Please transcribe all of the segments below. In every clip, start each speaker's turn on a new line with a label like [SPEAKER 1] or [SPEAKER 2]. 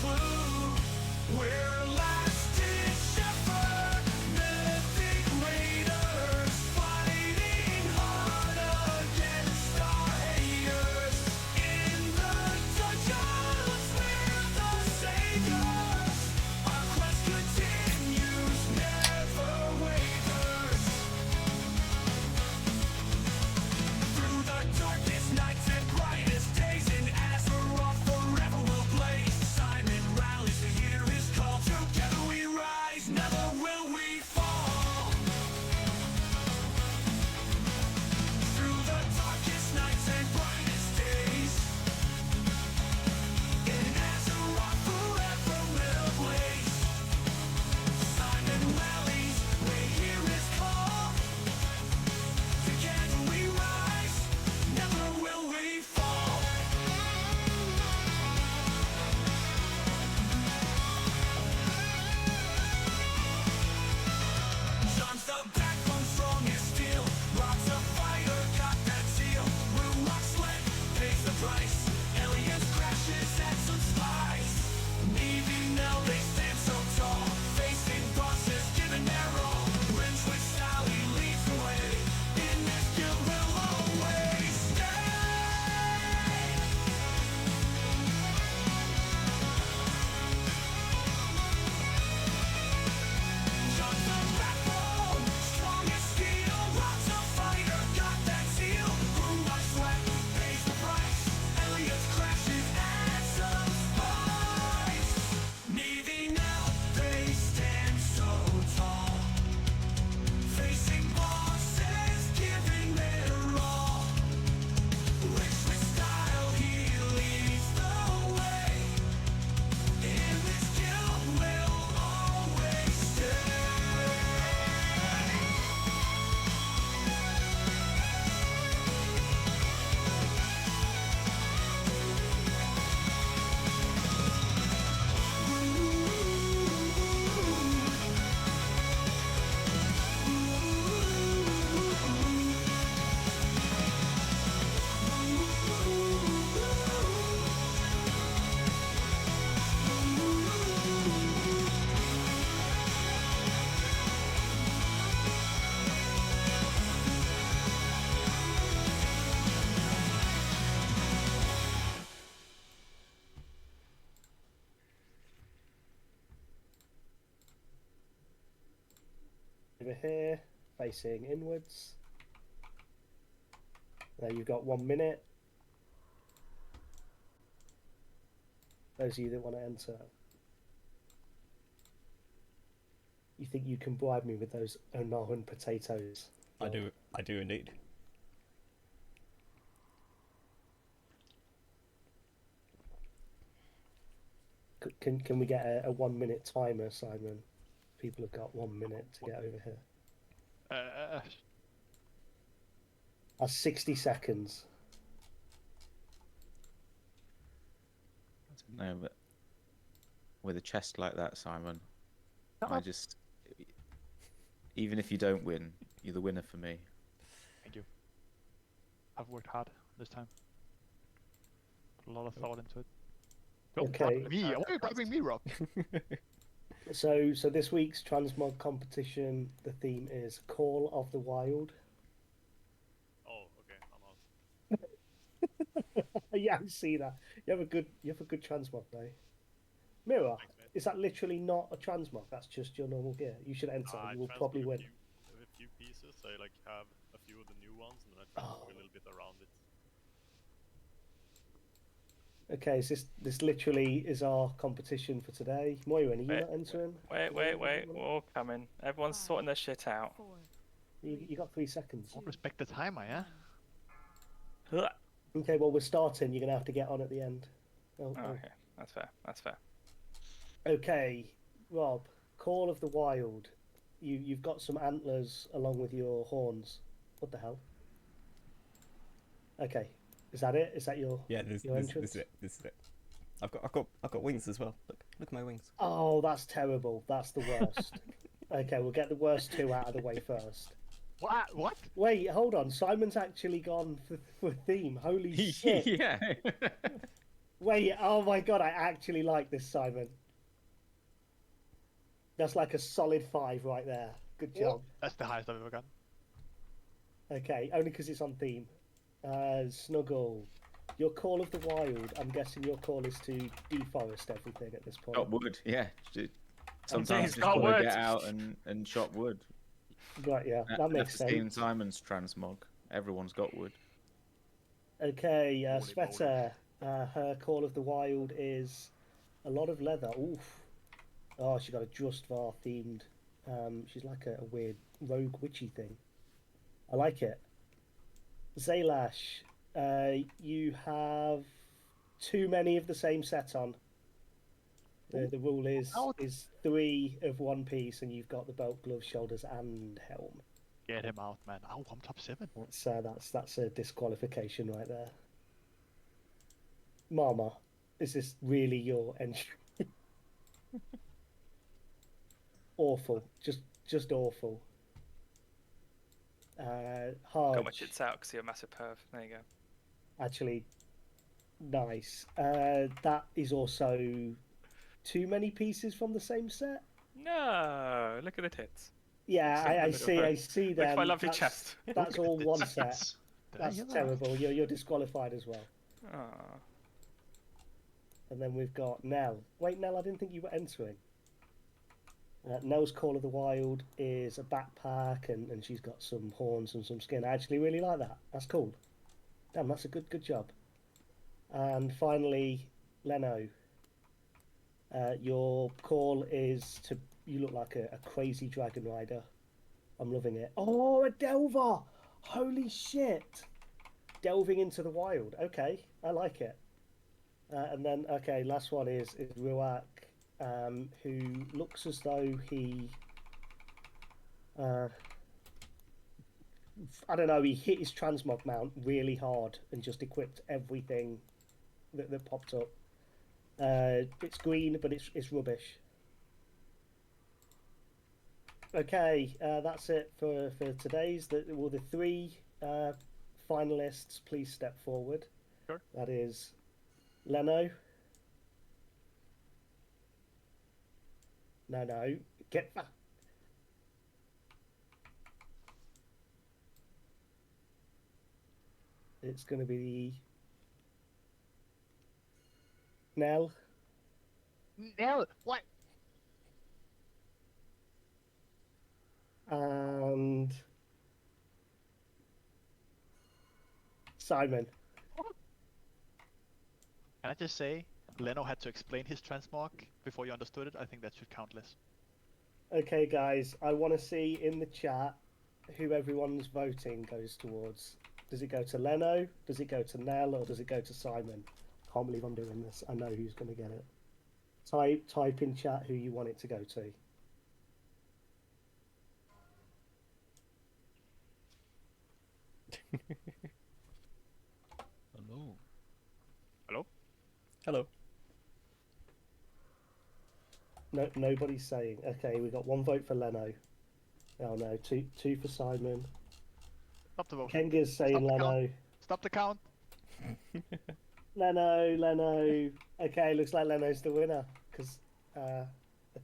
[SPEAKER 1] clue. We're last-ditch effort, mythic raiders, fighting hard against our haters. In the dungeons, we're the saviors. Our quest continues, never wavers. Through the darkest nights and brightest days, in Azeroth forever will blaze. Simon rallies to hear his call. Together we rise, never will we fall. Through the darkest nights and brightest days, in Azeroth forever will blaze. Simon rallies, we hear his call. Together we rise, never will we fall. John's the backbone, strong as steel. Rob's a fighter, got that zeal. Ruach sweat, pays the price. Aliens crashes and some spies. Navy now they stand so tall. Facing bosses, giving their all. Wins with Sally leads the way. In this guild we'll always stay. John's the backbone, strong as steel. Rob's a fighter, got that zeal. Ruach sweat, pays the price. Elliot's crashes and some spies. Navy now, they stand so tall. Facing bosses, giving their all. Rich with style, he leads the way. In this guild we'll always stay.
[SPEAKER 2] Over here, facing inwards. Now you've got 1 minute. Those of you that want to enter. You think you can bribe me with those Onahan potatoes?
[SPEAKER 3] I do indeed.
[SPEAKER 2] Can we get a 1 minute timer, Simon? People have got 1 minute to get over here. That's 60 seconds.
[SPEAKER 4] No, but with a chest like that, Simon, I just, even if you don't win, you're the winner for me.
[SPEAKER 5] Thank you. I've worked hard this time. Put a lot of thought into it. Don't
[SPEAKER 2] Okay.
[SPEAKER 5] bribe me. Why are you bribing me, Rob?
[SPEAKER 2] So this week's Transmog competition, the theme is Call of the Wild.
[SPEAKER 6] Oh, okay, I'm out.
[SPEAKER 2] Yeah, I see that. You have a good transmog, though. Mirror,
[SPEAKER 6] Thanks, mate.
[SPEAKER 2] is that literally not a transmog? That's just your normal gear. You should enter.
[SPEAKER 6] I
[SPEAKER 2] You will
[SPEAKER 6] transferred
[SPEAKER 2] probably win.
[SPEAKER 6] a few pieces. I like have a few of the new ones, and then I transfer a little bit around it.
[SPEAKER 2] Okay, so this literally is our competition for today. Moira, are you not entering?
[SPEAKER 7] Wait, we're all coming. Everyone's sorting their shit out.
[SPEAKER 2] You got 3 seconds.
[SPEAKER 5] Respect the timer, yeah?
[SPEAKER 2] Okay, well, we're starting. You're going to have to get on at the end. Oh.
[SPEAKER 7] Okay, that's fair. That's fair.
[SPEAKER 2] Okay, Rob, Call of the Wild. You've got some antlers along with your horns. What the hell? Okay, is that it? Is that your
[SPEAKER 3] this
[SPEAKER 2] entrance?
[SPEAKER 3] is it. This is it. I've got wings as well. Look at my wings.
[SPEAKER 2] Oh, that's terrible. That's the worst. Okay, we'll get the worst two out of the way first.
[SPEAKER 5] What?
[SPEAKER 2] Wait, hold on. Simon's actually gone for theme. Holy shit.
[SPEAKER 3] Yeah.
[SPEAKER 2] Wait, oh my god, I actually like this, Simon. That's like a solid 5 right there. Good job.
[SPEAKER 5] That's the highest I've ever gotten.
[SPEAKER 2] Okay, only because it's on theme. Snuggle. Your Call of the Wild, I'm guessing your call is to deforest everything at this point.
[SPEAKER 4] Chop wood, yeah. Sometimes
[SPEAKER 7] he's
[SPEAKER 4] just
[SPEAKER 7] got
[SPEAKER 4] gotta
[SPEAKER 7] wood.
[SPEAKER 4] get out and chop wood.
[SPEAKER 2] Right, yeah, that makes
[SPEAKER 4] That's Team
[SPEAKER 2] sense.
[SPEAKER 4] Simon's transmog. Everyone's got wood.
[SPEAKER 2] Okay,
[SPEAKER 6] Holy
[SPEAKER 2] Sveta, her Call of the Wild is a lot of leather. Oof. Oh, she got a Drustvar themed. She's like a weird rogue witchy thing. I like it. Zaylash, you have too many of the same set on. The rule is 3 of one piece, and you've got the belt, gloves, shoulders, and helm.
[SPEAKER 5] Get him out, man. Oh, I'm top 7.
[SPEAKER 2] That's a disqualification right there. Mama, is this really your entry? Awful, just awful. Hard.
[SPEAKER 7] Got my shits out because you're a massive perv. There you go.
[SPEAKER 2] Actually, nice. That is also too many pieces from the same set.
[SPEAKER 7] No, look at the tits.
[SPEAKER 2] Yeah, I see
[SPEAKER 7] Look
[SPEAKER 2] them.
[SPEAKER 7] at my lovely
[SPEAKER 2] That's-
[SPEAKER 7] chest.
[SPEAKER 2] That's all one set.
[SPEAKER 5] Did I
[SPEAKER 2] That's
[SPEAKER 5] hear that?
[SPEAKER 2] terrible. You're disqualified as well.
[SPEAKER 7] Aw.
[SPEAKER 2] And then we've got Nell. Wait, Nell, I didn't think you were entering. Nell's Call of the Wild is a backpack, and she's got some horns and some skin. I actually really like that. That's cool. Damn, that's a good job. And finally, Leno. Your call is to... You look like a crazy dragon rider. I'm loving it. Oh, a Delver! Holy shit! Delving into the wild. Okay, I like it. And then, okay, last one is Ruak, who looks as though he... I don't know, he hit his transmog mount really hard and just equipped everything that popped up. It's green, but it's rubbish. Okay, that's it for today's. Will the 3 finalists please step forward?
[SPEAKER 5] Sure.
[SPEAKER 2] That is Leno. No, get back. It's going to be Nell.
[SPEAKER 5] Nell, what?
[SPEAKER 2] And Simon.
[SPEAKER 5] Can I just say, Leno had to explain his transmog before you understood it. I think that should count less.
[SPEAKER 2] Okay, guys, I want to see in the chat who everyone's voting goes towards. Does it go to Leno? Does it go to Nell? Or does it go to Simon? Can't believe I'm doing this. I know who's going to get it. Type in chat who you want it to go to.
[SPEAKER 3] Hello.
[SPEAKER 6] Hello?
[SPEAKER 3] Hello.
[SPEAKER 2] No, nobody's saying. Okay, we got 1 vote for Leno. Oh no, two for Simon.
[SPEAKER 5] Stop the vote.
[SPEAKER 2] Kenga's saying
[SPEAKER 5] Stop the count.
[SPEAKER 2] Leno.
[SPEAKER 5] Stop the count.
[SPEAKER 2] Leno. Okay, looks like Leno's the winner because I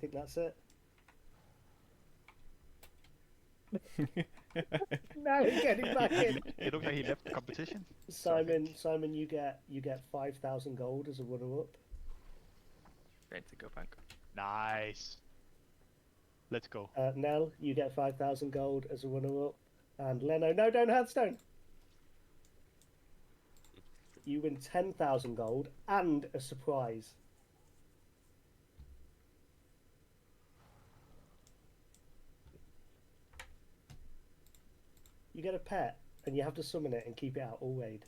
[SPEAKER 2] think that's it. No, getting back in.
[SPEAKER 5] It looked like he left the competition.
[SPEAKER 2] Simon, you get 5,000 gold as a runner-up.
[SPEAKER 7] Ready to go back.
[SPEAKER 5] Nice. Let's go.
[SPEAKER 2] Nell, you get 5,000 gold as a runner-up, and Leno, no, don't Hearthstone. You win 10,000 gold and a surprise. You get a pet, and you have to summon it and keep it out all raid.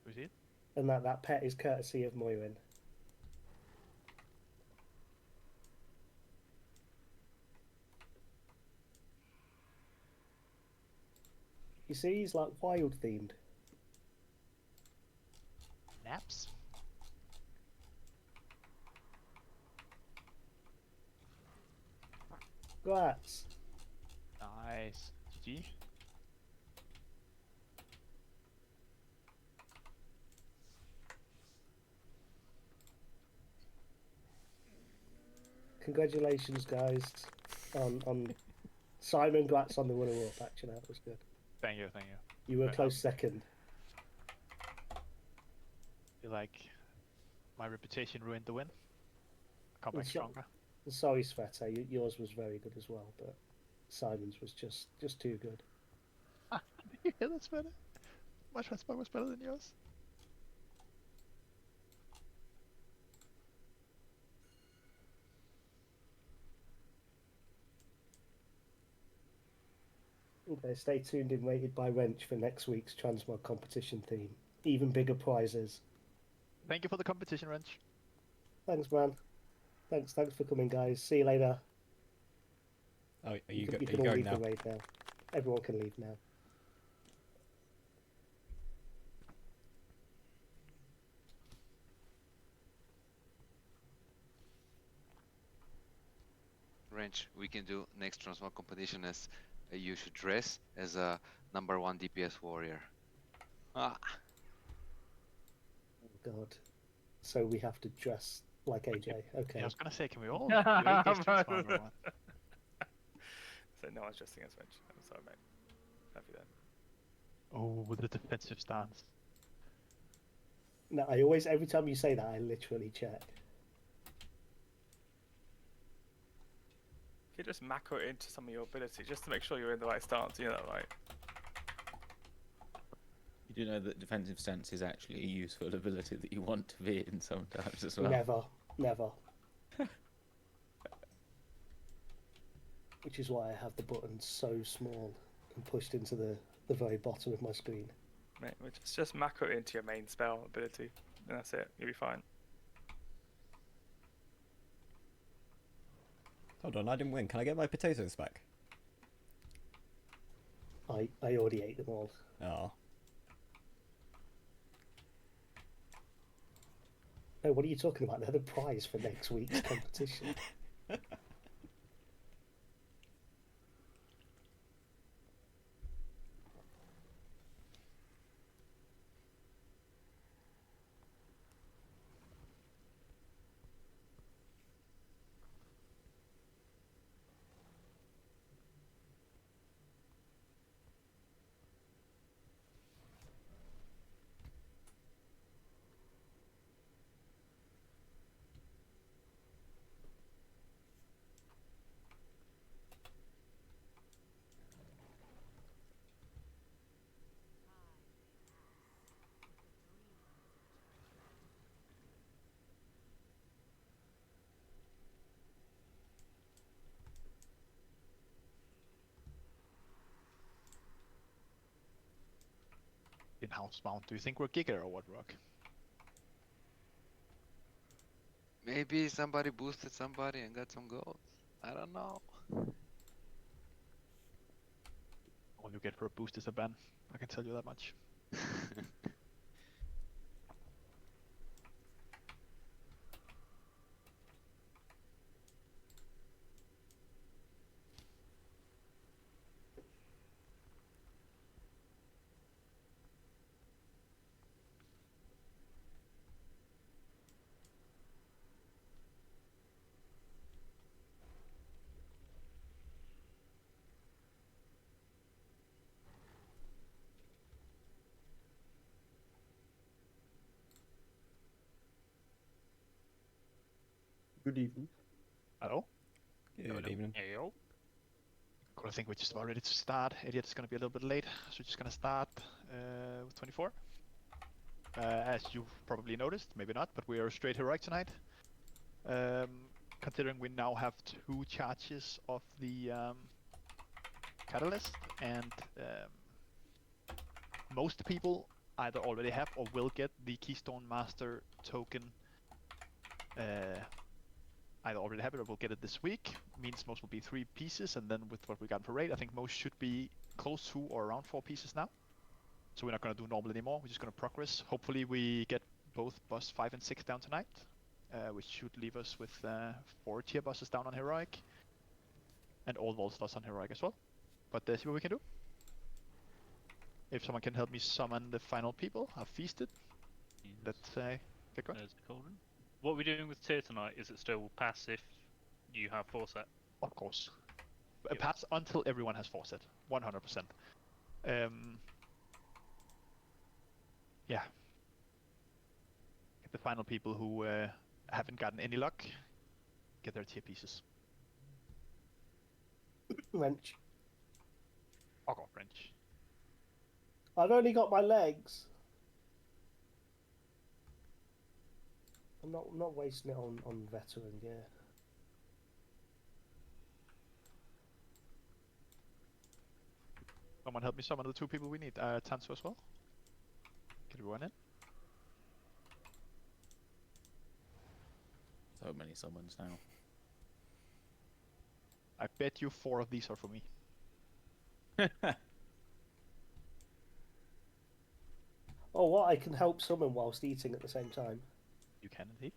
[SPEAKER 5] Who's it?
[SPEAKER 2] And that pet is courtesy of Moirin. You see, he's like wild themed.
[SPEAKER 5] Naps?
[SPEAKER 2] Grats.
[SPEAKER 5] Nice. GG.
[SPEAKER 2] Congratulations, guys, on Simon. Congrats on the runner-up. Actually, that was good.
[SPEAKER 5] Thank you, thank you.
[SPEAKER 2] You were a
[SPEAKER 5] Right,
[SPEAKER 2] close second.
[SPEAKER 5] Feel like my reputation ruined the win. Come back
[SPEAKER 2] It's not-
[SPEAKER 5] stronger.
[SPEAKER 2] Sorry, Sveta. Yours was very good as well, but Simon's was just too good.
[SPEAKER 5] Yeah, that's better. My transfer was better than yours.
[SPEAKER 2] Okay, stay tuned in Rated by Wrench for next week's Transmog competition theme. Even bigger prizes.
[SPEAKER 5] Thank you for the competition, Wrench.
[SPEAKER 2] Thanks, man. Thanks for coming, guys. See you later.
[SPEAKER 3] Oh, are
[SPEAKER 2] You
[SPEAKER 3] you,
[SPEAKER 2] can,
[SPEAKER 3] go-
[SPEAKER 2] you
[SPEAKER 3] are
[SPEAKER 2] can
[SPEAKER 3] you
[SPEAKER 2] all
[SPEAKER 3] going
[SPEAKER 2] leave
[SPEAKER 3] now?
[SPEAKER 2] the raid now. Everyone can leave now.
[SPEAKER 8] Range we can do next transmog competition is you should dress as a #1 DPS warrior. Ah,
[SPEAKER 2] Oh, God. So we have to dress like AJ. Okay.
[SPEAKER 5] Yeah, I was gonna say, can we all rate this transfer one?
[SPEAKER 7] So no one's dressing as Wrench. I'm sorry, mate. Happy then.
[SPEAKER 5] Oh, with the defensive stance.
[SPEAKER 2] No, every time you say that, I literally check.
[SPEAKER 7] If you just macro it into some of your ability, just to make sure you're in the right stance, you know, like.
[SPEAKER 4] You do know that defensive stance is actually a useful ability that you want to be in sometimes as well.
[SPEAKER 2] Never. Which is why I have the buttons so small and pushed into the very bottom of my screen.
[SPEAKER 7] Mate, just macro it into your main spell ability, and that's it. You'll be fine.
[SPEAKER 3] Hold on, I didn't win. Can I get my potatoes back?
[SPEAKER 2] I already ate them all.
[SPEAKER 3] Oh.
[SPEAKER 2] No, what are you talking about? They're the prize for next week's competition.
[SPEAKER 5] In-house mount. Do you think we're Giga or what, Rock?
[SPEAKER 8] maybe somebody boosted somebody and got some gold. I don't know.
[SPEAKER 5] All you get for a boost is a ban. I can tell you that much.
[SPEAKER 9] Good evening.
[SPEAKER 5] Hello?
[SPEAKER 3] Good evening.
[SPEAKER 5] Cool, I think we're just about ready to start. Idiot is gonna be a little bit late, so we're just gonna start with 24. As you've probably noticed, maybe not, but we are straight heroic tonight. Considering we now have 2 charges of the catalyst, and most people either already have or will get the Keystone Master token. Either already have it or will get it this week. Means most will be 3 pieces, and then with what we got for raid, I think most should be close to or around 4 pieces now. So we're not gonna do normal anymore. We're just gonna progress. Hopefully we get both boss 5 and 6 down tonight, which should leave us with 4 tier bosses down on heroic, and all vault slots on heroic as well. But see what we can do. If someone can help me summon the final people, I've feasted. Let's get going.
[SPEAKER 10] There's the cauldron. What are we doing with tier tonight? Is it still passive
[SPEAKER 6] You have foresight.
[SPEAKER 5] Of course.
[SPEAKER 6] Yeah.
[SPEAKER 5] Perhaps until everyone has foresight. 100%. Yeah. The final people who haven't gotten any luck get their tier pieces.
[SPEAKER 2] Wrench.
[SPEAKER 5] Oh god, wrench.
[SPEAKER 2] I've only got my legs. I'm not wasting it on veteran gear.
[SPEAKER 5] Someone help me summon the 2 people we need. Tansu as well. Get everyone in.
[SPEAKER 4] So many summons now.
[SPEAKER 5] I bet you 4 of these are for me.
[SPEAKER 2] Oh, what? I can help summon whilst eating at the same time.
[SPEAKER 5] You can indeed.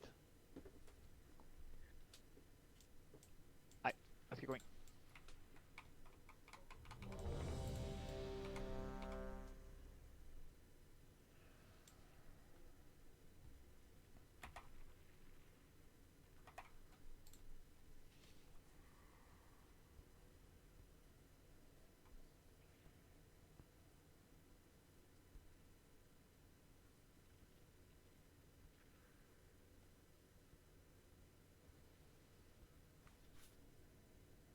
[SPEAKER 5] Let's get going.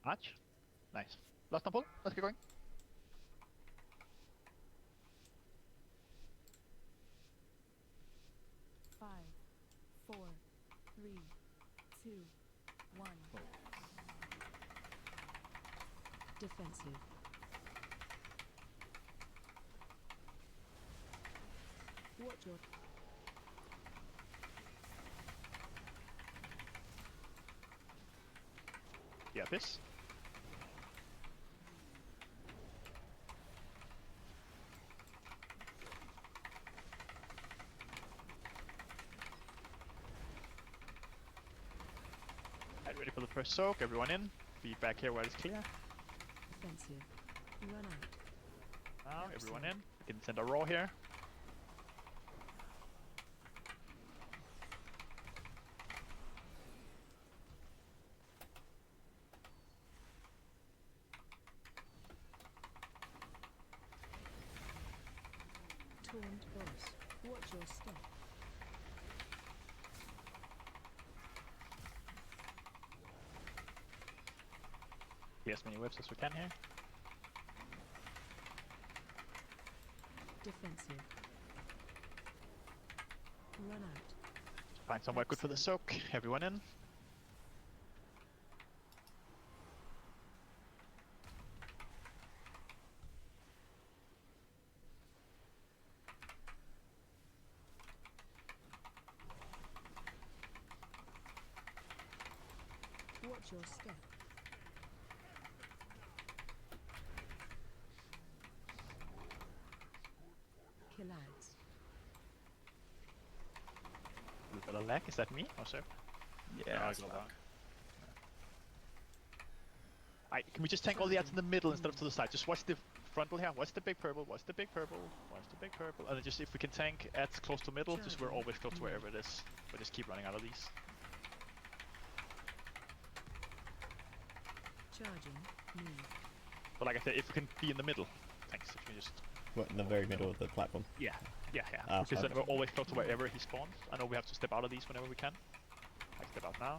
[SPEAKER 5] Match. Nice. Last pull. Let's get going.
[SPEAKER 9] Five, 4, 3, 2, 1. Defensive. Watch your
[SPEAKER 5] Yeah, this. And ready for the first soak. Everyone in. Be back here where it's clear.
[SPEAKER 9] defensive. Run out.
[SPEAKER 5] Now, everyone in. We can send a raw here.
[SPEAKER 9] Taunt boss. Watch your step.
[SPEAKER 5] Clear as many whips as we can here.
[SPEAKER 9] Defensive. Run out.
[SPEAKER 5] Find somewhere good for the soak. Everyone in.
[SPEAKER 9] Watch your step. Kill ads.
[SPEAKER 5] A little bit of lag. Is that me? Oh, sir.
[SPEAKER 3] Yeah,
[SPEAKER 6] I
[SPEAKER 3] that's
[SPEAKER 6] got
[SPEAKER 3] fine.
[SPEAKER 6] that.
[SPEAKER 5] Can we just tank all the ads in the middle instead of to the side? Just watch the frontal here. Watch the big purple. Watch the big purple. Watch the big purple. And then just if we can tank ads close to middle, just we're always close to wherever it is. But just keep running out of these.
[SPEAKER 9] Charging. Move.
[SPEAKER 5] But like I said, if we can be in the middle, thanks. If we just
[SPEAKER 3] What, in the very middle of the platform.
[SPEAKER 5] yeah.
[SPEAKER 3] Ah,
[SPEAKER 5] Because then
[SPEAKER 3] okay.
[SPEAKER 5] we're always close to wherever he spawns. I know we have to step out of these whenever we can. I step out now.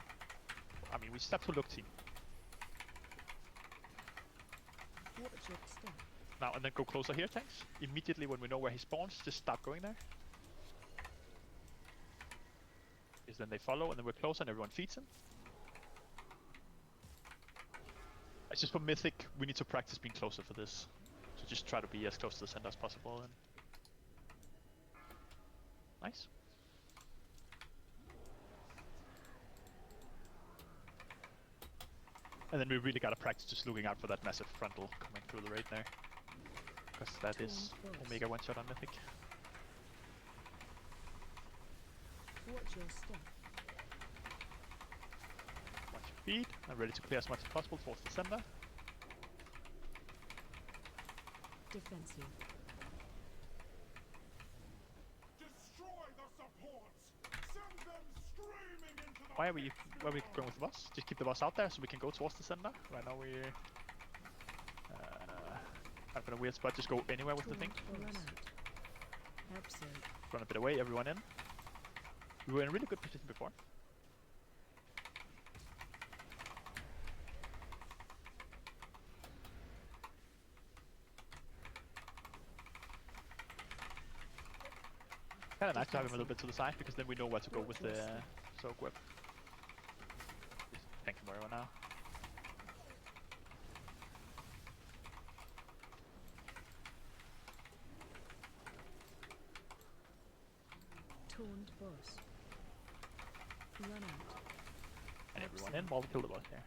[SPEAKER 5] I mean, we just have to look team
[SPEAKER 9] Watch your step.
[SPEAKER 5] now, and then go closer here, tanks. Immediately when we know where he spawns, just start going there. Because then they follow, and then we're closer, and everyone feeds him. It's just for Mythic, we need to practice being closer for this. So just try to be as close to the center as possible. And nice. And then we really gotta practice just looking out for that massive frontal coming through the raid there. Because that is Omega one shot on Mythic.
[SPEAKER 9] Watch your step.
[SPEAKER 5] Watch your feed. I'm ready to clear as much as possible towards the center.
[SPEAKER 9] Defensive.
[SPEAKER 1] Destroy the supports! Send them screaming into the
[SPEAKER 5] Why are we? Where are we going with the bus? Just keep the bus out there so we can go towards the center. Right now we're kind of in a weird spot. Just go anywhere with the thing.
[SPEAKER 9] Run out. Absent.
[SPEAKER 5] Run a bit away. Everyone in. We were in a really good position before. Kind of nice to have him a little bit to the side because then we know where to go with the soak whip. Just tank him wherever now.
[SPEAKER 9] Taunt boss. Run out.
[SPEAKER 5] And everyone in while we kill the boss here.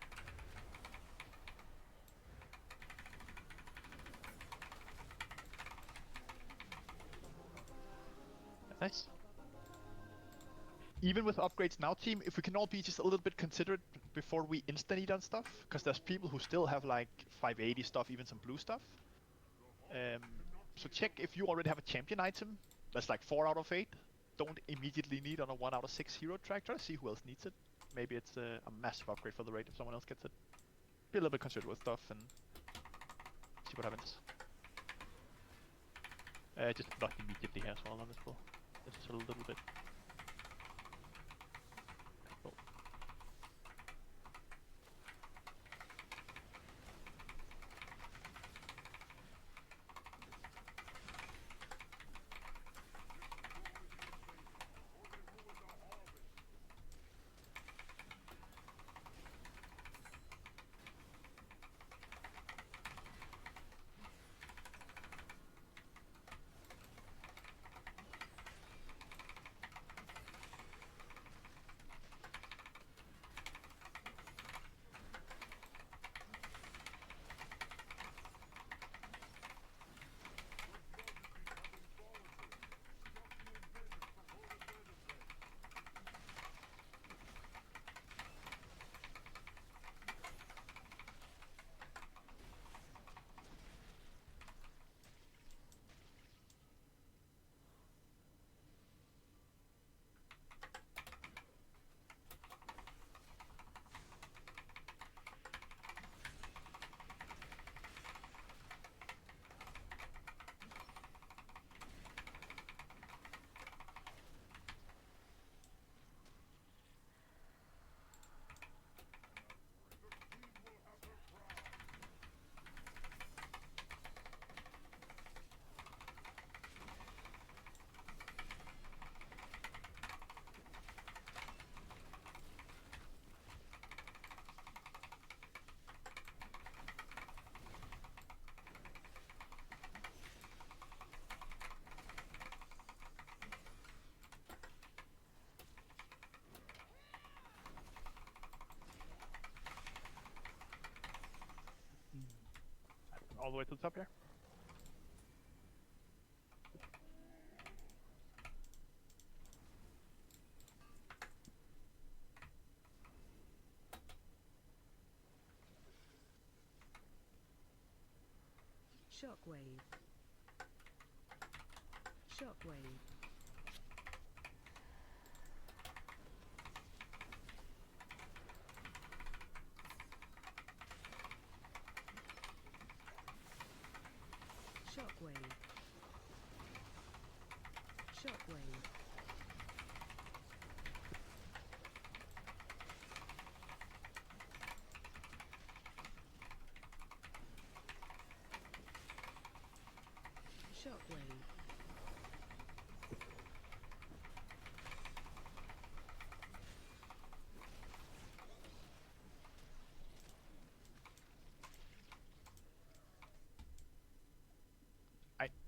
[SPEAKER 5] Nice. Even with upgrades now, team, if we can all be just a little bit considerate before we insta-need on stuff, because there's people who still have like 580 stuff, even some blue stuff. So check if you already have a champion item that's like 4 out of 8. Don't immediately need on a 1 out of 6 hero track. Try to see who else needs it. Maybe it's a massive upgrade for the raid if someone else gets it. Be a little bit considerate with stuff and see what happens. Just not immediately here as well on this pull. Just a little bit. Cool. All the way to the top here.
[SPEAKER 9] Shockwave. Shockwave. Shockwave. Shockwave. Shockwave.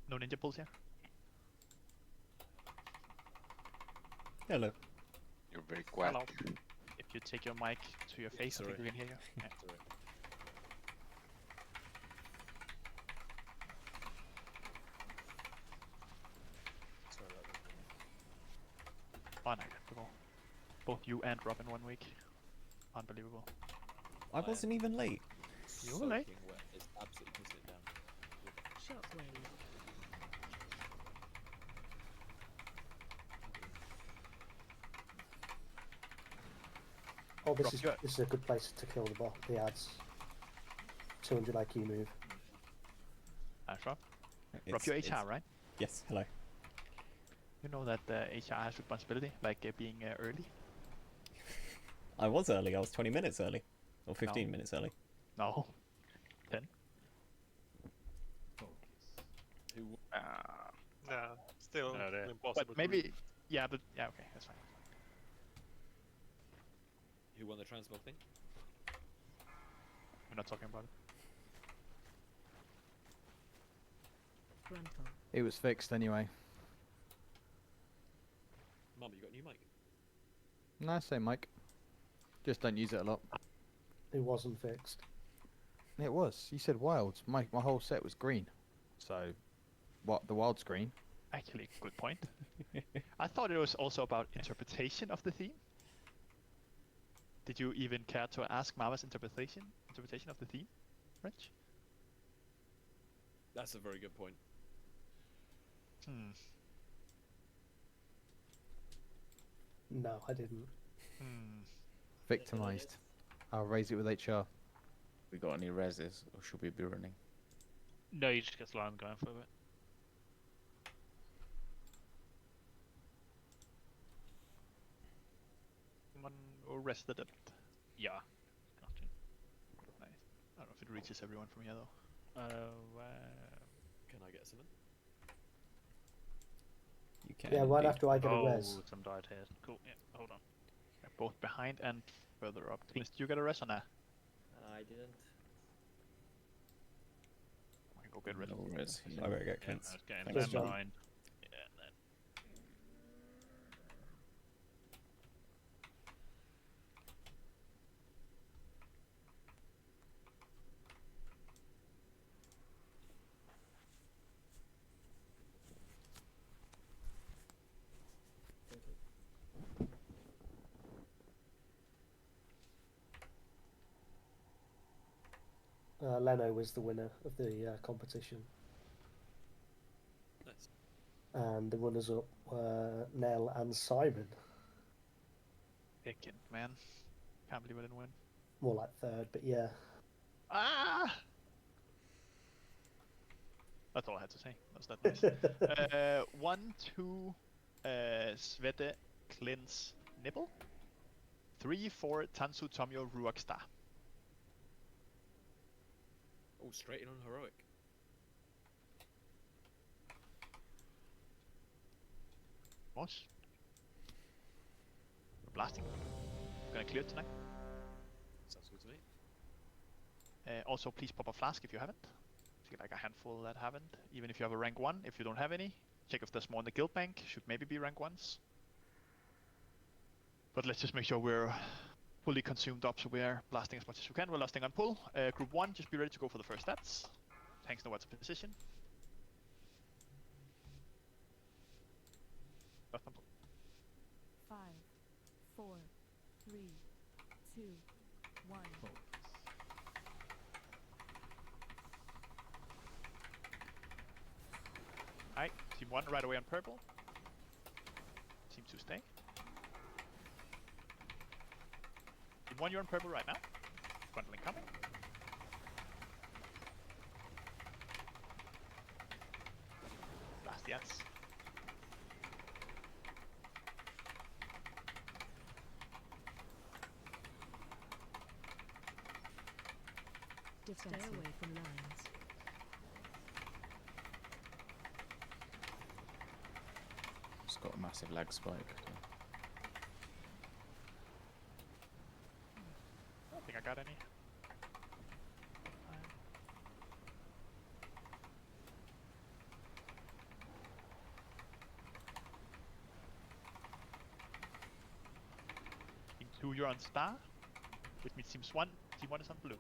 [SPEAKER 5] No ninja pulls here.
[SPEAKER 3] Hello.
[SPEAKER 8] You're very quiet.
[SPEAKER 5] Hello. If you take your mic to your face, I think we can hear you. Yeah. Unacceptable. Both you and Rob in 1 week. Unbelievable.
[SPEAKER 3] I wasn't even late.
[SPEAKER 5] You were late.
[SPEAKER 6] It's absolutely pissed it down.
[SPEAKER 9] Shockwave.
[SPEAKER 2] Oh,
[SPEAKER 5] Rob, you're-
[SPEAKER 2] this is a good place to kill the ads. 200 IQ move.
[SPEAKER 5] Nice, Rob. Rob,
[SPEAKER 3] It's-
[SPEAKER 5] you're
[SPEAKER 3] it's-
[SPEAKER 5] HR, right?
[SPEAKER 3] Yes, hello.
[SPEAKER 5] You know that HR has responsibility, like being early.
[SPEAKER 3] I was early. I was 20 minutes early. Or 15
[SPEAKER 5] No.
[SPEAKER 3] minutes early.
[SPEAKER 5] No. 10.
[SPEAKER 6] Who?
[SPEAKER 7] No, still
[SPEAKER 6] No,
[SPEAKER 7] an
[SPEAKER 6] det-
[SPEAKER 7] impossible.
[SPEAKER 5] But maybe, yeah, okay, that's fine.
[SPEAKER 6] Who won the transmog thing?
[SPEAKER 5] We're not talking about it.
[SPEAKER 9] Frontal.
[SPEAKER 10] It was fixed anyway.
[SPEAKER 6] Mum, you got a new mic?
[SPEAKER 10] Nice, say Mike. Just don't use it a lot.
[SPEAKER 2] It wasn't fixed.
[SPEAKER 10] It was. You said wilds. My whole set was green. So, what, the wild screen?
[SPEAKER 5] Actually, good point. I thought it was also about interpretation of the theme. Did you even care to ask Mama's interpretation of the theme, Rich?
[SPEAKER 6] That's a very good point.
[SPEAKER 5] Hmm.
[SPEAKER 2] No, I didn't.
[SPEAKER 5] Hmm.
[SPEAKER 10] Victimized. I'll raise it with HR.
[SPEAKER 4] We got any reses, or should we be running?
[SPEAKER 11] No, you just get slime going for it.
[SPEAKER 5] Someone arrested it.
[SPEAKER 11] Yeah. Got to.
[SPEAKER 5] Nice. I don't know if it reaches everyone from here though.
[SPEAKER 6] Can I get something?
[SPEAKER 3] You can.
[SPEAKER 2] Yeah, right
[SPEAKER 3] indeed.
[SPEAKER 2] after I get a
[SPEAKER 11] Oh,
[SPEAKER 2] res.
[SPEAKER 11] some died here. Cool. Yeah. Hold on.
[SPEAKER 5] They're both behind and further up. Did you get a res or nah?
[SPEAKER 12] I didn't.
[SPEAKER 5] I can go get res.
[SPEAKER 4] No res
[SPEAKER 3] I
[SPEAKER 4] here.
[SPEAKER 3] better get
[SPEAKER 11] Yeah,
[SPEAKER 3] cleansed.
[SPEAKER 11] I was getting
[SPEAKER 3] Thanks,
[SPEAKER 11] them
[SPEAKER 2] John.
[SPEAKER 11] behind. Yeah, and then
[SPEAKER 2] Leno was the winner of the competition.
[SPEAKER 6] Nice.
[SPEAKER 2] And the runners-up were Nell and Simon.
[SPEAKER 5] Picking, man. Can't believe I didn't win.
[SPEAKER 2] More like third, but yeah.
[SPEAKER 5] Ah! That's all I had to say. That's that nice. 1, 2, Svete, Cleanse, Nibble. 3, 4, Tansu, Tomio, Ruak, Star.
[SPEAKER 6] Oh, straight in on heroic.
[SPEAKER 5] Moss. We're blasting. Gonna clear tonight.
[SPEAKER 6] Sounds good to me.
[SPEAKER 5] Also, please pop a flask if you haven't. See like a handful that haven't. Even if you have a rank 1, if you don't have any, check if there's more in the guild bank. Should maybe be rank 1s. But let's just make sure we're fully consumed up, so we're blasting as much as we can. We're lasting on pull. Group 1, just be ready to go for the first stats. Tanks know what's in position. Last on pull.
[SPEAKER 9] 5, 4, 3, 2, 1.
[SPEAKER 5] Alright, team 1 right away on purple. Team 2 stay. Team 1, you're on purple right now. Bundling coming. Blast the ads.
[SPEAKER 9] Stay away from lines.
[SPEAKER 4] It's got a massive lag spike.
[SPEAKER 5] I don't think I got any. Team 2, you're on star. Which means team 1 is on blue. Team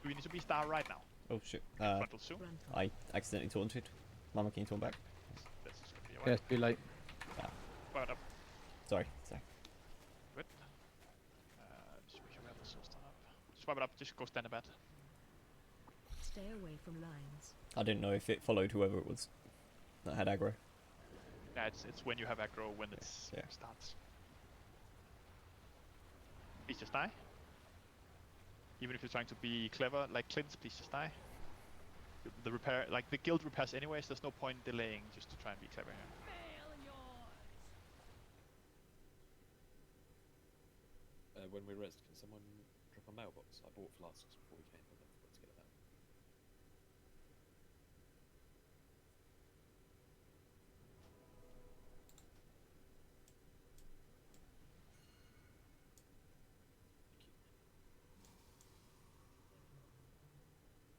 [SPEAKER 5] 2, you need to be star right now.
[SPEAKER 3] Oh shit.
[SPEAKER 5] Frontal soon.
[SPEAKER 9] Frontal.
[SPEAKER 3] I accidentally taunted. Mama, can you taunt back?
[SPEAKER 5] This is gonna be a
[SPEAKER 10] Yes, be late.
[SPEAKER 5] But up.
[SPEAKER 3] Sorry.
[SPEAKER 5] Good. Just make sure we have the soul stand up. Swipe it up, just go stand a bit.
[SPEAKER 9] Stay away from lines.
[SPEAKER 3] I didn't know if it followed whoever it was that had aggro.
[SPEAKER 5] Yeah, it's when you have aggro when it
[SPEAKER 3] yeah.
[SPEAKER 5] starts. Please just die. Even if you're trying to be clever, like Clint's, please just die. The repair, like the guild repairs anyways. There's no point delaying just to try and be clever here.
[SPEAKER 6] When we rest, can someone drop a mailbox? I bought flasks before we came, but I forgot to get it out.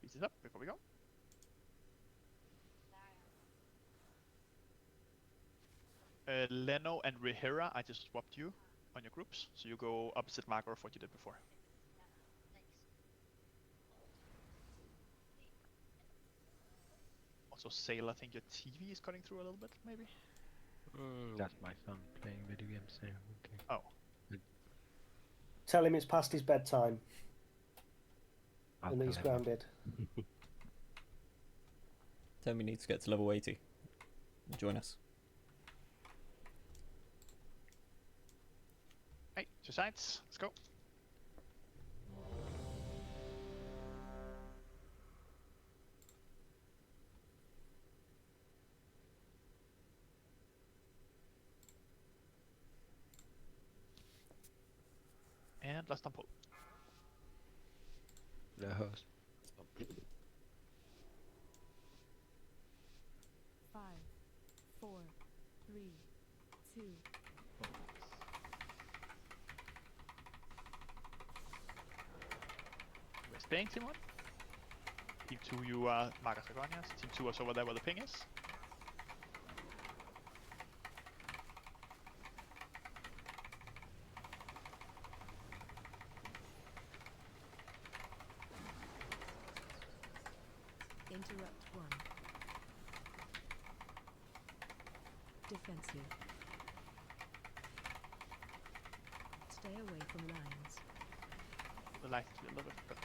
[SPEAKER 5] Pieces up before we go. Leno and Rehira, I just swapped you on your groups, so you go opposite marker of what you did before. Also, Sail, I think your TV is cutting through a little bit, maybe?
[SPEAKER 12] That's my son playing video games there. Okay.
[SPEAKER 5] Oh.
[SPEAKER 2] Tell him it's past his bedtime.
[SPEAKER 12] I'll
[SPEAKER 2] And
[SPEAKER 12] tell
[SPEAKER 2] he's
[SPEAKER 12] him.
[SPEAKER 2] grounded.
[SPEAKER 3] Tell me needs to get to level 80. Join us.
[SPEAKER 5] Hey, 2 sides, let's go. And last time pull.
[SPEAKER 12] The host.
[SPEAKER 9] 5, 4, 3, 2.
[SPEAKER 5] We're staying, Team 1. Team 2, you are Marcus Agonias. Team 2 is over there where the ping is.
[SPEAKER 9] Interrupt 1. Defensive. Stay away from lines.
[SPEAKER 5] The light is a little bit. Good.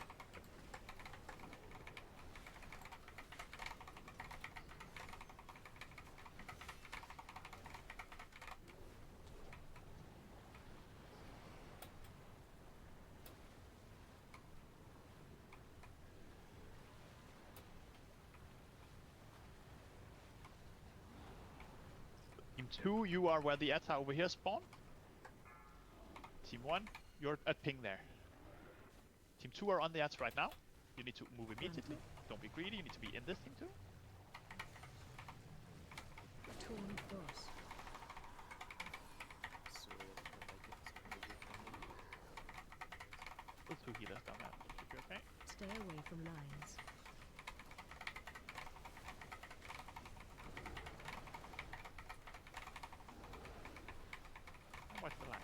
[SPEAKER 5] Team 2, you are where the ads are over here spawn. Team 1, you're at ping there. Team 2 are on the ads right now. You need to move immediately. Don't be greedy, you need to be in this team 2.
[SPEAKER 9] Torn boss.
[SPEAKER 5] Those 2 healers down there. Should be okay.
[SPEAKER 9] Stay away from lines.
[SPEAKER 5] Watch the line.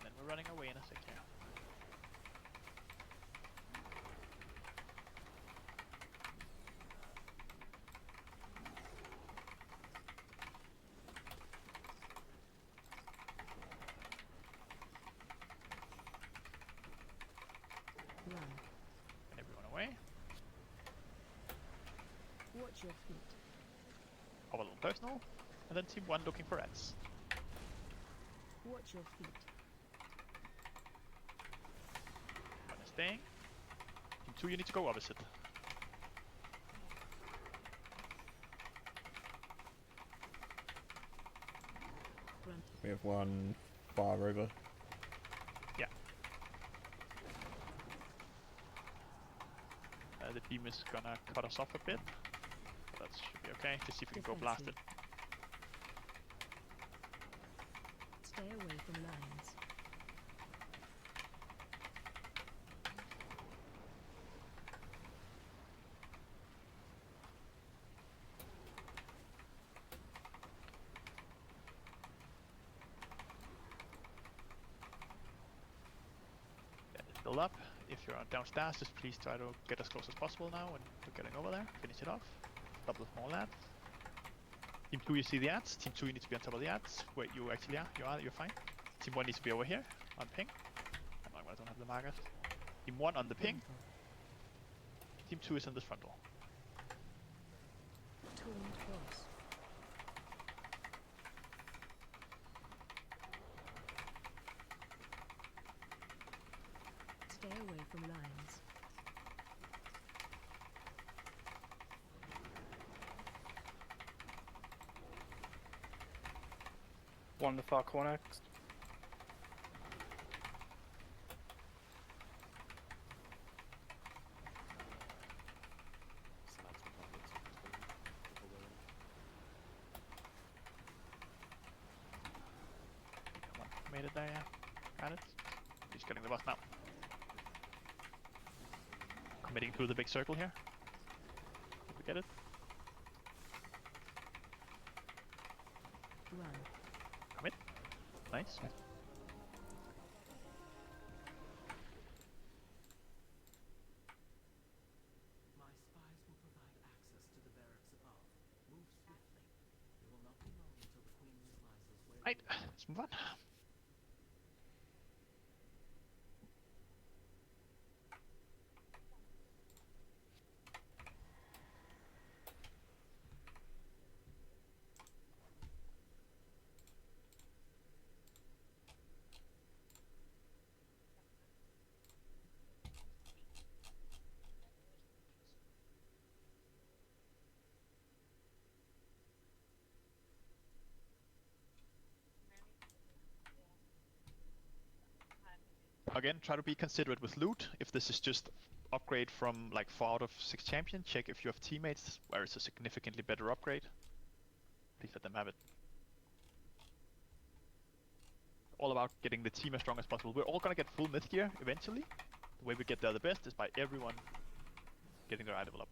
[SPEAKER 5] Then we're running away in a sec here.
[SPEAKER 9] Run.
[SPEAKER 5] And everyone away.
[SPEAKER 9] Watch your feet.
[SPEAKER 5] Have a little personal. And then team 1 looking for ads.
[SPEAKER 9] Watch your feet.
[SPEAKER 5] One is staying. Team 2, you need to go opposite.
[SPEAKER 9] Run.
[SPEAKER 3] We have one far over.
[SPEAKER 5] Yeah. The beam is gonna cut us off a bit. But that should be okay. Just see if we can go blast it.
[SPEAKER 9] Stay away from lines.
[SPEAKER 5] Build up. If you're downstairs, just please try to get as close as possible now when we're getting over there. Finish it off. Double small ads. Team 2, you see the ads. Team 2, you need to be on top of the ads. Where you actually are. You're fine. Team 1 needs to be over here on ping. have the markers. Team 1 on the ping. Team 2 is in this front door.
[SPEAKER 9] Taunt boss. Stay away from lines.
[SPEAKER 7] One in the far corner.
[SPEAKER 5] Come on, made it there, yeah. Got it. He's getting the boss now. Committing through the big circle here. Did we get it?
[SPEAKER 9] Run.
[SPEAKER 5] Commit. Nice.
[SPEAKER 1] My spies will provide access to the barracks above. Move swiftly. It will not be long until the Queen realizes where
[SPEAKER 5] Right,
[SPEAKER 1] you are.
[SPEAKER 5] let's move on. Again, try to be considerate with loot. If this is just upgrade from like 4 out of 6 champion, check if you have teammates where it's a significantly better upgrade. Please let them have it. All about getting the team as strong as possible. We're all gonna get full myth gear eventually. The way we get there the best is by everyone getting their eye level up.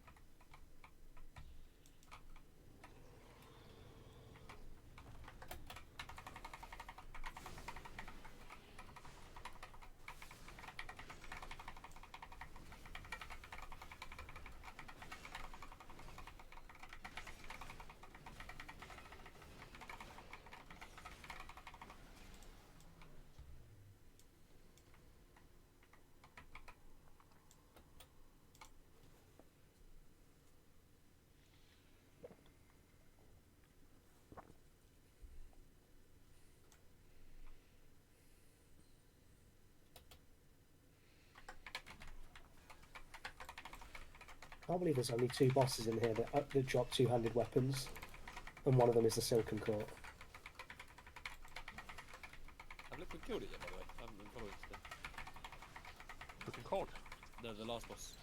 [SPEAKER 2] I can't believe there's only 2 bosses in here that drop 2-handed weapons, and one of them is the Silken Court.
[SPEAKER 6] Have Liquid killed it yet, by the way? I haven't been following today.
[SPEAKER 5] Looking cold.
[SPEAKER 6] No, the last boss.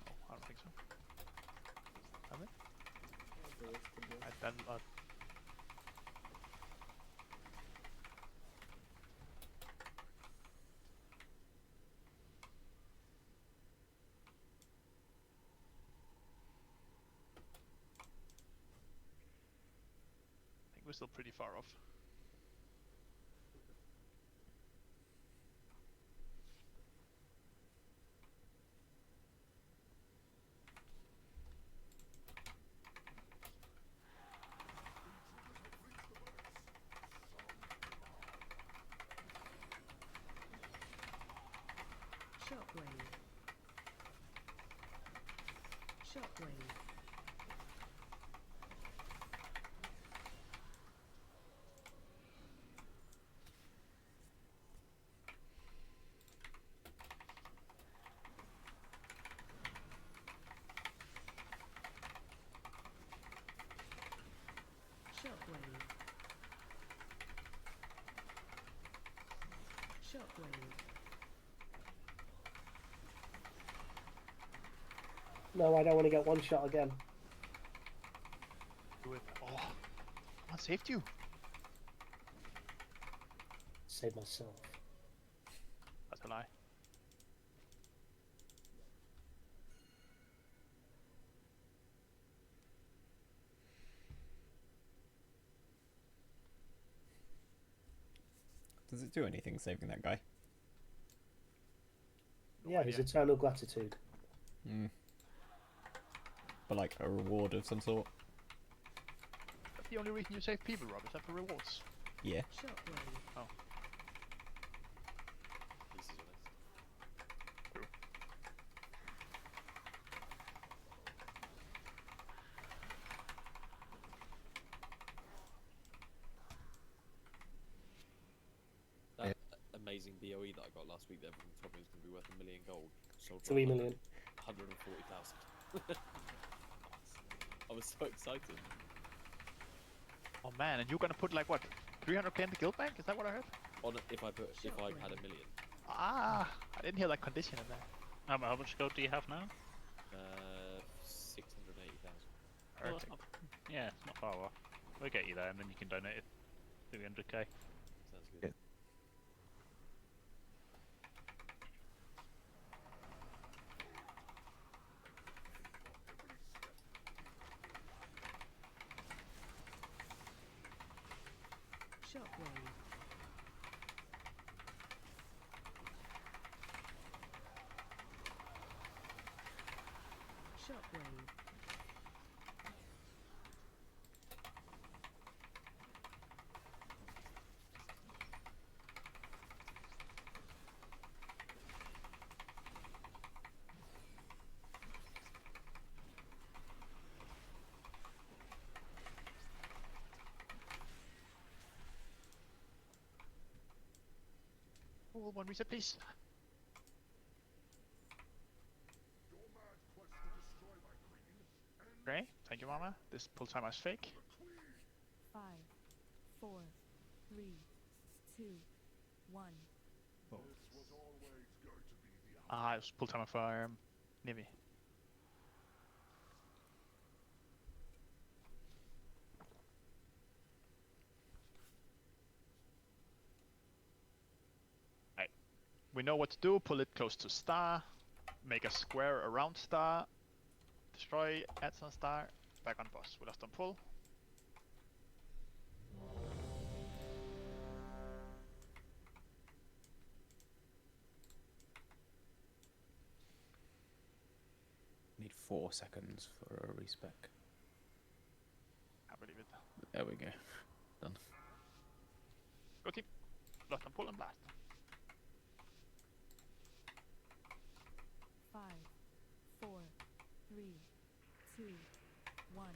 [SPEAKER 5] Oh, I don't think so. Have it? I've done a lot. I think we're still pretty far off.
[SPEAKER 9] Shockwave. Shockwave. Shockwave. Shockwave.
[SPEAKER 2] No, I don't want to get one shot again.
[SPEAKER 5] Do it. Oh, someone saved you.
[SPEAKER 2] Save myself.
[SPEAKER 5] That's a lie.
[SPEAKER 3] Does it do anything saving that guy?
[SPEAKER 2] Yeah, his eternal gratitude.
[SPEAKER 3] Hmm. But like a reward of some sort?
[SPEAKER 5] That's the only reason you save people, Rob, is that for rewards.
[SPEAKER 3] Yeah.
[SPEAKER 9] Shockwave.
[SPEAKER 5] Oh.
[SPEAKER 6] He's BOE that I got last week that everyone told me was going to be worth $1 million gold. Sold for
[SPEAKER 2] 3 million.
[SPEAKER 6] 140,000. I was so excited.
[SPEAKER 5] Oh man, and you're gonna put like what, 300k in the guild bank? Is that what I heard?
[SPEAKER 6] If I had $1 million.
[SPEAKER 5] Ah, I didn't hear that condition in there.
[SPEAKER 11] How much gold do you have now?
[SPEAKER 6] 680,000.
[SPEAKER 11] Well, that's not, yeah, it's not far off. We'll get you there, and then you can donate it 300k.
[SPEAKER 6] Sounds good.
[SPEAKER 9] Shockwave. Shockwave.
[SPEAKER 5] Oh, one reset, please. Okay, thank you, Mama. This pull timer is fake.
[SPEAKER 9] 5, 4, 3, 2, 1.
[SPEAKER 5] Ah, it was pull timer for Nivi. Right. We know what to do. Pull it close to star. Make a square around star. Destroy, add some star. Back on boss. We lost on pull.
[SPEAKER 4] Need 4 seconds for a respec.
[SPEAKER 5] I believe it.
[SPEAKER 4] There we go. Done.
[SPEAKER 5] Go team. Lost on pull and blast.
[SPEAKER 9] 5, 4, 3, 2, 1.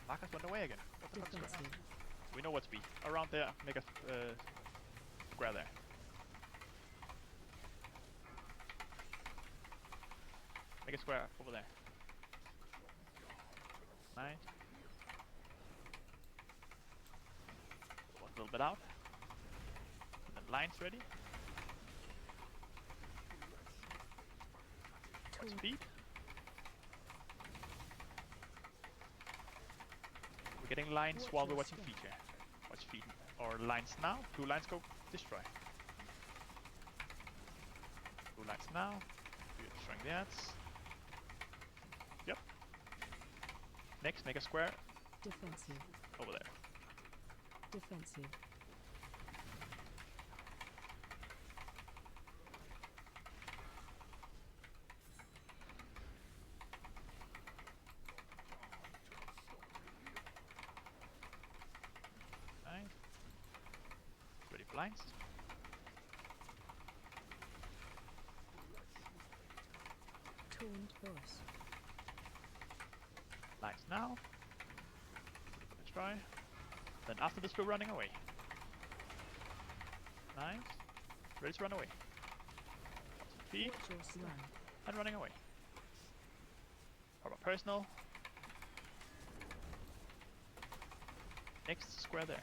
[SPEAKER 5] Marcus went away again. What the fuck's going on?
[SPEAKER 9] Defensive.
[SPEAKER 5] We know what to be. Around there, make a square there. Make a square over there. Nice. One a little bit out. And then lines ready. Watch speed. We're getting lines while we're watching feed here. Watch feed. Or lines now. 2 lines go destroy. 2 lines now. We're destroying the ads. Yep. Next, make a square
[SPEAKER 9] Defensive.
[SPEAKER 5] over there.
[SPEAKER 9] Defensive.
[SPEAKER 5] Nice. Ready for lines.
[SPEAKER 9] Taunt boss.
[SPEAKER 5] Lines now. Let's try. Then after this, we're running away. Nice. Ready to run away. Feed
[SPEAKER 9] Watch your step.
[SPEAKER 5] and running away. About personal. Next square there.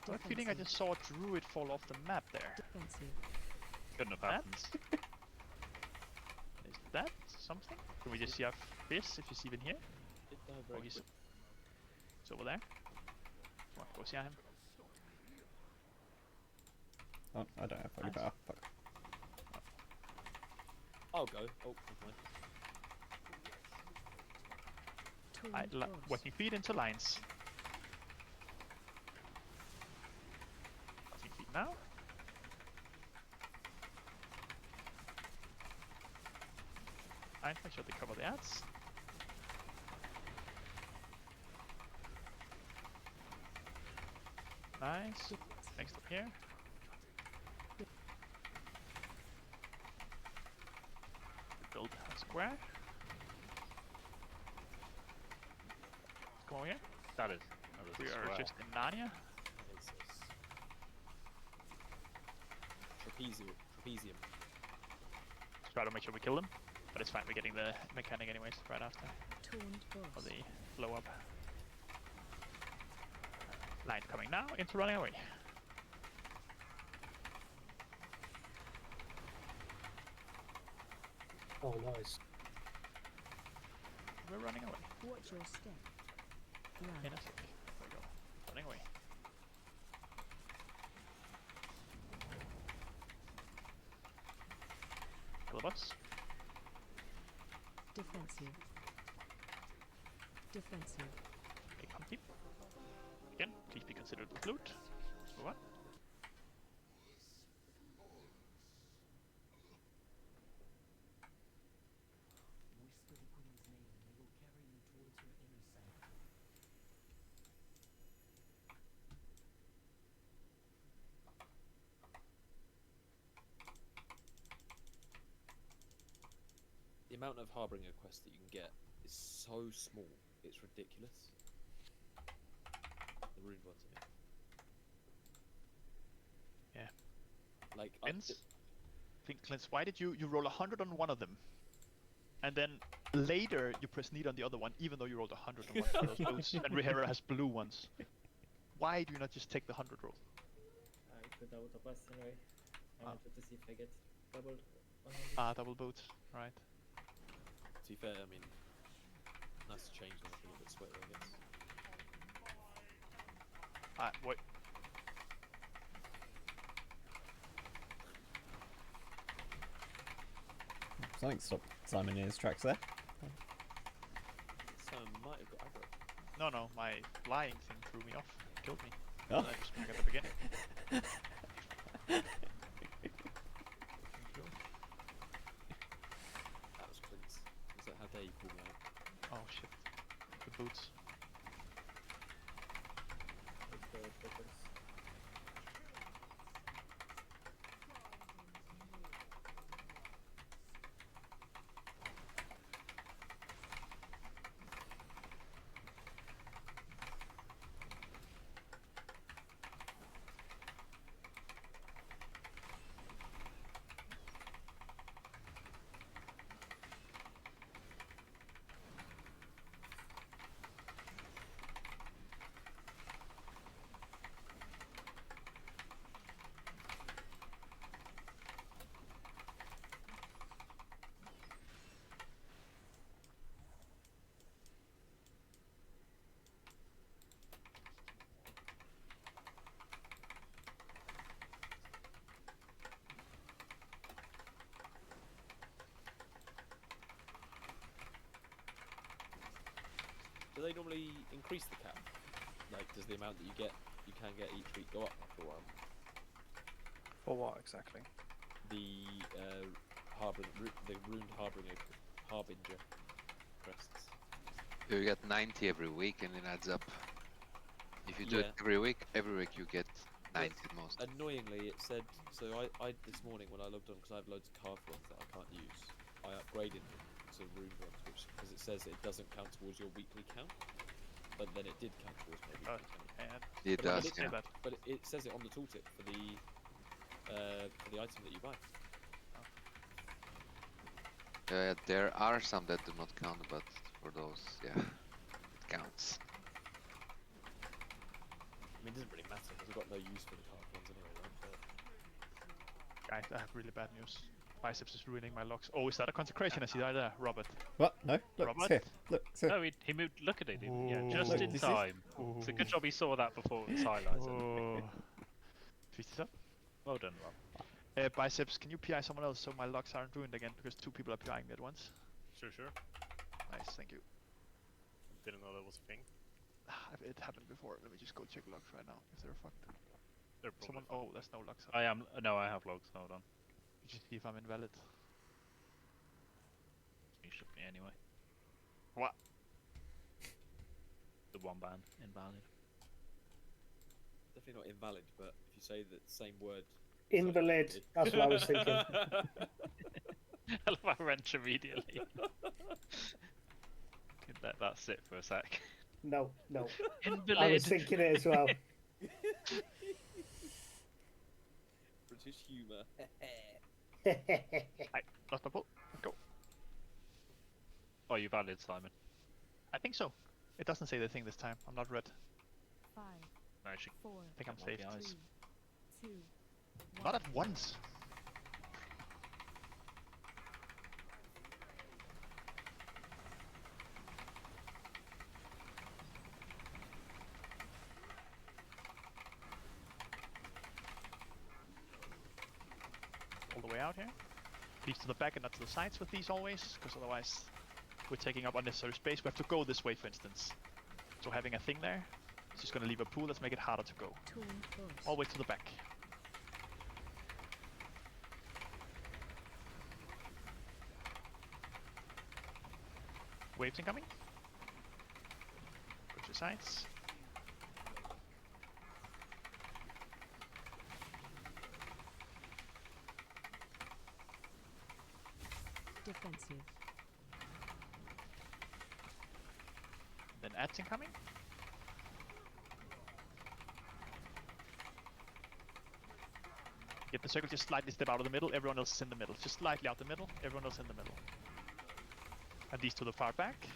[SPEAKER 5] I have a feeling I just saw a druid fall off the map there.
[SPEAKER 9] Defensive.
[SPEAKER 11] Couldn't have
[SPEAKER 5] That?
[SPEAKER 11] happened.
[SPEAKER 5] Is that something? Can we just see our fist if he's even here?
[SPEAKER 6] It died
[SPEAKER 5] Oh,
[SPEAKER 6] very
[SPEAKER 5] he's
[SPEAKER 6] quick.
[SPEAKER 5] over there. Come on, go see him.
[SPEAKER 3] Oh, I don't have any
[SPEAKER 5] Nice.
[SPEAKER 3] power. Fuck.
[SPEAKER 6] I'll go. Oh, never mind.
[SPEAKER 9] Taunt boss.
[SPEAKER 5] Working feet into lines. Working feet now. Nice, make sure they cover the ads. Nice. Next up here. Build a square. Oh yeah.
[SPEAKER 11] That is
[SPEAKER 5] We
[SPEAKER 11] a
[SPEAKER 5] are
[SPEAKER 11] swell.
[SPEAKER 5] just in Narnia.
[SPEAKER 6] Trapezium.
[SPEAKER 5] Just try to make sure we kill them. But it's fine, we're getting the mechanic anyways right after.
[SPEAKER 9] Taunt
[SPEAKER 5] For
[SPEAKER 9] boss.
[SPEAKER 5] the blow up. Line coming now into running away.
[SPEAKER 2] Oh, nice.
[SPEAKER 5] We're running away.
[SPEAKER 9] Watch your step.
[SPEAKER 5] In
[SPEAKER 9] Run.
[SPEAKER 5] a sec. There we go. Running away. Kill the boss.
[SPEAKER 9] Defensive. Defensive.
[SPEAKER 5] Big humpy. Again, please be considered with loot. Move on.
[SPEAKER 6] The amount of Harbinger quests that you can get is so small, it's ridiculous. The ruined ones, I mean.
[SPEAKER 5] Yeah.
[SPEAKER 6] Like,
[SPEAKER 5] Vince? Clint, why did you roll 100 on one of them? And then later you press need on the other one, even though you rolled 100 on one of those boots, and Rihera has blue ones. Why do you not just take the 100 roll?
[SPEAKER 13] I put out a quest anyway. I wanted to see if I get double 100.
[SPEAKER 5] Ah, double boots, right.
[SPEAKER 6] To be fair, I mean, nice to change them, I think a bit sweaty, I guess.
[SPEAKER 5] Wait.
[SPEAKER 3] Something stopped Simon in his tracks there.
[SPEAKER 6] Sam might have got aggro.
[SPEAKER 5] No, my flying thing threw me off. Killed me.
[SPEAKER 3] Oh.
[SPEAKER 5] I just back at the beginning.
[SPEAKER 6] That was Clint's. Is that how dare you call me out?
[SPEAKER 5] Oh shit. The boots.
[SPEAKER 13] With the buttons.
[SPEAKER 6] Do they normally increase the cap? Like, does the amount that you can get each week go up after a while?
[SPEAKER 7] For what exactly?
[SPEAKER 6] The the ruined harbinger crests.
[SPEAKER 8] You get 90 every week and it adds up. If you do it
[SPEAKER 6] Yeah.
[SPEAKER 8] every week you get 90 at most.
[SPEAKER 6] Annoyingly, it said so. I this morning when I logged on, because I have loads of carved ones that I can't use, I upgraded them to ruined ones, which because it says it doesn't count towards your weekly count, but then it did count towards my weekly count.
[SPEAKER 8] It
[SPEAKER 6] But I
[SPEAKER 8] does,
[SPEAKER 6] did
[SPEAKER 8] yeah.
[SPEAKER 6] say that, but it says it on the tooltip for the item that you buy.
[SPEAKER 8] There are some that do not count, but for those, yeah, it counts.
[SPEAKER 6] I mean, it doesn't really matter because I've got no use for the carved ones anyway, right? But
[SPEAKER 5] Guys, I have really bad news. Biceps is ruining my locks. Oh, is that a consecration? I see that there, Robert.
[SPEAKER 3] What? No, look,
[SPEAKER 5] Robert?
[SPEAKER 3] it's here. Look, it's here.
[SPEAKER 11] Oh, he moved. Look at it. Yeah, just
[SPEAKER 3] Look,
[SPEAKER 11] in
[SPEAKER 3] this is-
[SPEAKER 11] time. It's a good job he saw that before it was highlighted.
[SPEAKER 5] Oh. Twist this up.
[SPEAKER 11] Well done, Rob.
[SPEAKER 5] Biceps, can you PI someone else so my locks aren't ruined again? Because two people are PIing me at once.
[SPEAKER 7] Sure.
[SPEAKER 5] Nice, thank you.
[SPEAKER 7] Didn't know that was a thing.
[SPEAKER 5] It happened before. Let me just go check logs right now if they're fucked.
[SPEAKER 7] They're probably
[SPEAKER 5] Someone. Oh, there's no logs.
[SPEAKER 11] I am. No, I have logs. Hold on.
[SPEAKER 5] You just see if I'm invalid.
[SPEAKER 11] You should be anyway.
[SPEAKER 5] What?
[SPEAKER 11] The one band invalid.
[SPEAKER 6] definitely not invalid. But if you say the same word.
[SPEAKER 2] Invalid. That's what I was thinking.
[SPEAKER 11] I love how wrench immediately. Could let that sit for a sec.
[SPEAKER 2] no, no.
[SPEAKER 11] In the
[SPEAKER 2] I was
[SPEAKER 11] lid.
[SPEAKER 2] thinking it as well.
[SPEAKER 6] British humour.
[SPEAKER 5] Right, last double. Go.
[SPEAKER 11] Are you valid, Simon?
[SPEAKER 5] I think so. It doesn't say the thing this time. I'm not red.
[SPEAKER 9] 5,
[SPEAKER 11] No, she
[SPEAKER 9] 4,
[SPEAKER 5] I think I'm
[SPEAKER 11] might be
[SPEAKER 5] safe.
[SPEAKER 11] eyes.
[SPEAKER 9] 3, 2,
[SPEAKER 5] Not at once. All the way out here. Please to the back and not to the sides with these always, because otherwise we're taking up unnecessary space. We have to go this way, for instance. So having a thing there is just going to leave a pool. Let's make it harder to go.
[SPEAKER 9] Taunt boss.
[SPEAKER 5] Always to the back. Waves incoming. Go to the sides.
[SPEAKER 9] Defensive.
[SPEAKER 5] Then ads incoming. Get the circle, just slightly step out of the middle. Everyone else is in the middle. Just slightly out the middle. Everyone else in the middle. And these to the far back.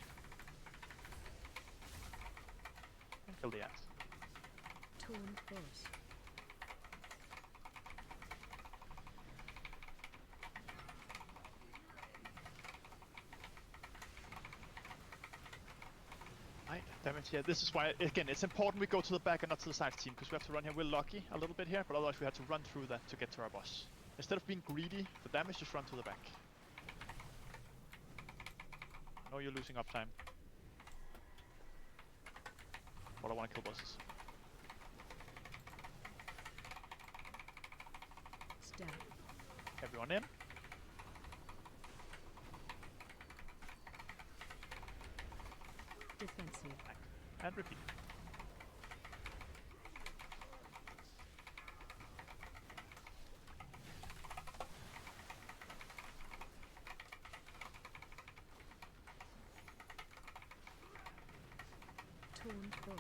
[SPEAKER 5] And kill the ads.
[SPEAKER 9] Taunt boss.
[SPEAKER 5] Right, damage here. This is why, again, it's important we go to the back and not to the sides team, because we have to run here. We're lucky a little bit here, but otherwise we have to run through that to get to our boss. Instead of being greedy for damage, just run to the back. No, you're losing uptime. But I want to kill bosses.
[SPEAKER 9] Stab.
[SPEAKER 5] Everyone in.
[SPEAKER 9] Defensive.
[SPEAKER 5] And repeat.
[SPEAKER 9] Taunt boss.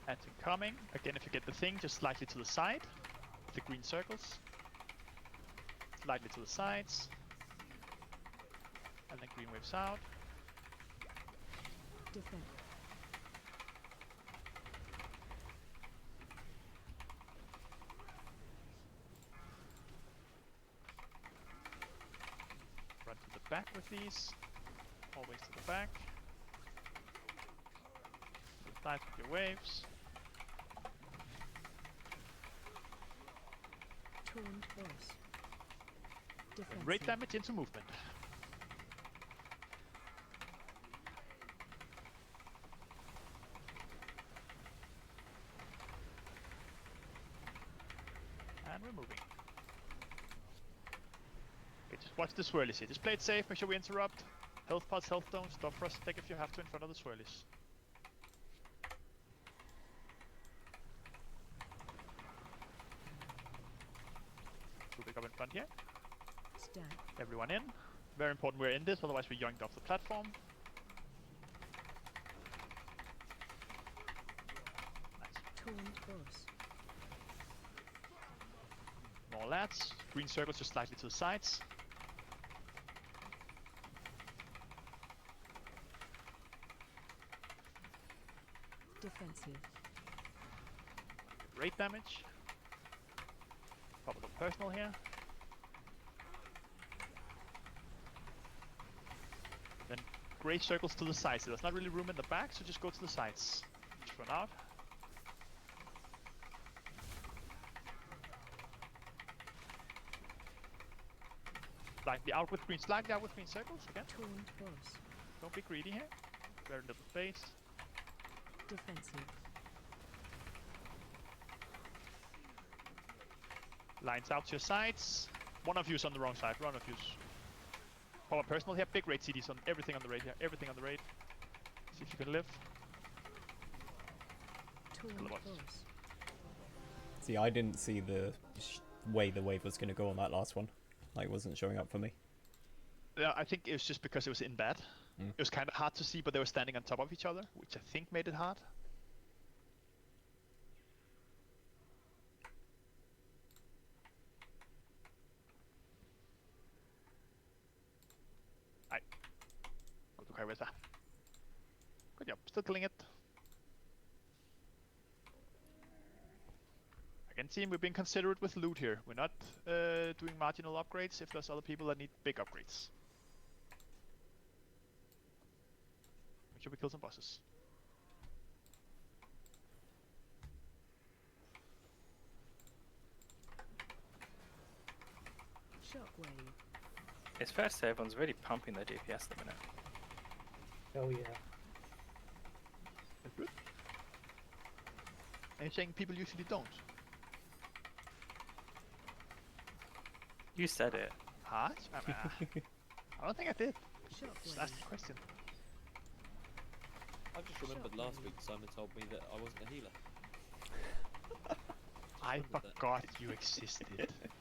[SPEAKER 5] And incoming. Again, if you get the thing, just slightly to the side. The green circles. Slightly to the sides. And then green waves out.
[SPEAKER 9] Defend.
[SPEAKER 5] Run to the back with these. Always to the back. To the sides with your waves.
[SPEAKER 9] Taunt boss. Defensive.
[SPEAKER 5] Rate damage into movement. And we're moving. Okay, just watch the swirlies here. Just play it safe, make sure we interrupt. Health pods, health stones, stop for us to take if you have to in front of the swirlies. We'll pick up in front here.
[SPEAKER 9] Stab.
[SPEAKER 5] Everyone in. Very important we're in this, otherwise we're yoinked off the platform. Nice.
[SPEAKER 9] Taunt boss.
[SPEAKER 5] More lads. Green circles just slightly to the sides.
[SPEAKER 9] Defensive.
[SPEAKER 5] Rate damage. Pop the personal here. Then grey circles to the sides. There's not really room in the back, so just go to the sides. Just run out. Slightly out with green, slightly out with green circles again.
[SPEAKER 9] Taunt boss.
[SPEAKER 5] Don't be greedy here. Very little space.
[SPEAKER 9] Defensive.
[SPEAKER 5] Lines out to your sides. One of you's on the wrong side. One of you's. Pop a personal here. Big raid CDs on everything on the raid here. Everything on the raid. See if you can live.
[SPEAKER 9] Taunt
[SPEAKER 5] Kill the boss.
[SPEAKER 9] boss.
[SPEAKER 3] See, I didn't see the way the wave was going to go on that last one. Like, it wasn't showing up for me.
[SPEAKER 5] Yeah, I think it was just because it was in bad. It was kind of hard to see, but they were standing on top of each other, which I think made it hard. Go to Kyresa. Good job, still killing it. Again, team, we're being considerate with loot here. We're not doing marginal upgrades if there's other people that need big upgrades. Make sure we kill some bosses.
[SPEAKER 9] Shockwave.
[SPEAKER 7] It's fair to say everyone's really pumping their DPS at the minute.
[SPEAKER 2] Oh yeah.
[SPEAKER 5] That's good. And you're saying people usually don't?
[SPEAKER 7] You said it.
[SPEAKER 5] Huh? I don't think I did. Just ask the question.
[SPEAKER 6] I just remembered last week Simon told me that I wasn't a healer.
[SPEAKER 5] I forgot you existed.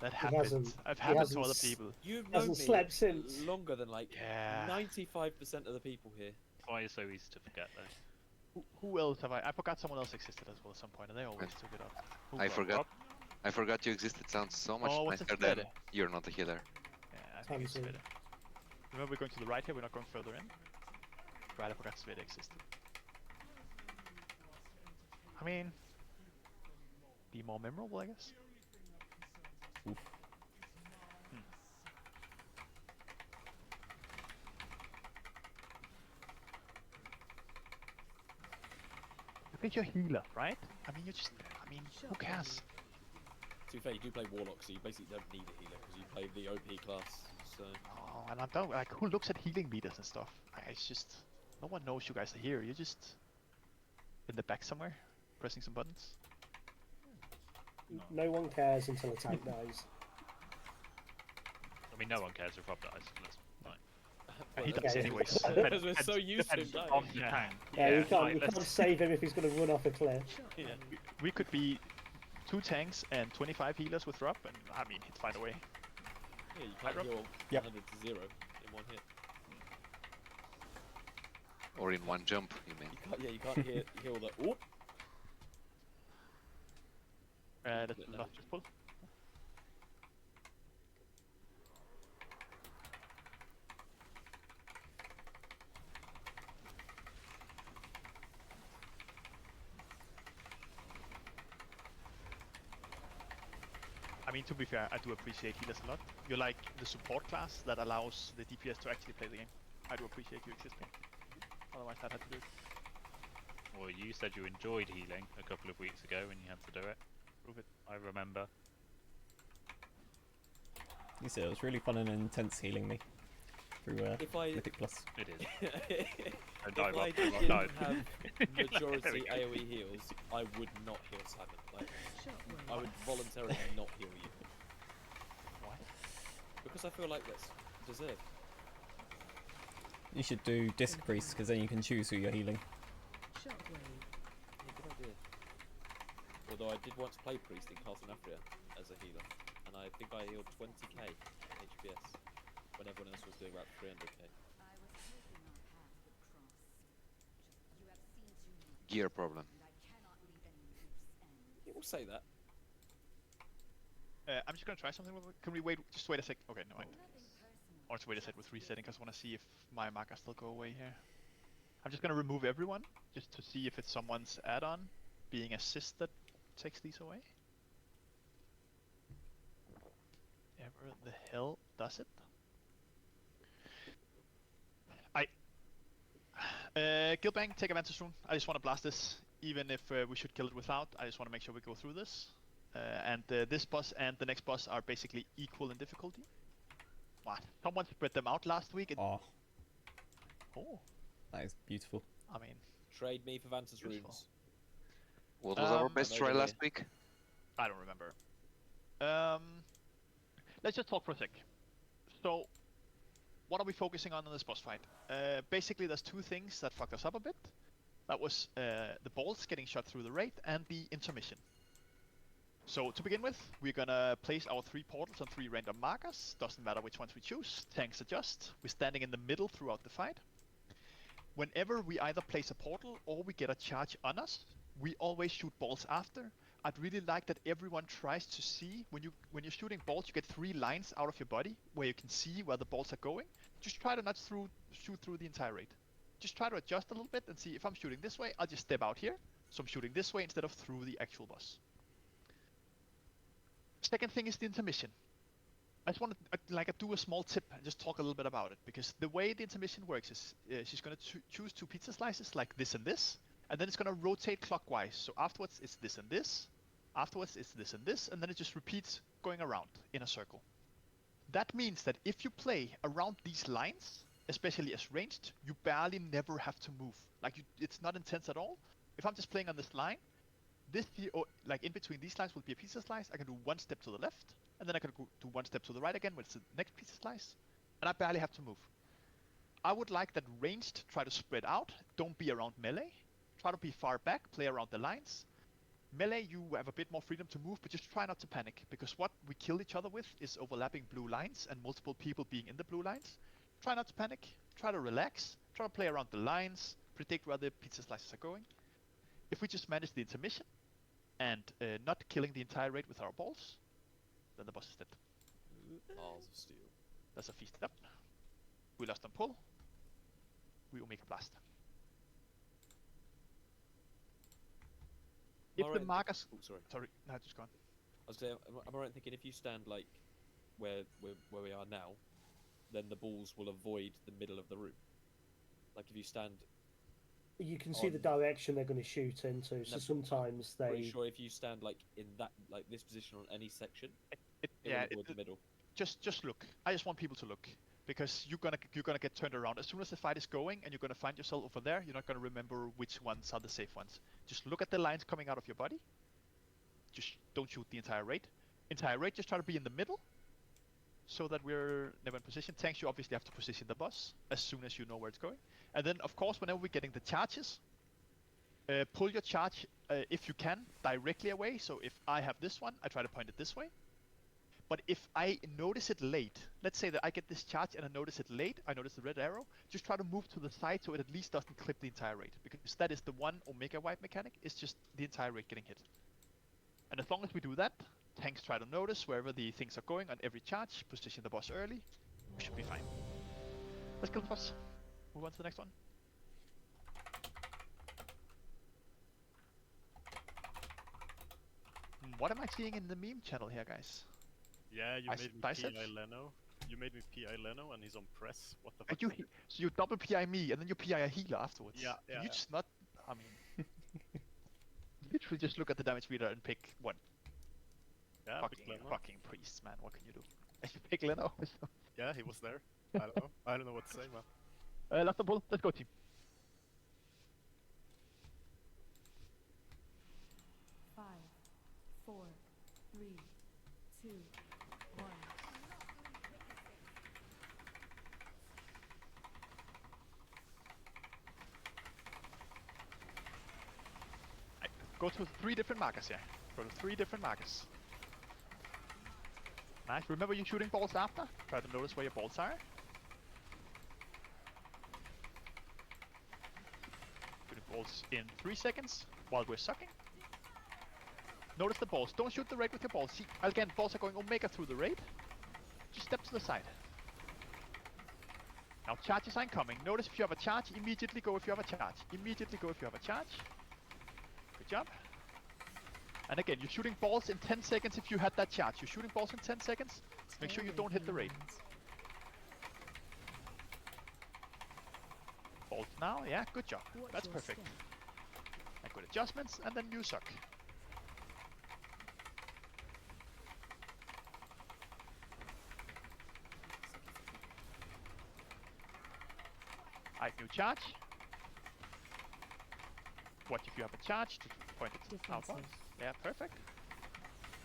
[SPEAKER 5] That
[SPEAKER 2] He
[SPEAKER 5] happened.
[SPEAKER 2] hasn't-
[SPEAKER 5] I've
[SPEAKER 2] he
[SPEAKER 5] happened to
[SPEAKER 2] hasn't
[SPEAKER 5] other
[SPEAKER 2] s-
[SPEAKER 5] people.
[SPEAKER 6] You've known
[SPEAKER 2] Hasn't
[SPEAKER 6] me
[SPEAKER 2] slept since.
[SPEAKER 6] longer than like
[SPEAKER 5] Yeah.
[SPEAKER 6] 95% of the people here.
[SPEAKER 11] Why is so easy to forget though?
[SPEAKER 5] Who else have I forgot someone else existed as well at some point, and they always took it up. Who
[SPEAKER 8] I
[SPEAKER 5] got
[SPEAKER 8] forgot.
[SPEAKER 5] Rob?
[SPEAKER 8] I forgot you existed. Sounds so much
[SPEAKER 5] Oh, what's
[SPEAKER 8] nicer
[SPEAKER 5] it
[SPEAKER 8] than
[SPEAKER 5] better?
[SPEAKER 8] you're not a healer.
[SPEAKER 5] Yeah, I think it's
[SPEAKER 2] Handsome.
[SPEAKER 5] Sveta. Remember, we're going to the right here. We're not going further in. Right, I forgot Sveta existed. I mean, be more memorable, I guess.
[SPEAKER 3] Oof.
[SPEAKER 5] You think you're healer, right? I mean, who cares?
[SPEAKER 6] To be fair, you do play Warlock, so you basically don't need a healer because you play the OP class. So
[SPEAKER 5] Oh, and I don't like who looks at healing meters and stuff. It's just no one knows you guys are here. You're just in the back somewhere, pressing some buttons.
[SPEAKER 2] No one cares until a tank dies.
[SPEAKER 11] I mean, no one cares if Rob dies. That's fine.
[SPEAKER 5] And he
[SPEAKER 6] Well,
[SPEAKER 5] dies
[SPEAKER 2] yeah.
[SPEAKER 5] anyways.
[SPEAKER 6] because we're so used to him
[SPEAKER 11] Depends
[SPEAKER 6] dying.
[SPEAKER 11] on the tank.
[SPEAKER 2] Yeah, you
[SPEAKER 11] like,
[SPEAKER 2] can't
[SPEAKER 11] let's-
[SPEAKER 2] save him if he's going to run off a cliff.
[SPEAKER 6] Yeah.
[SPEAKER 5] We could be 2 tanks and 25 healers with Rob, and I mean, he'd find a way.
[SPEAKER 6] Yeah, you can't
[SPEAKER 5] Rob?
[SPEAKER 6] heal
[SPEAKER 3] Yep.
[SPEAKER 6] 100 to 0 in one hit.
[SPEAKER 8] Or in one jump, you mean?
[SPEAKER 6] You can't heal the. Oop!
[SPEAKER 5] Let's
[SPEAKER 6] Bit now.
[SPEAKER 5] not just pull. I mean, to be fair, I do appreciate healers a lot. You're like the support class that allows the DPS to actually play the game. I do appreciate you existing. Otherwise, I'd have to do it.
[SPEAKER 11] Well, you said you enjoyed healing a couple of weeks ago when you had to do it.
[SPEAKER 5] Prove it.
[SPEAKER 11] I remember.
[SPEAKER 3] You said it was really fun and intense healing me through
[SPEAKER 6] If I
[SPEAKER 3] Mythic Plus.
[SPEAKER 11] It is.
[SPEAKER 6] if
[SPEAKER 11] die, Rob,
[SPEAKER 6] I
[SPEAKER 11] do not
[SPEAKER 6] didn't
[SPEAKER 11] die.
[SPEAKER 6] have
[SPEAKER 11] There we
[SPEAKER 6] majority
[SPEAKER 11] go.
[SPEAKER 6] AoE heals, I would not heal Simon. Like, I would voluntarily not heal you.
[SPEAKER 5] Why?
[SPEAKER 6] Because I feel like that's deserved.
[SPEAKER 3] You should do Disc Priest, because then you can choose who you're healing.
[SPEAKER 9] Shockwave.
[SPEAKER 6] Yeah, good idea. Although I did once play Priest in Castle Nafria as a healer, and I think I healed 20k HPS when everyone else was doing about 300k.
[SPEAKER 8] Gear problem.
[SPEAKER 6] You will say that.
[SPEAKER 5] I'm just gonna try something. Can we wait? Just wait a sec. Okay, no, wait. Or just wait a sec with resetting, because I want to see if my markers still go away here. I'm just gonna remove everyone, just to see if it's someone's add-on being assist that takes these away. Ever the hell does it? Guildbang, take advantage soon. I just want to blast this, even if we should kill it without. I just want to make sure we go through this. And this boss and the next boss are basically equal in difficulty. What? Someone spread them out last week.
[SPEAKER 3] Oh,
[SPEAKER 5] Oh,
[SPEAKER 3] that is beautiful.
[SPEAKER 5] I mean,
[SPEAKER 6] Trade me for Vanta's
[SPEAKER 5] Beautiful.
[SPEAKER 6] runes.
[SPEAKER 8] What was our best
[SPEAKER 6] I know
[SPEAKER 8] try
[SPEAKER 6] the
[SPEAKER 8] last
[SPEAKER 6] way.
[SPEAKER 8] week?
[SPEAKER 5] I don't remember. Let's just talk for a sec. So, what are we focusing on in this boss fight? Basically, there's 2 things that fucked us up a bit. That was the balls getting shot through the raid and the intermission. So to begin with, we're gonna place our 3 portals on 3 random markers. Doesn't matter which ones we choose. Tanks adjust. We're standing in the middle throughout the fight. Whenever we either place a portal or we get a charge on us, we always shoot balls after. I'd really like that everyone tries to see when you're shooting balls, you get 3 lines out of your body where you can see where the balls are going. Just try to not shoot through the entire raid. Just try to adjust a little bit and see if I'm shooting this way, I'll just step out here. So I'm shooting this way instead of through the actual boss. Second thing is the intermission. I just want to do a small tip and just talk a little bit about it, because the way the intermission works is she's going to choose 2 pizza slices like this, and then it's going to rotate clockwise. So afterwards it's this and this, afterwards it's this and this, and then it just repeats going around in a circle. That means that if you play around these lines, especially as ranged, you barely never have to move. It's not intense at all. If I'm just playing on this line, like in between these lines will be a pizza slice. I can do 1 step to the left, and then I can go do 1 step to the right again, which is the next pizza slice, and I barely have to move. I would like that ranged try to spread out. Don't be around melee. Try to be far back, play around the lines. Melee, you have a bit more freedom to move, but just try not to panic, because what we kill each other with is overlapping blue lines and multiple people being in the blue lines. Try not to panic. Try to relax. Try to play around the lines. Predict where the pizza slices are going. If we just manage the intermission and not killing the entire raid with our balls, then the boss is dead.
[SPEAKER 6] Balls of steel.
[SPEAKER 5] That's a feast up. We lost on pull. We will make a blast. If the markers...
[SPEAKER 6] Oh, sorry.
[SPEAKER 5] Sorry, no, just go on.
[SPEAKER 6] I was saying, am I right in thinking if you stand like where we are now, then the balls will avoid the middle of the room? Like if you stand...
[SPEAKER 2] You can see the direction they're going to shoot into, so sometimes they...
[SPEAKER 6] Pretty sure if you stand like in that, like this position on any section, it will avoid the middle.
[SPEAKER 5] Just look. I just want people to look, because you're gonna get turned around as soon as the fight is going, and you're gonna find yourself over there. You're not gonna remember which ones are the safe ones. Just look at the lines coming out of your body. Just don't shoot the entire raid. Just try to be in the middle, so that we're never in position. Tanks, you obviously have to position the boss as soon as you know where it's going. And then, of course, whenever we're getting the charges, pull your charge, if you can, directly away. So if I have this one, I try to point it this way. But if I notice it late, let's say that I get this charge and I notice it late, I notice the red arrow, just try to move to the side so it at least doesn't clip the entire raid. Because that is the one Omega wipe mechanic, is just the entire raid getting hit. And as long as we do that, tanks try to notice wherever the things are going on every charge, position the boss early, we should be fine. Let's kill the boss. Move on to the next one. What am I seeing in the meme channel here, guys?
[SPEAKER 14] Yeah, you made me
[SPEAKER 5] biceps?
[SPEAKER 14] PI Leno. You made me PI Leno and he's on press. What the fuck?
[SPEAKER 5] And so you double PI me and then you PI a healer afterwards.
[SPEAKER 14] Yeah,
[SPEAKER 5] Can
[SPEAKER 14] yeah.
[SPEAKER 5] you just not... I mean... literally just look at the damage meter and pick one.
[SPEAKER 14] Yeah,
[SPEAKER 5] fucking priests, man. What can you do? You pick Leno.
[SPEAKER 14] Yeah, he was there. I don't know. I don't know what to say, man.
[SPEAKER 5] Last on pull. Let's go, team.
[SPEAKER 9] Five, 4, 3, 2, 1.
[SPEAKER 5] Go to 3 different markers here. Go to 3 different markers. Nice. Remember you're shooting balls after? Try to notice where your balls are. Shooting balls in 3 seconds while we're sucking. Notice the balls. Don't shoot the raid with your balls. See, again, balls are going Omega through the raid. Just step to the side. Now charges are incoming. Notice if you have a charge, immediately go if you have a charge. Immediately go if you have a charge. Good job. And again, you're shooting balls in 10 seconds if you had that charge. You're shooting balls in 10 seconds. Make sure you don't hit the raid. Balls now. Yeah, good job. That's perfect. And good adjustments, and then you suck. Alright, new charge. What if you have a charge? Just point it outwards. Yeah, perfect.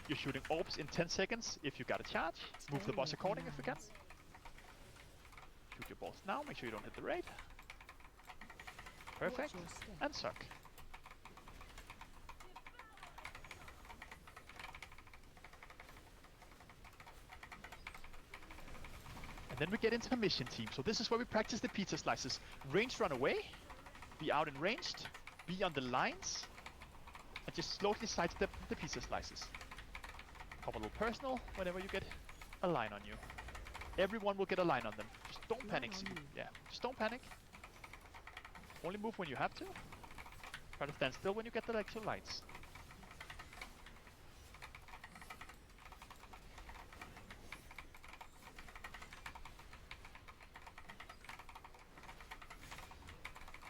[SPEAKER 5] You're shooting orbs in 10 seconds if you got a charge. Move the boss according if you can. Shoot your balls now, make sure you don't hit the raid. Perfect. And suck. And then we get into the mission team. So this is where we practice the pizza slices. Ranged run away, be out in ranged, be on the lines, and just slowly sidestep the pizza slices. Pop a little personal whenever you get a line on you. Everyone will get a line on them. Just don't panic. Yeah, just don't panic. Only move when you have to. Try to stand still when you get the actual lines.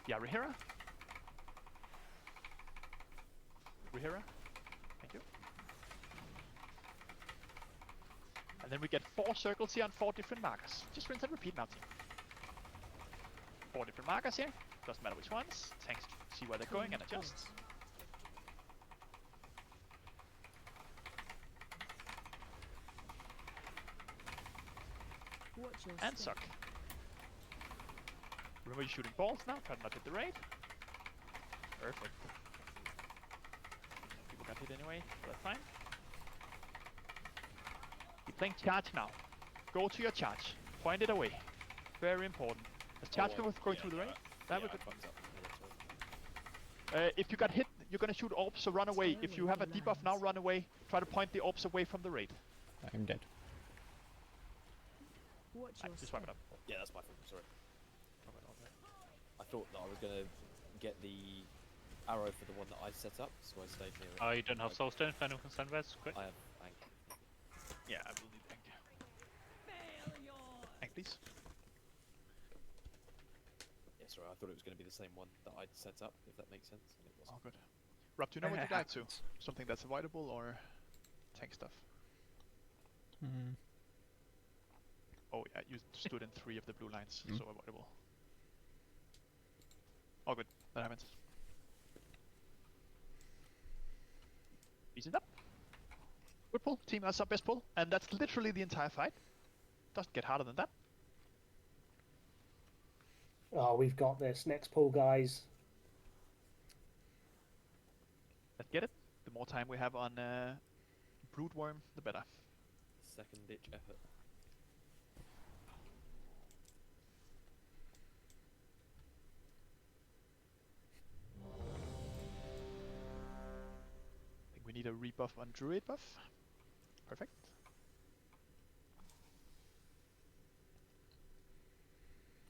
[SPEAKER 5] Yeah, Rihira. Rihira. Thank you. And then we get 4 circles here on 4 different markers. Just rinse and repeat now, team. 4 different markers here. Doesn't matter which ones. Tanks see where they're going and adjust. And suck. Remember you're shooting balls now. Try to not hit the raid. Perfect. People got hit anyway, so that's fine. You're playing charge now. Go to your charge. Point it away. Very important. As charge people going through the raid. That was good. If you got hit, you're gonna shoot orbs, so run away. If you have a debuff now, run away. Try to point the orbs away from the raid.
[SPEAKER 3] I'm dead.
[SPEAKER 5] Just wipe it up.
[SPEAKER 6] Yeah, that's my fault. Sorry. I thought that I was gonna get the arrow for the one that I set up, so I stayed near it.
[SPEAKER 11] Oh, you don't have soulstone? If anyone can send res, quick.
[SPEAKER 6] I have Ank.
[SPEAKER 5] Yeah, I will need Ank. Ank, please.
[SPEAKER 6] Yeah, sorry, I thought it was gonna be the same one that I'd set up, if that makes sense. And it wasn't.
[SPEAKER 5] Oh, good. Rob, do you know what you'd like to? Something that's avoidable or tank stuff? Oh yeah, you stood in 3 of the blue lines, so avoidable. Oh good, that happens. Ease it up. Good pull, team, that's our best pull. And that's literally the entire fight. Doesn't get harder than that.
[SPEAKER 2] Oh, we've got this. Next pull, guys.
[SPEAKER 5] Let's get it. The more time we have on Broodworm, the better.
[SPEAKER 6] Second ditch effort.
[SPEAKER 5] I think we need a rebuff on Druid buff. Perfect.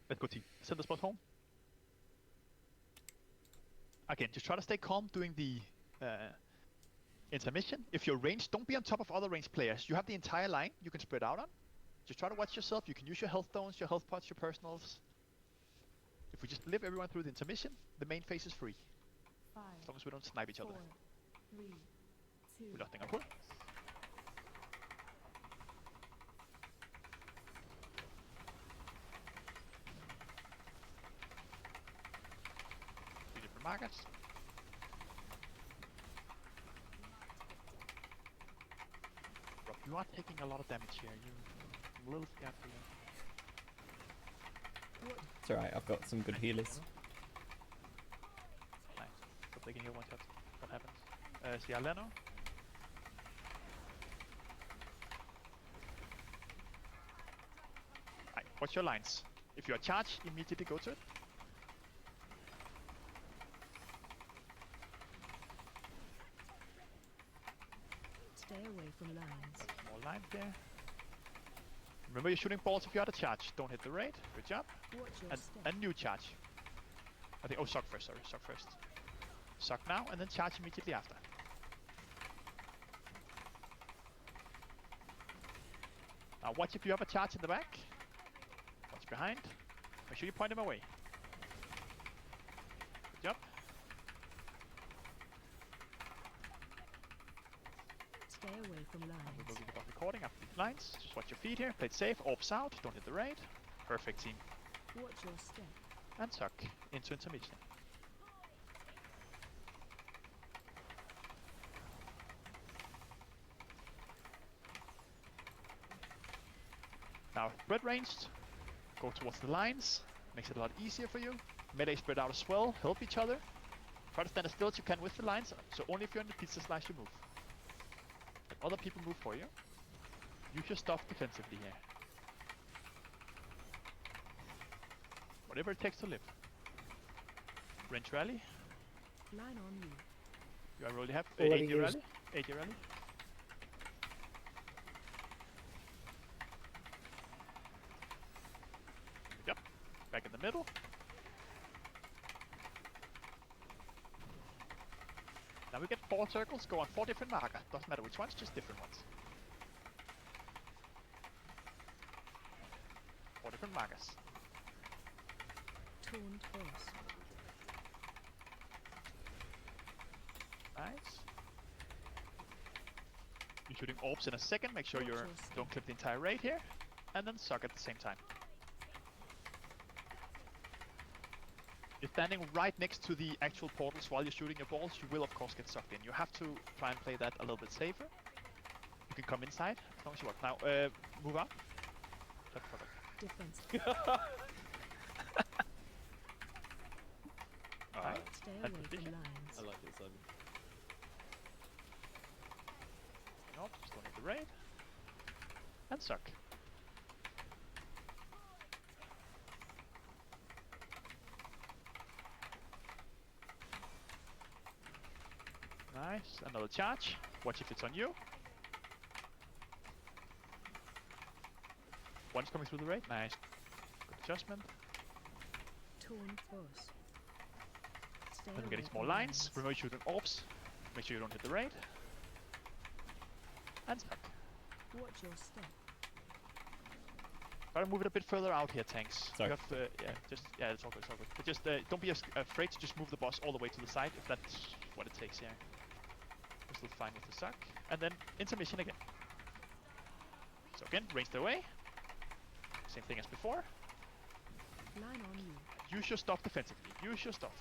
[SPEAKER 5] Let's go, team. Send the spot home. Again, just try to stay calm during the intermission. If you're ranged, don't be on top of other ranged players. You have the entire line you can spread out on. Just try to watch yourself. You can use your health stones, your health pots, your personals. If we just live everyone through the intermission, the main phase is free.
[SPEAKER 9] 5,
[SPEAKER 5] as long as we don't snipe each other.
[SPEAKER 9] 4, 3, 2,
[SPEAKER 5] We're nothing on pull. Different markers. Rob, you are taking a lot of damage here. I'm a little scared for you.
[SPEAKER 3] It's alright, I've got some good healers.
[SPEAKER 5] Nice. Hope they can heal one shot. What happens? See Aleno. Right, watch your lines. If you are charged, immediately go to it.
[SPEAKER 9] Stay away from lines.
[SPEAKER 5] More lines there. Remember, you're shooting balls if you had a charge. Don't hit the raid. Good job.
[SPEAKER 9] Watch your
[SPEAKER 5] And
[SPEAKER 9] step.
[SPEAKER 5] a new charge. I think. Oh, suck first. Sorry, suck first. Suck now, and then charge immediately after. Now watch if you have a charge in the back. Watch behind. Make sure you point them away. Good job.
[SPEAKER 9] Stay away from
[SPEAKER 5] We
[SPEAKER 9] lines.
[SPEAKER 5] will do the buff recording after these lines. Just watch your feet here. Play it safe. Orbs out. Don't hit the raid. Perfect, team.
[SPEAKER 9] Watch your step.
[SPEAKER 5] And suck into intermission. Now, red ranged, go towards the lines, makes it a lot easier for you. Melee spread out as well, help each other. Try to stand as still as you can with the lines, so only if you're in the pizza slice you move. Let other people move for you. Use your stuff defensively here. Whatever it takes to live. Range rally.
[SPEAKER 9] Line on you.
[SPEAKER 5] You already have
[SPEAKER 2] Already
[SPEAKER 5] 80
[SPEAKER 2] used.
[SPEAKER 5] rally. 80 rally. Yep. Back in the middle. Now we get 4 circles, go on 4 different markers. Doesn't matter which ones, just different ones. 4 different markers.
[SPEAKER 9] Taunt boss.
[SPEAKER 5] Nice. You're shooting orbs in a second, make sure you don't clip the entire raid here. And then suck at the same time. You're standing right next to the actual portals while you're shooting your balls, you will of course get sucked in. You have to try and play that a little bit safer. You can come inside, as long as you want. Now, move out. Shut the fuck up.
[SPEAKER 9] Defense.
[SPEAKER 5] Alright,
[SPEAKER 9] Stay
[SPEAKER 5] and
[SPEAKER 9] away from
[SPEAKER 5] position.
[SPEAKER 9] lines.
[SPEAKER 6] I like it, Simon.
[SPEAKER 5] Nope, still need the raid. And suck. Nice, another charge. Watch if it's on you. One's coming through the raid. Nice. Good adjustment.
[SPEAKER 9] Taunt boss. Stay
[SPEAKER 5] Then we're
[SPEAKER 9] away
[SPEAKER 5] getting small
[SPEAKER 9] from
[SPEAKER 5] lines. Remember shooting orbs. Make sure you don't hit the raid. And suck.
[SPEAKER 9] Watch your step.
[SPEAKER 5] Gotta move it a bit further out here, tanks.
[SPEAKER 3] Sorry.
[SPEAKER 5] You have yeah, it's all good, it's all good. But just don't be afraid to just move the boss all the way to the side if that's what it takes here. We're still fine with the suck. And then intermission again. So again, ranged away. Same thing as before.
[SPEAKER 9] Line on you.
[SPEAKER 5] Use your stuff defensively. Use your stuff.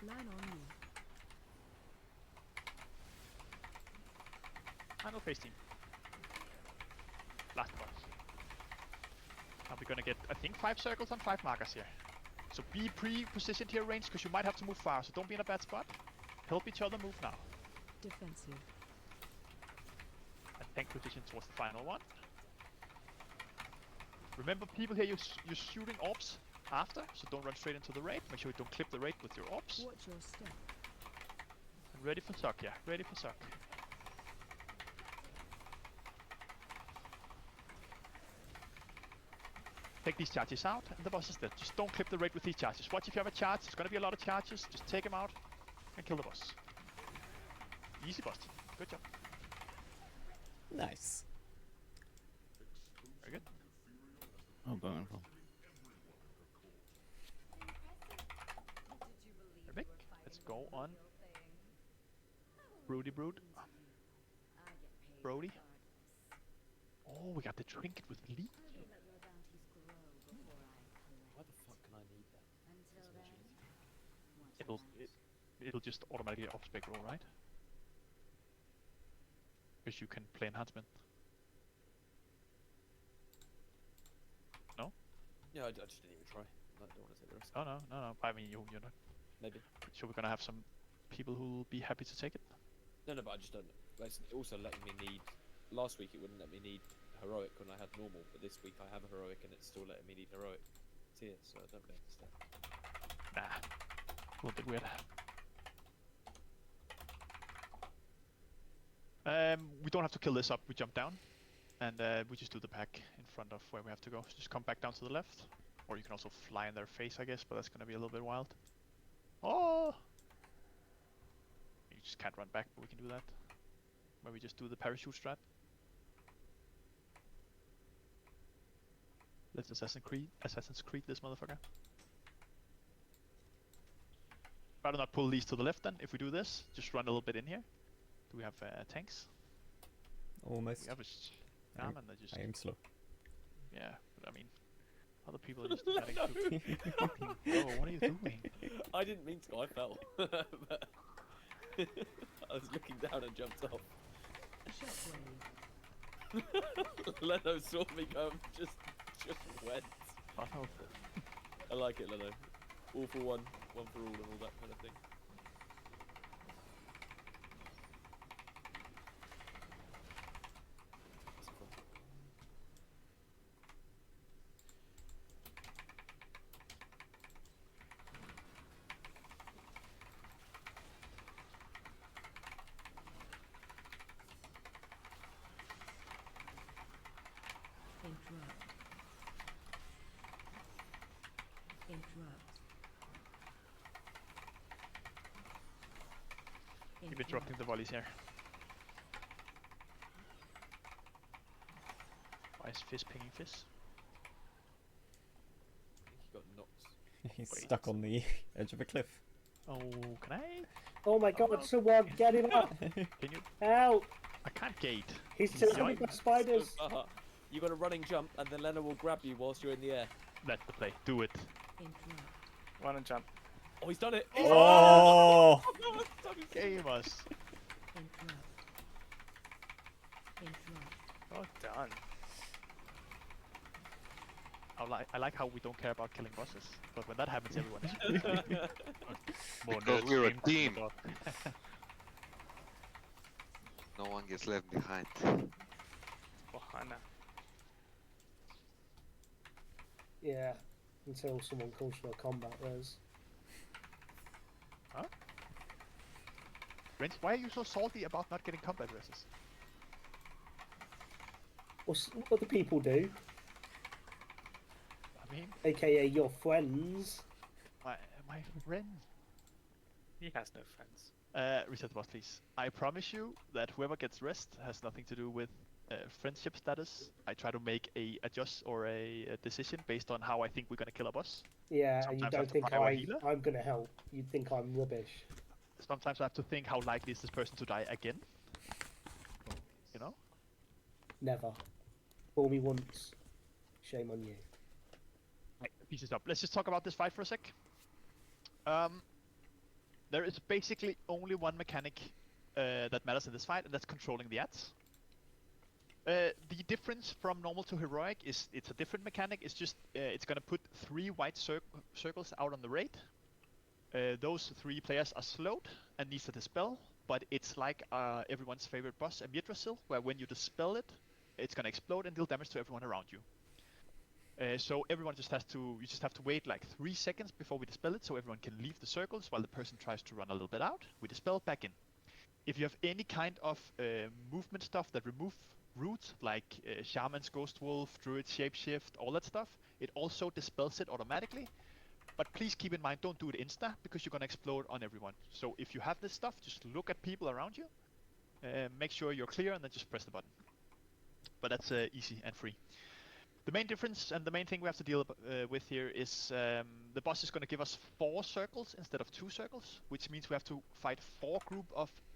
[SPEAKER 9] Line on you.
[SPEAKER 5] Final phase team. Last boss. Now we're gonna get, I think, 5 circles and 5 markers here. So be pre-positioned here, range, because you might have to move far. So don't be in a bad spot. Help each other move now.
[SPEAKER 9] Defensive.
[SPEAKER 5] And tank position towards the final one. Remember, people here, you're shooting orbs after, so don't run straight into the raid. Make sure you don't clip the raid with your orbs.
[SPEAKER 9] Watch your step.
[SPEAKER 5] And ready for suck, yeah. Ready for suck. Take these charges out, and the boss is dead. Just don't clip the raid with these charges. Watch if you have a charge. There's gonna be a lot of charges. Just take them out and kill the boss. Easy boss. Good job.
[SPEAKER 3] Nice.
[SPEAKER 5] Very good.
[SPEAKER 4] Oh, Bonenful.
[SPEAKER 5] Perfect. Let's go on. Broody Brood. Brody. Oh, we got the trinket with Lee.
[SPEAKER 6] Why the fuck can I need that?
[SPEAKER 5] It'll just automatically off spec roll, right? Because you can play enhancement. No?
[SPEAKER 6] Yeah, I just didn't even try. I don't want to take the risk.
[SPEAKER 5] Oh no. I mean, you're not.
[SPEAKER 6] Maybe.
[SPEAKER 5] Pretty sure we're gonna have some people who will be happy to take it.
[SPEAKER 6] No, but I just don't. It's also letting me need. Last week it wouldn't let me need heroic when I had normal, but this week I have a heroic and it's still letting me need heroic tier, so I don't really understand.
[SPEAKER 5] Nah, a little bit weird. We don't have to kill this up. We jump down, and we just do the pack in front of where we have to go. So just come back down to the left, or you can also fly in their face, I guess, but that's gonna be a little bit wild. Oh! You just can't run back, but we can do that. Where we just do the parachute strat. Let's Assassin's Creed this motherfucker. Rather not pull these to the left then. If we do this, just run a little bit in here. Do we have tanks?
[SPEAKER 3] Almost.
[SPEAKER 5] We have a and they just.
[SPEAKER 3] I am slow.
[SPEAKER 5] Yeah, but I mean, other people are just deciding to. Oh, what are you doing?
[SPEAKER 6] I didn't mean to. I fell. But I was looking down and jumped off. Leno saw me go. Just went. I like it, Leno. All for one, one for all, and all that kind of thing. That's cool.
[SPEAKER 9] Interrupt. Interrupt.
[SPEAKER 5] Keep interrupting the volleys here. Why is Fizz pinging Fizz?
[SPEAKER 6] I think he got knocked.
[SPEAKER 3] He's
[SPEAKER 5] Wait.
[SPEAKER 3] stuck on the edge of a cliff.
[SPEAKER 5] Oh, can I?
[SPEAKER 2] Oh my god, someone get him up!
[SPEAKER 5] Can you?
[SPEAKER 2] Help!
[SPEAKER 5] I can't gate.
[SPEAKER 2] He's
[SPEAKER 5] He's
[SPEAKER 2] surrounded by spiders!
[SPEAKER 6] You got a running jump, and then Leno will grab you whilst you're in the air.
[SPEAKER 5] That's the play. Do it.
[SPEAKER 9] Interrupt.
[SPEAKER 14] Run and jump.
[SPEAKER 6] Oh, he's done it!
[SPEAKER 3] Oh!
[SPEAKER 5] Game us.
[SPEAKER 9] Interrupt. Interrupt.
[SPEAKER 14] Oh, done.
[SPEAKER 5] I like how we don't care about killing bosses, but when that happens, everyone is more
[SPEAKER 8] Because
[SPEAKER 5] nerds
[SPEAKER 8] we're a
[SPEAKER 5] scream to the
[SPEAKER 8] team.
[SPEAKER 5] dog.
[SPEAKER 8] No one gets left behind.
[SPEAKER 14] Oh, Hannah.
[SPEAKER 2] Yeah, until someone calls for a combat res.
[SPEAKER 5] Huh? Rens, why are you so salty about not getting combat verses?
[SPEAKER 2] What other people do,
[SPEAKER 5] I mean,
[SPEAKER 2] aka your friends.
[SPEAKER 5] my friend.
[SPEAKER 14] He has no friends.
[SPEAKER 5] Reset the boss, please. I promise you that whoever gets rest has nothing to do with friendship status. I try to make a adjust or a decision based on how I think we're gonna kill a boss.
[SPEAKER 2] Yeah, and you
[SPEAKER 5] Sometimes I have
[SPEAKER 2] don't
[SPEAKER 5] to
[SPEAKER 2] think
[SPEAKER 5] fuck our healer.
[SPEAKER 2] I'm gonna help. You think I'm rubbish.
[SPEAKER 5] Sometimes I have to think how likely is this person to die again. You know?
[SPEAKER 2] Never. Fool me once, shame on you.
[SPEAKER 5] Right, pieces up. Let's just talk about this fight for a sec. There is basically only one mechanic that matters in this fight, and that's controlling the ads. The difference from normal to heroic is it's a different mechanic. It's just it's gonna put 3 white circles out on the raid. Those 3 players are slowed and needs to dispel, but it's like everyone's favorite boss, a Yggdrasil, where when you dispel it, it's gonna explode and deal damage to everyone around you. So everyone just has to, you just have to wait like 3 seconds before we dispel it, so everyone can leave the circles while the person tries to run a little bit out. We dispel back in. If you have any kind of movement stuff that remove roots, like Shaman's Ghost Wolf, Druid Shapeshift, all that stuff, it also dispels it automatically. But please keep in mind, don't do it insta, because you're gonna explode on everyone. So if you have this stuff, just look at people around you, make sure you're clear, and then just press the button. But that's easy and free. The main difference and the main thing we have to deal with here is the boss is going to give us 4 circles instead of 2 circles, which means we have to fight 4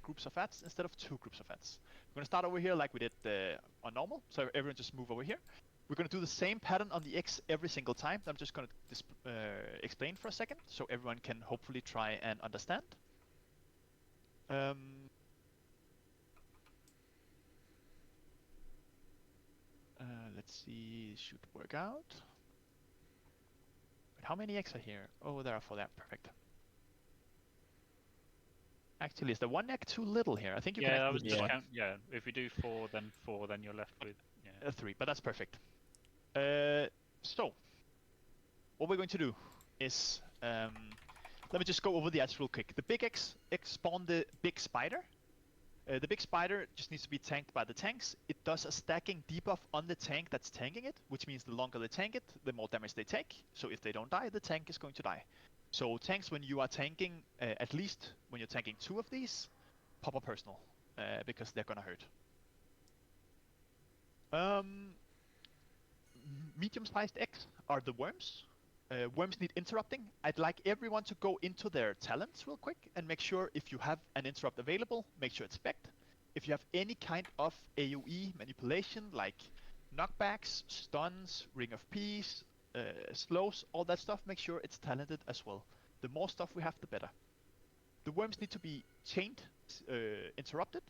[SPEAKER 5] groups of ads instead of 2 groups of ads. We're going to start over here like we did on normal, so everyone just move over here. We're going to do the same pattern on the X every single time. I'm just going to explain for a second, so everyone can hopefully try and understand. Let's see, should work out. But how many X are here? Oh, there are 4 there, perfect. Actually, is there 1 egg too little here? I think you can
[SPEAKER 11] Yeah, I
[SPEAKER 5] act
[SPEAKER 11] was
[SPEAKER 5] with
[SPEAKER 11] just
[SPEAKER 5] one.
[SPEAKER 11] count. Yeah, if we do 4, then you're left with
[SPEAKER 5] 3, but that's perfect. So, what we're going to do is, let me just go over the ads real quick. The big X spawn the big spider. The big spider just needs to be tanked by the tanks. It does a stacking debuff on the tank that's tanking it, which means the longer they tank it, the more damage they take. So if they don't die, the tank is going to die. So tanks, when you are tanking, at least when you're tanking 2 of these, pop a personal, because they're gonna hurt. Medium-sized X are the worms. Worms need interrupting. I'd like everyone to go into their talents real quick and make sure if you have an interrupt available, make sure it's specced. If you have any kind of AoE manipulation like knockbacks, stuns, Ring of Peace, slows, all that stuff, make sure it's talented as well. The more stuff we have, the better. The worms need to be chained, interrupted,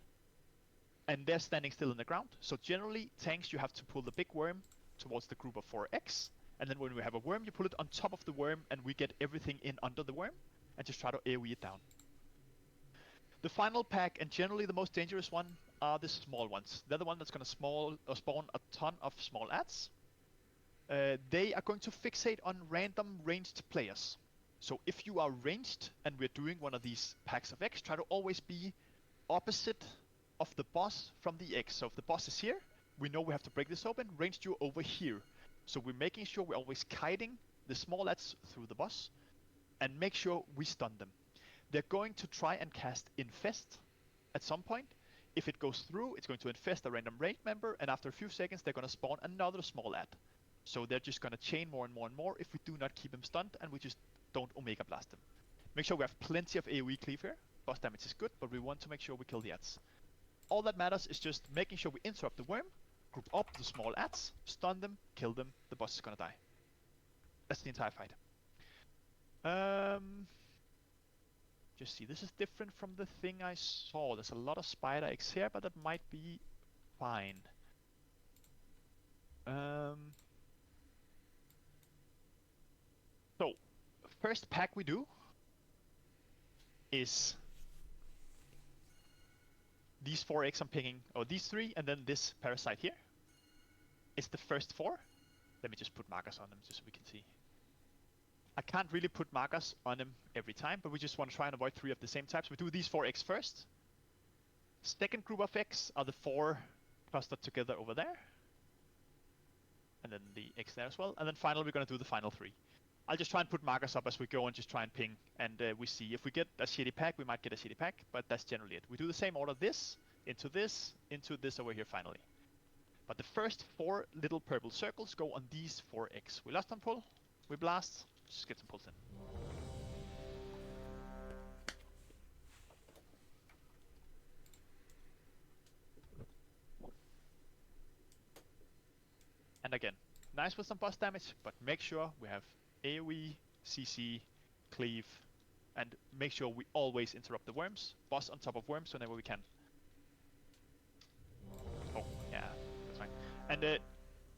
[SPEAKER 5] and they're standing still in the ground. So generally, tanks, you have to pull the big worm towards the group of 4X, And then when we have a worm, you pull it on top of the worm, and we get everything in under the worm, and just try to AoE it down. The final pack, and generally the most dangerous one, are the small ones. They're the one that's going to spawn a ton of small ads. They are going to fixate on random ranged players. So if you are ranged and we're doing one of these packs of X, try to always be opposite of the boss from the X. So if the boss is here, we know we have to break this open, ranged you over here. So we're making sure we're always kiting the small ads through the boss and make sure we stun them. They're going to try and cast Infest at some point. If it goes through, it's going to infest a random raid member, and after a few seconds they're going to spawn another small ad. So they're just going to chain more and more and more if we do not keep them stunned and we just don't Omega Blast them. Make sure we have plenty of AoE cleave here. Boss damage is good, but we want to make sure we kill the ads. All that matters is just making sure we interrupt the worm, group up the small ads, stun them, kill them, the boss is going to die. That's the entire fight. Just see, this is different from the thing I saw. There's a lot of spider eggs here, but that might be fine. So, first pack we do is these 4 eggs I'm picking, or these 3, and then this parasite here. It's the first 4. Let me just put markers on them just so we can see. I can't really put markers on them every time, but we just want to try and avoid 3 of the same types. We do these 4 eggs first. Second group of eggs are the 4 clustered together over there. And then the eggs there as well. And then finally we're going to do the final 3. I'll just try and put markers up as we go and just try and ping. And we see if we get a shitty pack, we might get a shitty pack, but that's generally it. We do the same order, this, into this over here finally. But the first 4 little purple circles go on these 4 eggs. We lost on pull, we blast. Just get some pulls in. And again, nice with some boss damage, but make sure we have AoE, CC, cleave, and make sure we always interrupt the worms. Boss on top of worms whenever we can. Oh, yeah, that's fine. And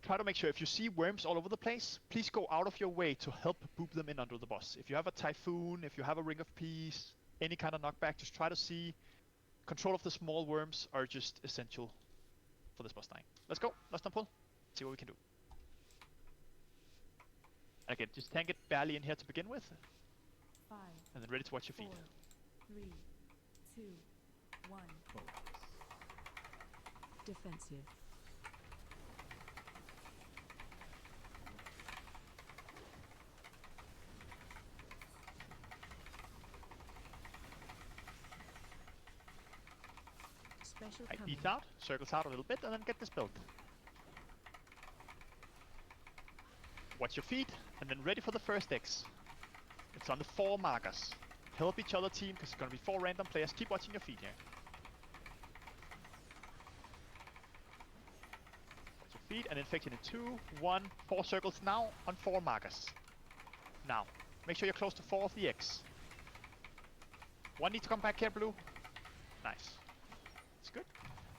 [SPEAKER 5] try to make sure if you see worms all over the place, please go out of your way to help boop them in under the boss. If you have a Typhoon, if you have a Ring of Peace, any kind of knockback, just try to see control of the small worms are just essential for this boss dying. Let's go, last time pull, see what we can do. Again, just tank it barely in here to begin with.
[SPEAKER 9] 5,
[SPEAKER 5] and then ready to watch your feet.
[SPEAKER 9] 4, 3, 2, 1. Defensive. Special
[SPEAKER 5] Right,
[SPEAKER 9] coming.
[SPEAKER 5] ease out, circles out a little bit, and then get this built. Watch your feet, and then ready for the first X. It's on the 4 markers. Help each other team, because it's going to be 4 random players. Keep watching your feet here. Watch your feet, and infection in 2, 1, 4 circles now on 4 markers. Now, make sure you're close to 4 of the X. 1 needs to come back here, blue. Nice. It's good.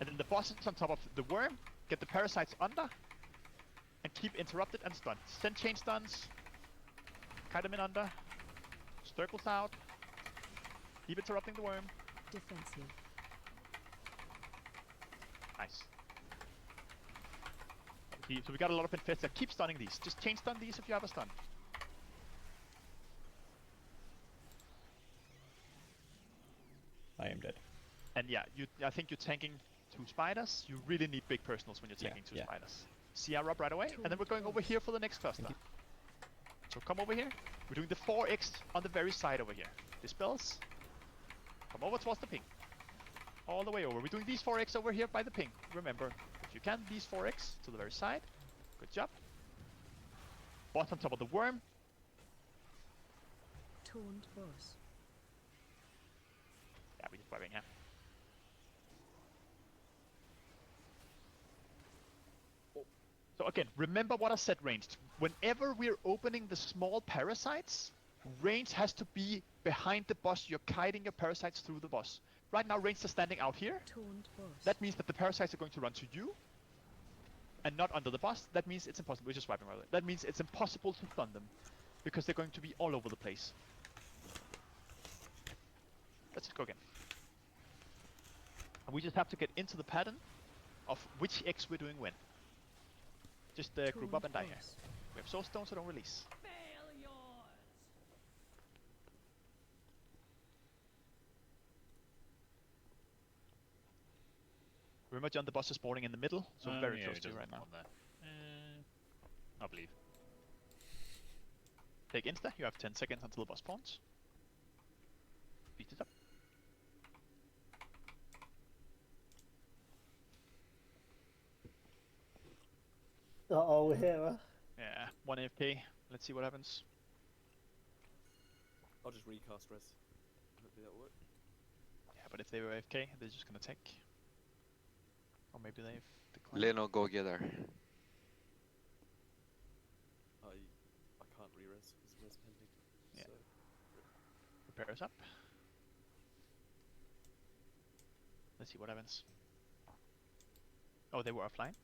[SPEAKER 5] And then the boss is on top of the worm. Get the parasites under. And keep interrupted and stunned. Send chain stuns. Kite them in under. Circles out. Keep interrupting the worm.
[SPEAKER 9] Defensive.
[SPEAKER 5] Nice. Okay, so we got a lot of infests there. Keep stunning these. Just chain stun these if you have a stun.
[SPEAKER 3] I am dead.
[SPEAKER 5] And yeah, I think you're tanking 2 spiders. You really need big personals when you're tanking 2
[SPEAKER 3] yeah.
[SPEAKER 5] spiders. CR up right away, and then we're going over here for the next cluster. So come over here. We're doing the 4x on the very side over here. Dispels. Come over towards the ping. All the way over. We're doing these 4x over here by the ping. Remember, if you can, these 4x to the very side. Good job. Boss on top of the worm.
[SPEAKER 9] Taunt boss.
[SPEAKER 5] Yeah, we're just webbing here. So again, remember what I said ranged. Whenever we're opening the small parasites, range has to be behind the boss. You're kiting your parasites through the boss. Right now, range is standing out here.
[SPEAKER 9] Taunt boss.
[SPEAKER 5] That means that the parasites are going to run to you. and not under the boss, that means it's impossible. We're just wiping around it. That means it's impossible to stun them because they're going to be all over the place. Let's just go again. And we just have to get into the pattern of which X we're doing when. Just group up and die here. We have soul stone, so don't release. Remember, John, the boss is spawning in the middle, so very
[SPEAKER 11] yeah,
[SPEAKER 5] close
[SPEAKER 11] it
[SPEAKER 5] to you
[SPEAKER 11] doesn't
[SPEAKER 5] right now.
[SPEAKER 11] spawn there. I believe.
[SPEAKER 5] Take insta, you have 10 seconds until the boss spawns. Beat it up.
[SPEAKER 2] Uh-oh, we're here, huh?
[SPEAKER 5] Yeah, 1 AFK. Let's see what happens.
[SPEAKER 6] I'll just recast res. Hopefully that'll work.
[SPEAKER 5] Yeah, but if they were AFK, they're just gonna take. Or maybe they've declined.
[SPEAKER 8] Leno, go get her.
[SPEAKER 6] I can't re-res because res pending.
[SPEAKER 5] Yeah.
[SPEAKER 6] So
[SPEAKER 5] Prepare us up. Let's see what happens. Oh, they were offline.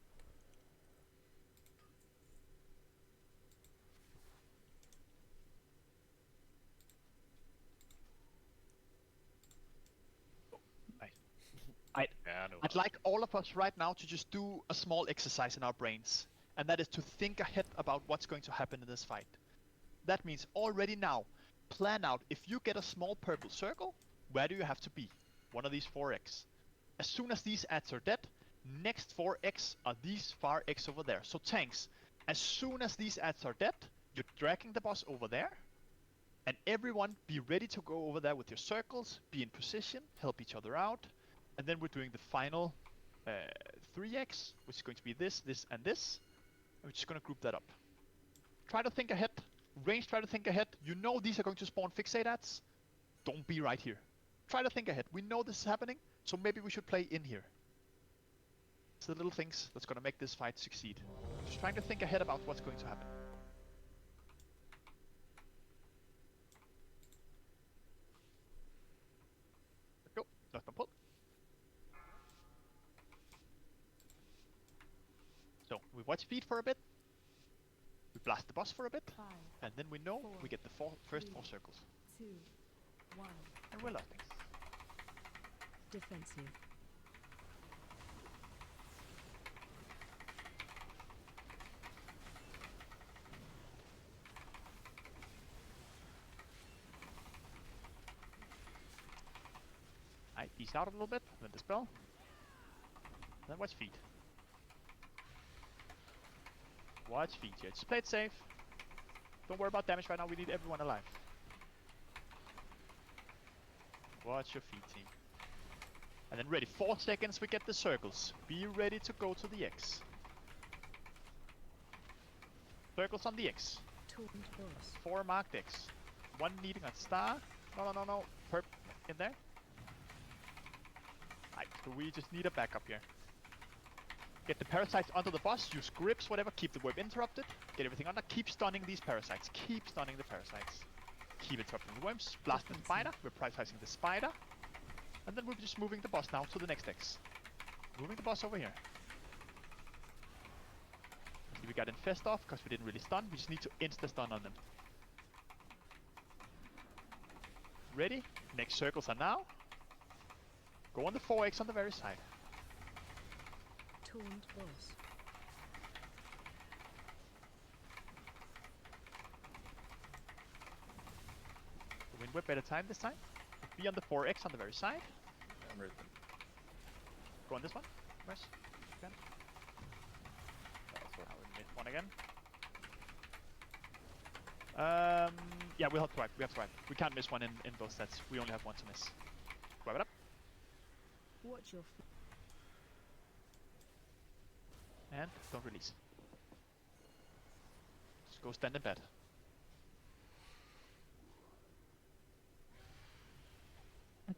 [SPEAKER 5] I'd like all of us right now to just do a small exercise in our brains, and that is to think ahead about what's going to happen in this fight. That means already now, plan out if you get a small purple circle, where do you have to be? One of these 4x. As soon as these ads are dead, next 4x are these far x over there. So tanks, as soon as these ads are dead, you're dragging the boss over there, and everyone be ready to go over there with your circles, be in position, help each other out. And then we're doing the final 3x, which is going to be this, this, and this. And we're just going to group that up. Try to think ahead. Range, try to think ahead. You know these are going to spawn fixate ads. Don't be right here. Try to think ahead. We know this is happening, so maybe we should play in here. It's the little things that's going to make this fight succeed. Just trying to think ahead about what's going to happen. Let's go. Left and pull. So we watch feed for a bit, we blast the boss for a bit, and then we know we get the first 4 circles.
[SPEAKER 9] 2, 1.
[SPEAKER 5] And we're laughing.
[SPEAKER 9] Defensive.
[SPEAKER 5] I peace out a little bit, then dispel. Then watch feed. Watch feed here. Just play it safe. Don't worry about damage right now. We need everyone alive. Watch your feed, team. And then ready. 4 seconds, we get the circles. Be ready to go to the X. Circles on the X. 4 marked X. 1 needing a star. No. Perp in there. Right, so we just need a backup here. Get the parasites onto the boss, use grips, whatever, keep the web interrupted, get everything under, keep stunning these parasites, keep stunning the parasites. Keep interrupting the worms, blast the spider, we're prioritizing the spider, and then we're just moving the boss now to the next X. Moving the boss over here. See, we got infest off because we didn't really stun, we just need to insta-stun on them. Ready? Next circles are now. Go on the 4x on the very side.
[SPEAKER 9] Taunt boss.
[SPEAKER 5] Win whip better time this time. Be on the 4x on the very side.
[SPEAKER 4] I'm ready.
[SPEAKER 5] Go on this one. Where's? Again. Now we mid one again. Yeah, we'll have to wipe. We have to wipe. We can't miss one in both sets. We only have one to miss. Wipe it up.
[SPEAKER 9] Watch your feet.
[SPEAKER 5] And don't release. Just go stand in bed.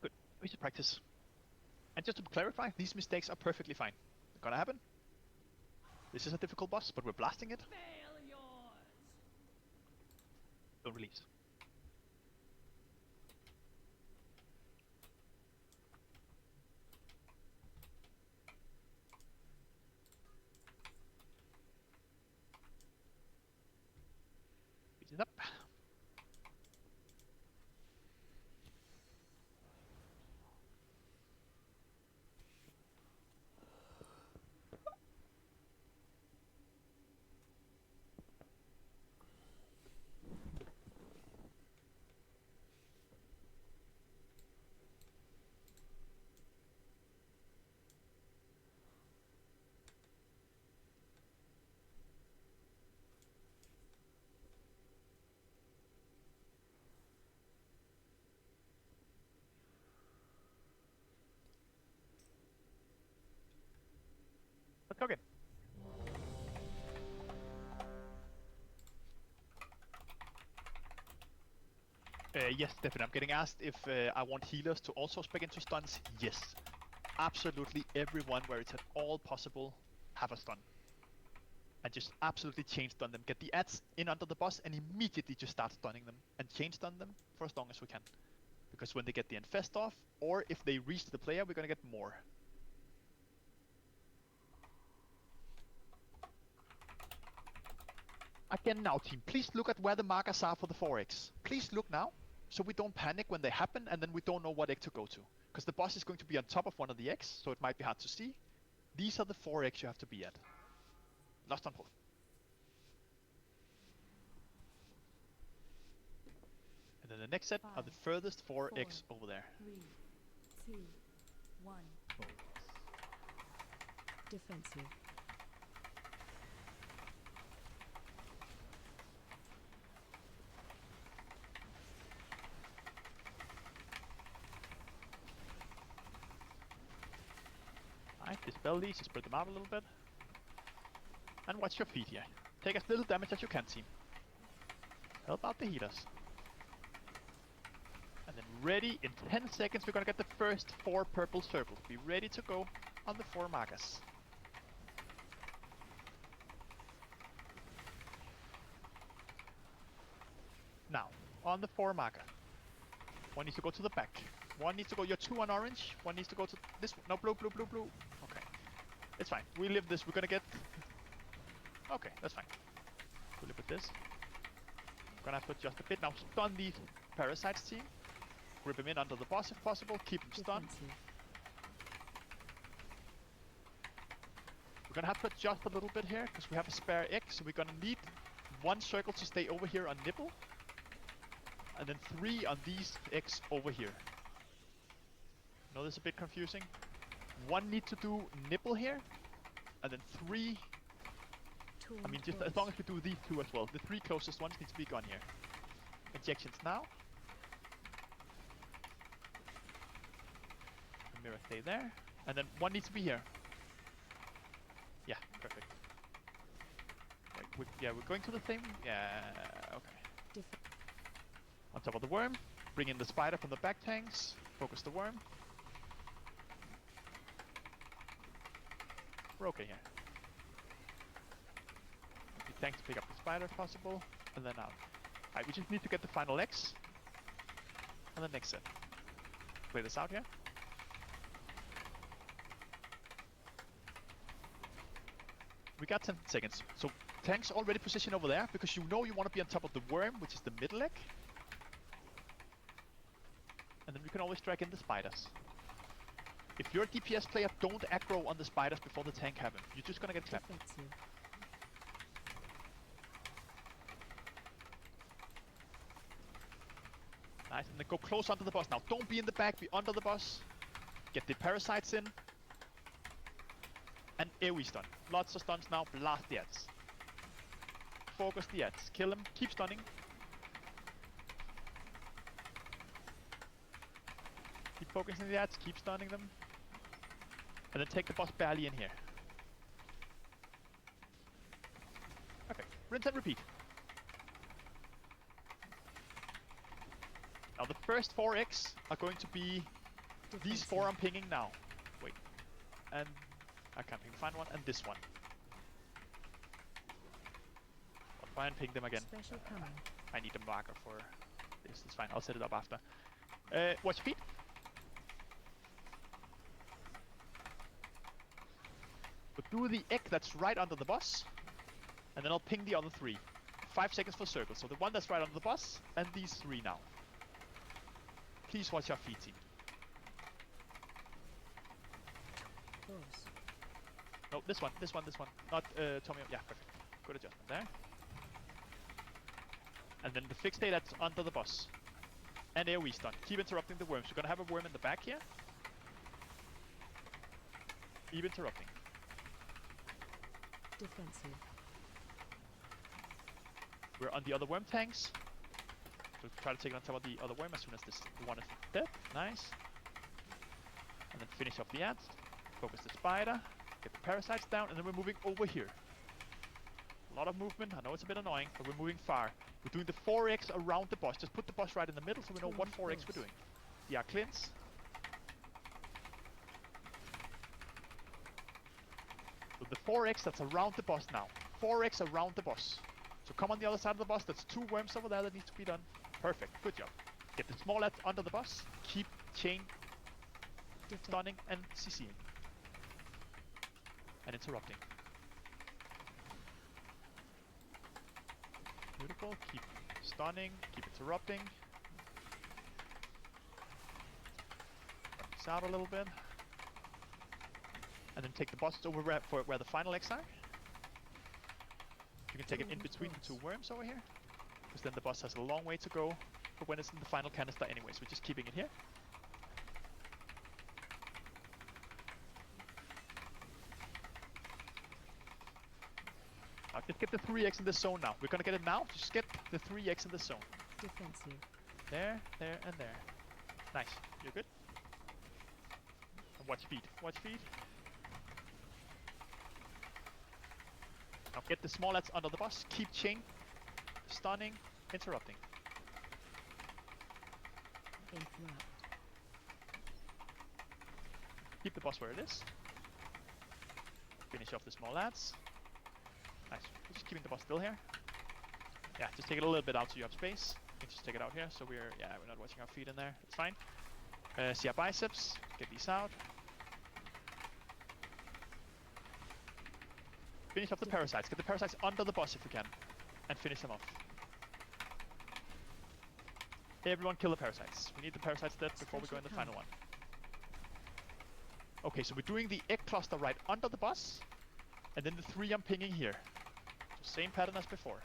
[SPEAKER 5] Good. We should practice. And just to clarify, these mistakes are perfectly fine. They're gonna happen. This is a difficult boss, but we're blasting it. Don't release. Charging up. Let's go again. Yes, definitely. I'm getting asked if I want healers to also spec into stuns. Yes. Absolutely everyone where it's at all possible have a stun. And just absolutely chain stun them. Get the ads in under the boss and immediately just start stunning them. And chain stun them for as long as we can. Because when they get the infest off, or if they reach the player, we're gonna get more. Again now, team, please look at where the markers are for the 4x. Please look now, so we don't panic when they happen and then we don't know what egg to go to. Because the boss is going to be on top of one of the eggs, so it might be hard to see. These are the 4 eggs you have to be at. Lost on both. And then the next set are the furthest 4 eggs over there.
[SPEAKER 9] 3, 2, 1. Defensive.
[SPEAKER 5] Alright, dispel these, spread them out a little bit. And watch your feet here. Take as little damage as you can, team. Help out the healers. And then ready, in 10 seconds we're gonna get the first 4 purple circles. Be ready to go on the 4 markers. Now, on the 4 marker. One needs to go to the back. One needs to go, you're 2 on orange. One needs to go to this one. No, blue, blue, blue, blue. Okay. It's fine. We live this. We're gonna get... Okay, that's fine. We'll live with this. Gonna have to adjust a bit. Now stun these parasites, team. Grip him in under the boss if possible. Keep him stunned. We're gonna have to adjust a little bit here because we have a spare egg, so we're gonna need 1 circle to stay over here on nipple. And then 3 on these eggs over here. I know this is a bit confusing. 1 need to do nipple here. And then 3... I mean, just as long as we do these 2 as well. The 3 closest ones need to be gone here. Injections now. The mirror stay there. And then 1 needs to be here. Yeah, perfect. Wait, we're going to the same... Yeah, okay. On top of the worm. Bring in the spider from the back tanks. Focus the worm. We're okay here. Tanks to pick up the spider if possible, and then out. Alright, we just need to get the final X, and the next set. Play this out here. We got 10 seconds. So tanks already positioned over there, because you know you want to be on top of the worm, which is the middle egg. And then we can always drag in the spiders. If you're a DPS player, don't aggro on the spiders before the tank happen. You're just gonna get clapped. Nice, and then go close onto the boss. Now, don't be in the back, be under the boss. Get the parasites in. And AoE stun. Lots of stuns now, blast the ads. Focus the ads, kill them, keep stunning. Keep focusing the ads, keep stunning them. And then take the boss barely in here. Okay, rinse and repeat. Now the first 4x are going to be these 4 I'm pinging now. Wait. And I can't find one, and this one. I'll try and ping them again. I need a marker for this. It's fine, I'll set it up after. Watch your feet. But do the egg that's right under the boss. And then I'll ping the other 3. 5 seconds for circle. So the one that's right under the bus, and these 3 now. Please watch your feet, team.
[SPEAKER 9] Boss.
[SPEAKER 5] No, this one. Not Tommy. Yeah, perfect. Good adjustment there. And then the fixed stay that's under the bus. And AoE stun. Keep interrupting the worms. We're gonna have a worm in the back here. Keep interrupting.
[SPEAKER 9] Defensive.
[SPEAKER 5] We're on the other worm tanks. So try to take it on top of the other worm as soon as the one is dead. Nice. And then finish off the ants. Focus the spider. Get the parasites down, and then we're moving over here. A lot of movement. I know it's a bit annoying, but we're moving far. We're doing the 4x around the boss. Just put the boss right in the middle so we know what 4x we're doing. The cleanse. So the 4x that's around the boss now. 4x around the boss. So come on the other side of the boss. That's 2 worms over there that needs to be done. Perfect. Good job. Get the small lads under the boss. Keep chain stunning and CCing. And interrupting. Beautiful. Keep stunning. Keep interrupting. Cut this out a little bit. And then take the boss over where the final X are. You can take it in between the 2 worms over here. Because then the boss has a long way to go for when it's in the final canister anyways. We're just keeping it here. Now just get the 3x in the zone now. We're gonna get it now. Just get the 3x in the zone.
[SPEAKER 9] Defensive.
[SPEAKER 5] There, there, and there. Nice. You're good. And watch feet. Watch feet. Now get the small lads under the bus. Keep chain. Stunning. Interrupting.
[SPEAKER 9] Interrupt.
[SPEAKER 5] Keep the boss where it is. Finish off the small lads. Nice. We're just keeping the boss still here. Yeah, just take it a little bit out so you have space. You can just take it out here so we're not watching our feet in there. It's fine. See our biceps. Get these out. Finish off the parasites. Get the parasites under the boss if you can. And finish them off. Everyone kill the parasites. We need the parasites dead before we go in the final one. Okay, so we're doing the egg cluster right under the boss. And then the 3 I'm pinging here. So same pattern as before.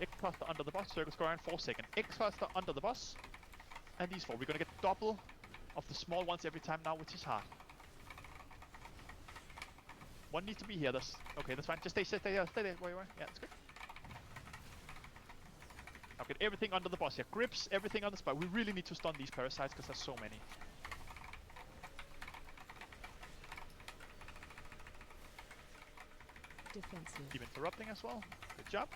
[SPEAKER 5] Egg cluster under the boss, circle square in 4 seconds. Egg cluster under the boss. And these 4. We're gonna get double of the small ones every time now, which is hard. One needs to be here. Okay, that's fine. Just stay there where you are. Yeah, that's good. Now get everything under the boss here. Grips, everything on the spot. We really need to stun these parasites because there's so many.
[SPEAKER 9] Defensive.
[SPEAKER 5] Keep interrupting as well. Good job.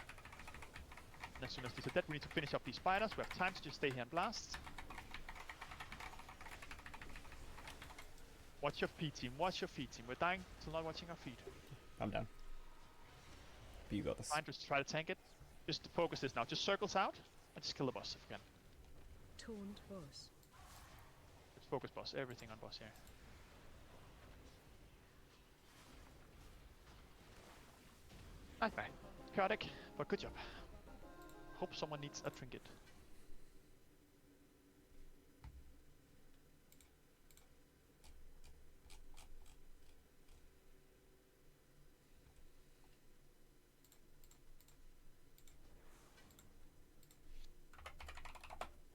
[SPEAKER 5] And as soon as these are dead, we need to finish up these spiders. We have time to just stay here and blast. Watch your feet, team. Watch your feet, team. We're dying till not watching our feet.
[SPEAKER 3] I'm down. But you got this.
[SPEAKER 5] Fine, just try to tank it. Just focus this now. Just circles out and just kill the boss if you can.
[SPEAKER 9] Taunt boss.
[SPEAKER 5] Just focus boss. Everything on boss here. Okay. Chaotic, but good job. Hope someone needs a trinket.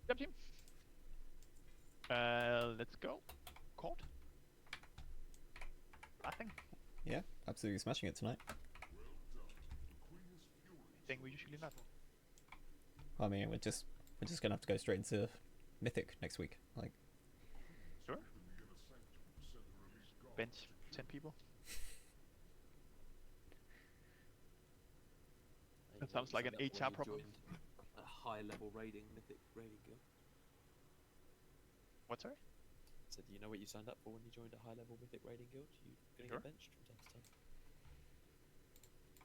[SPEAKER 5] Yep, team. Let's go. Court. Nothing.
[SPEAKER 3] Yeah, absolutely smashing it tonight.
[SPEAKER 5] Thing we usually not.
[SPEAKER 3] I mean, we're just gonna have to go straight into Mythic next week. Like,
[SPEAKER 5] Sure. Bench 10 people. That sounds like an HR problem.
[SPEAKER 6] A high level raiding, mythic raiding guild.
[SPEAKER 5] What, sorry?
[SPEAKER 6] So do you know what you signed up for when you joined a high level mythic raiding guild? You gonna
[SPEAKER 5] Sure.
[SPEAKER 6] get benched from time to time?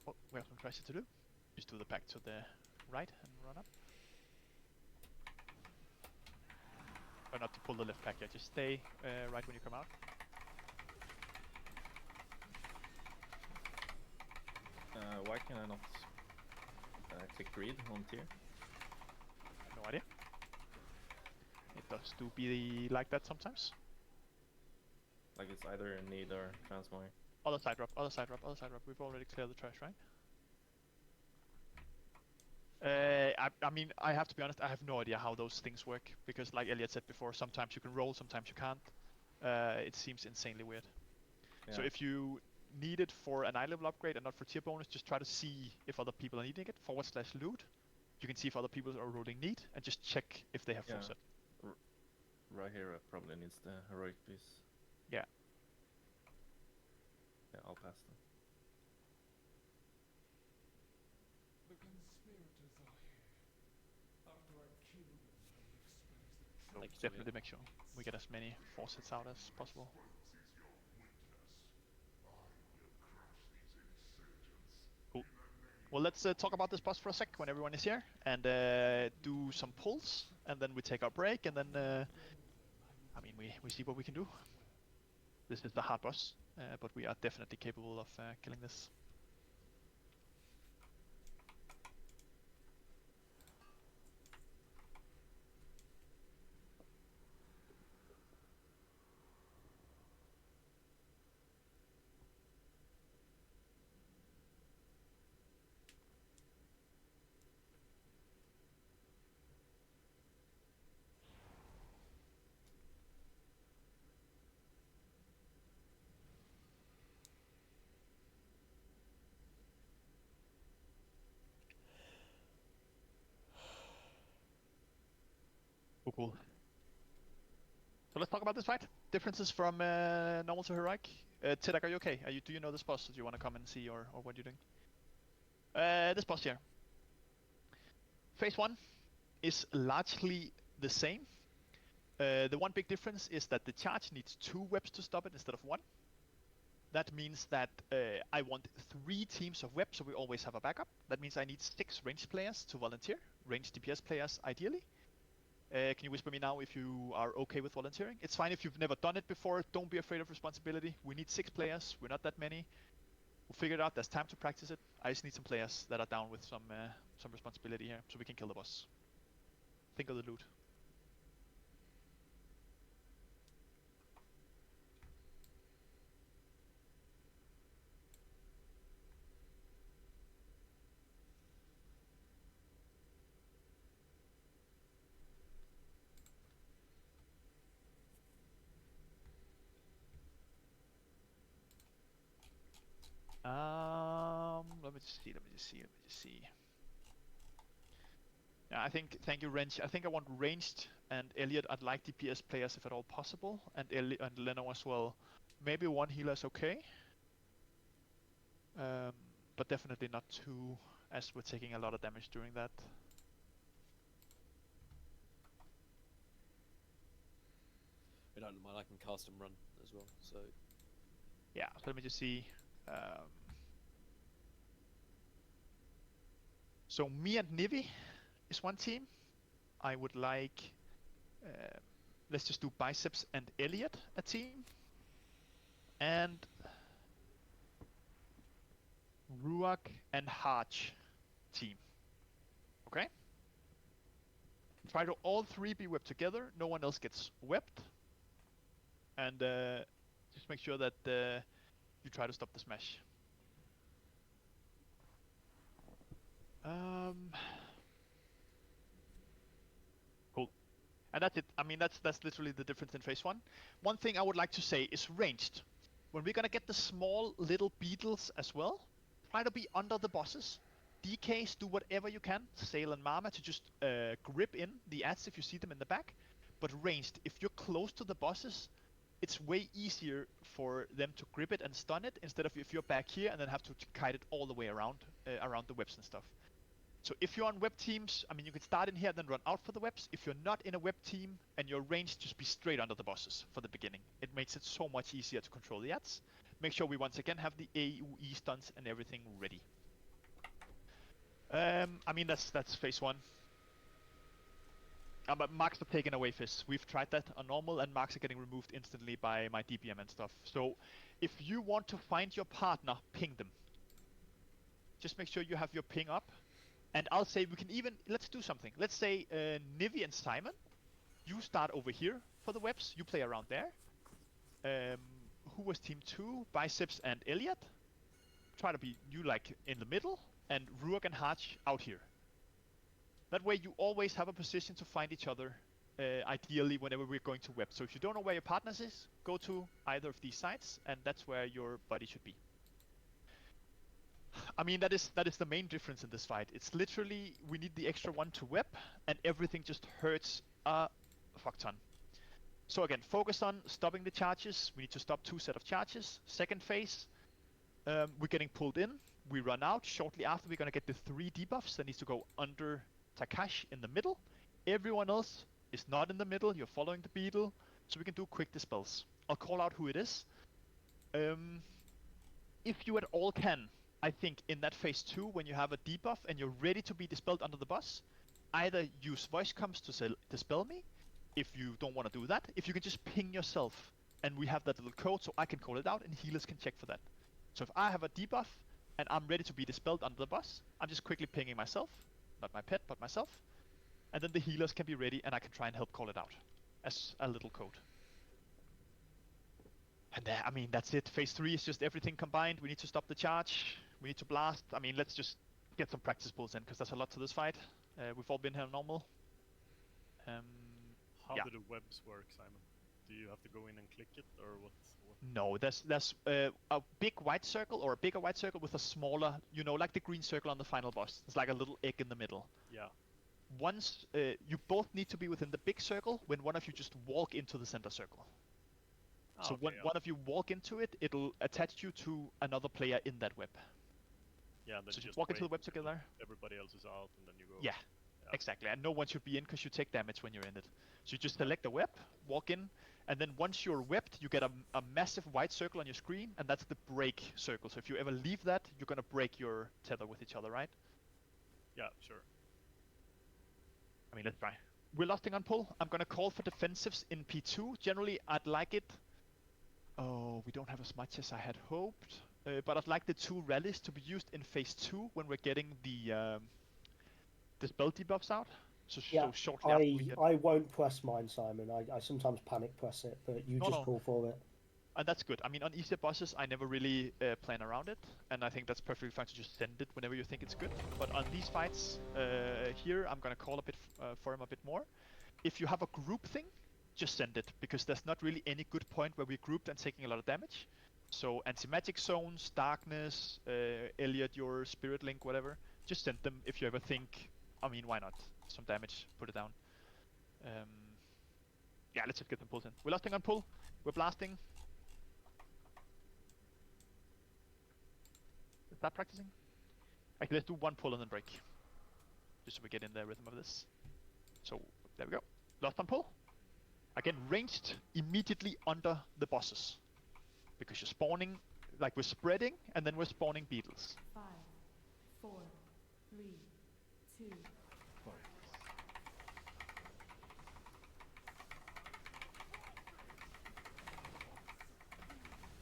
[SPEAKER 5] What we have some tries to do? Just do the back to the right and run up. Try not to pull the left pack yet. Just stay right when you come out.
[SPEAKER 15] Why can I not click greed on tier?
[SPEAKER 5] No idea. It does do be like that sometimes.
[SPEAKER 15] Like it's either need or transmog.
[SPEAKER 5] Other side drop, other side drop, other side drop. We've already cleared the trash, right? I mean, I have to be honest, I have no idea how those things work. Because like Elliot said before, sometimes you can roll, sometimes you can't. It seems insanely weird. So
[SPEAKER 15] Yeah.
[SPEAKER 5] if you need it for an eye level upgrade and not for tier bonus, just try to see if other people are needing it. /loot. You can see if other people are rolling need and just check if they have full set.
[SPEAKER 15] Right here probably needs the heroic piece.
[SPEAKER 5] Yeah.
[SPEAKER 15] Yeah, I'll pass them.
[SPEAKER 5] So definitely make sure we get as many 4 sets out as possible. Cool. Well, let's talk about this boss for a sec when everyone is here, and do some pulls, and then we take our break, and then I mean we see what we can do. This is the hard boss, but we are definitely capable of killing this. Cool. So let's talk about this fight. Differences from normal to heroic. Tidak, are you okay? Do you know this boss? Do you want to come and see, or what you're doing? This boss here. Phase 1 is largely the same. The one big difference is that the charge needs 2 webs to stop it instead of 1. That means that I want 3 teams of webs, so we always have a backup. That means I need 6 ranged players to volunteer. Ranged DPS players, ideally. Can you whisper me now if you are okay with volunteering? It's fine if you've never done it before. Don't be afraid of responsibility. We need 6 players. We're not that many. We'll figure it out. There's time to practice it. I just need some players that are down with some responsibility here, so we can kill the boss. Think of the loot. Let me just see. Yeah, I think, thank you, Wrench. I think I want ranged and Elliot. I'd like DPS players if at all possible, and Leno as well. Maybe 1 healer is okay, but definitely not 2, as we're taking a lot of damage during that.
[SPEAKER 6] I don't mind. I can cast and run as well. So
[SPEAKER 5] yeah. So let me just see. So me and Nivi is 1 team. I would like, let's just do Biceps and Elliot a team. And Ruak and Harch team. Okay? Try to all 3 be webbed together. No one else gets webbed. And just make sure that you try to stop the smash. Cool. And that's it. I mean, that's literally the difference in phase 1. One thing I would like to say is ranged. When we're gonna get the small little beetles as well, try to be under the bosses. DKs, do whatever you can, Sail and Mama, to just grip in the ads if you see them in the back. But ranged, if you're close to the bosses, it's way easier for them to grip it and stun it, instead of if you're back here and then have to kite it all the way around the webs and stuff. So if you're on web teams, I mean, you can start in here and then run out for the webs. If you're not in a web team and you're ranged, just be straight under the bosses for the beginning. It makes it so much easier to control the ads. Make sure we once again have the AoE stunts and everything ready. I mean, that's phase 1. But marks are taken away fists. We've tried that on normal, and marks are getting removed instantly by my DPM and stuff. So, if you want to find your partner, ping them. Just make sure you have your ping up. And I'll say we can even, let's do something. Let's say Nivi and Simon, you start over here for the webs. You play around there. Who was team 2? Biceps and Elliot. Try to be you like in the middle. And Ruok and Harch out here. That way you always have a position to find each other, ideally whenever we're going to web. So if you don't know where your partners is, go to either of these sites, and that's where your buddy should be. I mean, that is the main difference in this fight. It's literally, we need the extra one to web, and everything just hurts a fuck ton. So again, focus on stopping the charges. We need to stop 2 set of charges. Second phase, we're getting pulled in. We run out. Shortly after, we're going to get the 3 debuffs that needs to go under Takash in the middle. Everyone else is not in the middle. You're following the beetle, so we can do quick dispels. I'll call out who it is. If you at all can, I think in that phase 2, when you have a debuff and you're ready to be dispelled under the boss, either use voice comms to dispel me, if you don't want to do that. If you can just ping yourself, and we have that little code so I can call it out and healers can check for that. So if I have a debuff and I'm ready to be dispelled under the boss, I'm just quickly pinging myself, not my pet, but myself, and then the healers can be ready and I can try and help call it out as a little code. And there, I mean, that's it. Phase 3 is just everything combined. We need to stop the charge. We need to blast. I mean, let's just get some practice pulls in, because there's a lot to this fight. We've all been here normal.
[SPEAKER 14] How do the webs work, Simon? Do you have to go in and click it, or what?
[SPEAKER 5] No, there's a big white circle, or a bigger white circle with a smaller, you know, like the green circle on the final boss. It's like a little egg in the middle.
[SPEAKER 14] Yeah.
[SPEAKER 5] Once, you both need to be within the big circle when one of you just walk into the center circle.
[SPEAKER 14] Oh,
[SPEAKER 5] So
[SPEAKER 14] okay,
[SPEAKER 5] when one of you walk into it, it'll attach you to another player in that web.
[SPEAKER 14] Yeah, then
[SPEAKER 5] So
[SPEAKER 14] you
[SPEAKER 5] just walk into the
[SPEAKER 14] wait
[SPEAKER 5] web together.
[SPEAKER 14] Everybody else is out, and then you go.
[SPEAKER 5] Yeah, exactly. And no one should be in because you take damage when you're in it. So you just select a web, walk in, and then once you're webbed, you get a massive white circle on your screen, and that's the break circle. So if you ever leave that, you're gonna break your tether with each other, right?
[SPEAKER 14] Yeah, sure.
[SPEAKER 5] I mean, let's try. We're lusting on pull. I'm gonna call for defensives in P2. Generally, I'd like it. Oh, we don't have as much as I had hoped. But I'd like the 2 rallies to be used in phase 2 when we're getting the spell debuffs out. So,
[SPEAKER 2] Yeah,
[SPEAKER 5] so shortly after we get...
[SPEAKER 2] I won't press mine, Simon. I sometimes panic press it, but you
[SPEAKER 5] No,
[SPEAKER 2] just
[SPEAKER 5] no.
[SPEAKER 2] call for it.
[SPEAKER 5] And that's good. I mean, on easier bosses, I never really plan around it, and I think that's perfectly fine to just send it whenever you think it's good. But on these fights here, I'm gonna call a bit for him a bit more. If you have a group thing, just send it, because there's not really any good point where we're grouped and taking a lot of damage. So anti-magic zones, darkness, Elliot, your spirit link, whatever, just send them if you ever think, I mean, why not? Some damage, put it down. Yeah, let's just get them pulls in. We're lusting on pull, we're blasting. Start practicing. Actually, let's do 1 pull and then break. Just so we get in the rhythm of this. So, there we go. Lost on pull. Again, ranged immediately under the bosses. Because you're spawning, like we're spreading, and then we're spawning beetles.
[SPEAKER 9] 5, 4, 3, 2.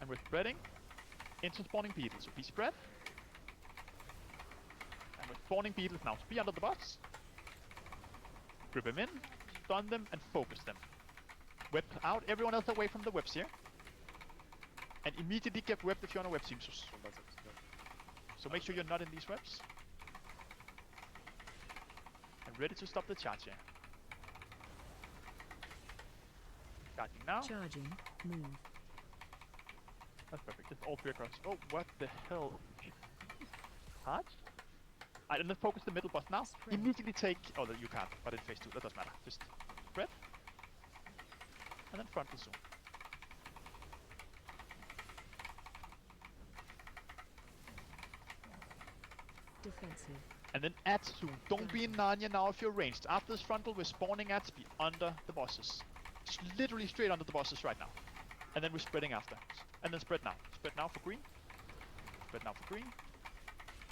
[SPEAKER 5] And we're spreading into spawning beetles. So be spread. And we're spawning beetles now. So be under the boss. Grip them in, stun them, and focus them. Web out, everyone else away from the webs here. And immediately get webbed if you're on a web team. So make sure you're not in these webs. And ready to stop the charge here. Charging now.
[SPEAKER 9] Charging. Move.
[SPEAKER 5] That's perfect. Just all 3 across. Oh, what the hell? Charge? Alright, and then focus the middle boss now.
[SPEAKER 9] Spread.
[SPEAKER 5] Immediately take... Oh, you can't, but in phase 2, that doesn't matter. Just spread. And then frontal zoom.
[SPEAKER 9] Defensive.
[SPEAKER 5] And then add soon. Don't be in Narnia now if you're ranged. After this frontal, we're spawning at speed under the bosses. Just literally straight under the bosses right now. And then we're spreading after. And then spread now. Spread now for green. Spread now for green.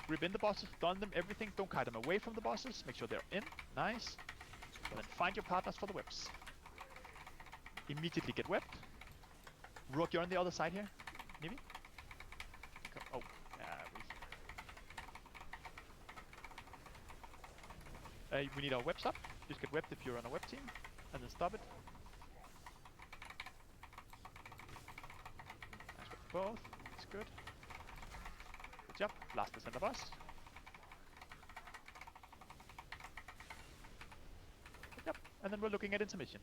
[SPEAKER 5] Rip in the bosses, stun them, everything. Don't kite them away from the bosses. Make sure they're in. Nice. And then find your partners for the webs. Immediately get webbed. Rook, you're on the other side here. Maybe? Oh, we need our webs up. Just get webbed if you're on a web team. And then stop it. Nice web both. That's good. Good job. Last percent of us. Yep. And then we're looking at intermission.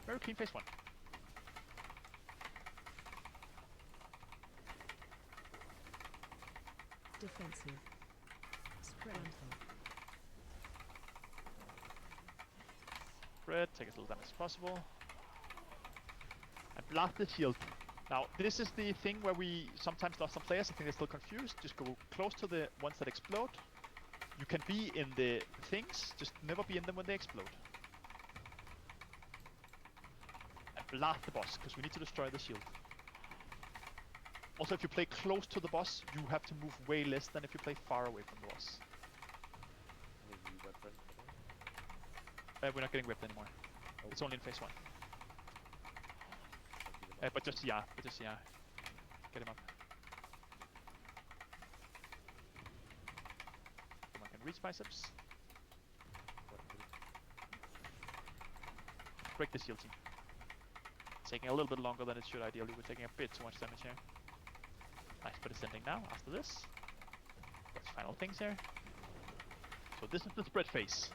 [SPEAKER 5] Very clean phase 1.
[SPEAKER 9] Defensive. Spread.
[SPEAKER 5] Spread, take as little damage as possible. And blast the shield. Now, this is the thing where we sometimes lost some players. I think they're still confused. Just go close to the ones that explode. You can be in the things, just never be in them when they explode. And blast the boss, because we need to destroy the shield. Also, if you play close to the boss, you have to move way less than if you play far away from the boss. We're not getting whipped anymore. It's only in phase 1. But just yeah, Get him up. Come on, can reach biceps. Break the shield team. It's taking a little bit longer than it should ideally. We're taking a bit too much damage here. Nice, but ascending now after this. That's final things here. So this is the spread phase.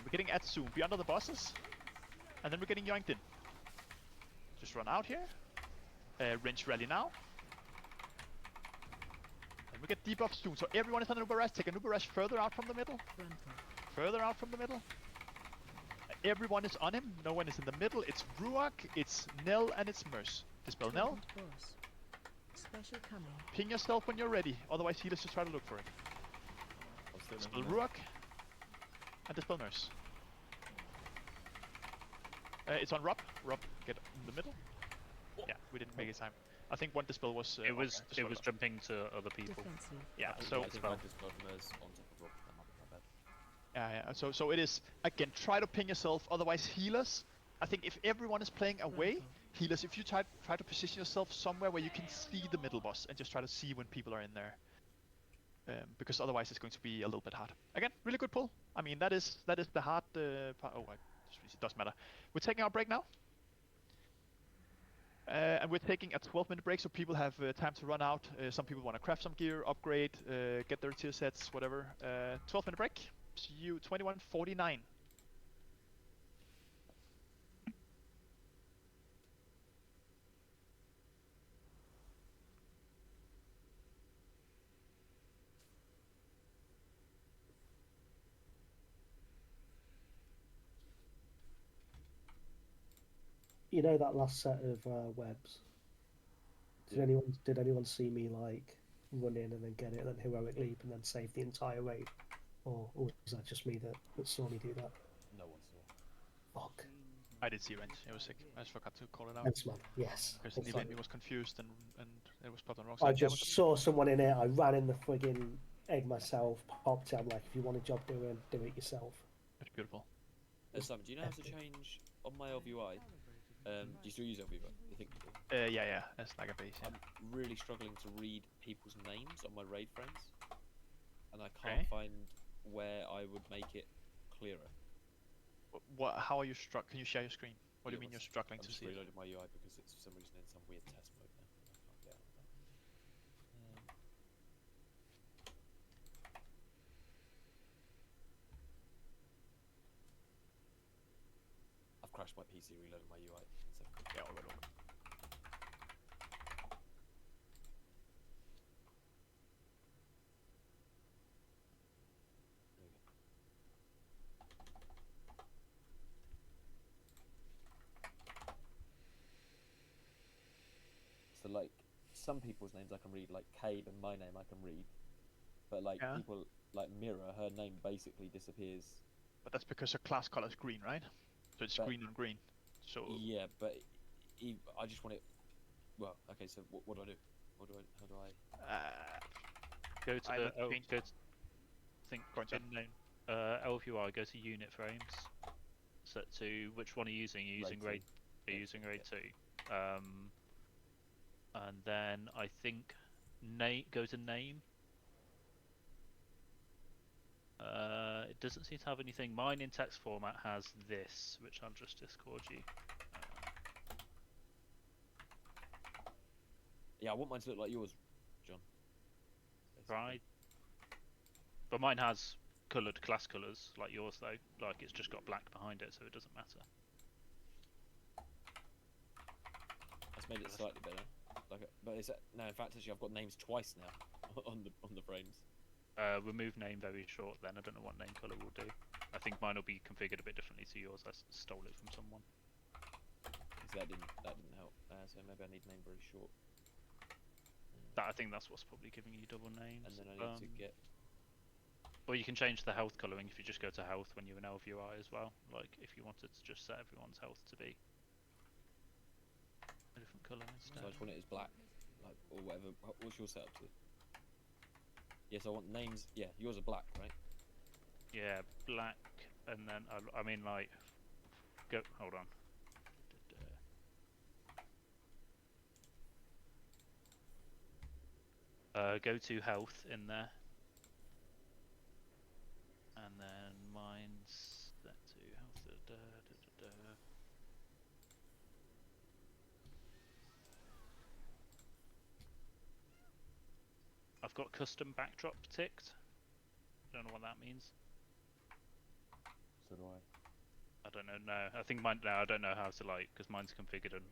[SPEAKER 5] We're getting at soon. Be under the bosses. And then we're getting yoinked in. Just run out here. Wrench rally now. And we get debuff soon. So everyone is on an Uber Rush. Take an Uber Rush further out from the middle. Further out from the middle. Everyone is on him. No one is in the middle. It's Ruak, it's Nell, and it's Merce. Dispel Nell.
[SPEAKER 9] Special coming.
[SPEAKER 5] Ping yourself when you're ready. Otherwise, healers just try to look for it. Dispel Ruak. And Dispel Merce. It's on Rob. Rob, get in the middle. Yeah, we didn't make it time. I think one Dispel was...
[SPEAKER 11] it was jumping to other people.
[SPEAKER 5] Yeah, so...
[SPEAKER 6] I think I dispelled Merce on top of Rob. That might be my bad.
[SPEAKER 5] Yeah. So it is, again, try to ping yourself. Otherwise, healers... I think if everyone is playing away, healers, if you try to position yourself somewhere where you can see the middle boss and just try to see when people are in there. Because otherwise it's going to be a little bit hard. Again, really good pull. I mean, that is the hard part. Oh, it doesn't matter. We're taking our break now. And we're taking a 12-minute break so people have time to run out. Some people want to craft some gear, upgrade, get their tier sets, whatever. 12-minute break. See you 21:49.
[SPEAKER 2] You know that last set of webs? Did anyone see me like run in and then get it, and then heroic leap and then save the entire raid? Or was that just me that saw me do that?
[SPEAKER 6] No one saw.
[SPEAKER 2] Fuck.
[SPEAKER 5] I did see Wrench. It was sick. I just forgot to call it out.
[SPEAKER 2] Thanks, man. Yes.
[SPEAKER 5] Because
[SPEAKER 2] That's
[SPEAKER 5] Nilemi
[SPEAKER 2] fine.
[SPEAKER 5] was confused and it was popped on rocks.
[SPEAKER 2] I just saw someone in it. I ran in the friggin' egg myself, popped it. I'm like, if you want a job doing, do it yourself.
[SPEAKER 5] It's beautiful.
[SPEAKER 6] Simon, do you know how to change on my LVI? Do you still use LVI? You think?
[SPEAKER 5] Yeah. That's like a base. Yeah.
[SPEAKER 6] I'm really struggling to read people's names on my raid friends, and I can't find where I would make it clearer.
[SPEAKER 5] What? How are you struck? Can you share your screen? What do you mean you're struggling
[SPEAKER 6] I'm
[SPEAKER 5] to
[SPEAKER 6] just
[SPEAKER 5] see?
[SPEAKER 6] reloading my UI because it's for some reason in some weird test mode now. I can't get out of that. I've crashed my PC reloading my UI.
[SPEAKER 5] Yeah, all good.
[SPEAKER 6] So like some people's names I can read, like Cade and my name I can read, but like people like Mira, her name basically disappears.
[SPEAKER 5] But that's because her class color is green, right? So it's green on green. So
[SPEAKER 6] yeah, but I just want it. Well, okay. So what do I do? How do I?
[SPEAKER 11] Go to
[SPEAKER 5] I
[SPEAKER 11] the
[SPEAKER 5] would change-
[SPEAKER 11] go to, think
[SPEAKER 5] Go on, John.
[SPEAKER 11] in name. LVUI. Go to unit frames. Set to which one are you using? Are you using
[SPEAKER 6] RAID
[SPEAKER 11] RAID? Are you using RAID 2? And then I think go to name. It doesn't seem to have anything. Mine in text format has this, which I'll just Discord you.
[SPEAKER 6] Yeah, I want mine to look like yours, John.
[SPEAKER 11] Right. But mine has coloured class colours like yours though. Like it's just got black behind it, so it doesn't matter.
[SPEAKER 6] That's made it slightly better. But is that, no, in fact, actually, I've got names twice now on the frames.
[SPEAKER 11] Remove name very short then. I don't know what name colour will do. I think mine will be configured a bit differently to yours. I stole it from someone.
[SPEAKER 6] So that didn't help. So maybe I need name very short.
[SPEAKER 11] I think that's what's probably giving you double names.
[SPEAKER 6] And then I need to get.
[SPEAKER 11] Or you can change the health colouring if you just go to health when you're in LVUI as well. Like if you wanted to just set everyone's health to be a different colour instead.
[SPEAKER 6] So I just want it as black, like or whatever. What's your setup to? Yes, I want names. Yeah, yours are black, right?
[SPEAKER 11] Yeah, black, and then I mean like, go. Hold on. Go to health in there, and then mine's set to health. I've got custom backdrop ticked. Don't know what that means.
[SPEAKER 6] So do I.
[SPEAKER 11] I don't know. No, I think mine. No, I don't know how to like because mine's configured and.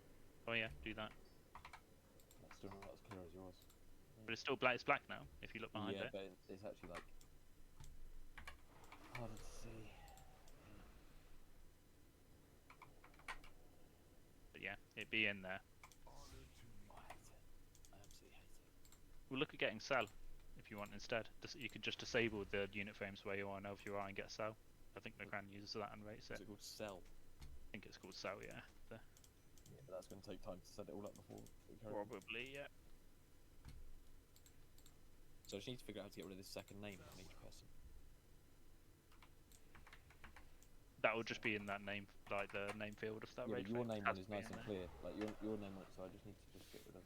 [SPEAKER 11] Oh yeah, do that.
[SPEAKER 6] That's still not as clear as yours.
[SPEAKER 11] But it's still black. It's black now. If you look behind
[SPEAKER 6] yeah,
[SPEAKER 11] it.
[SPEAKER 6] but it's actually like harder to see.
[SPEAKER 11] But yeah, it'd be in there.
[SPEAKER 6] I absolutely hate it.
[SPEAKER 11] We'll look at getting cell if you want instead. You can just disable the unit frames where you are now if you are and get cell. I think the Gran uses that and rates it.
[SPEAKER 6] Is it called cell?
[SPEAKER 11] I think it's called cell, yeah.
[SPEAKER 6] Yeah, but that's going to take time to set it all up before we carry on.
[SPEAKER 11] Probably, yeah.
[SPEAKER 6] So I just need to figure out how to get rid of this second name on each person.
[SPEAKER 11] That will just be in that name, like the name field of that
[SPEAKER 6] Yeah,
[SPEAKER 11] raid.
[SPEAKER 6] but your
[SPEAKER 11] frame.
[SPEAKER 6] name
[SPEAKER 11] Has
[SPEAKER 6] one is
[SPEAKER 11] to be
[SPEAKER 6] nice
[SPEAKER 11] in
[SPEAKER 6] and
[SPEAKER 11] there.
[SPEAKER 6] clear. Like your name one, so I just need to just get rid of.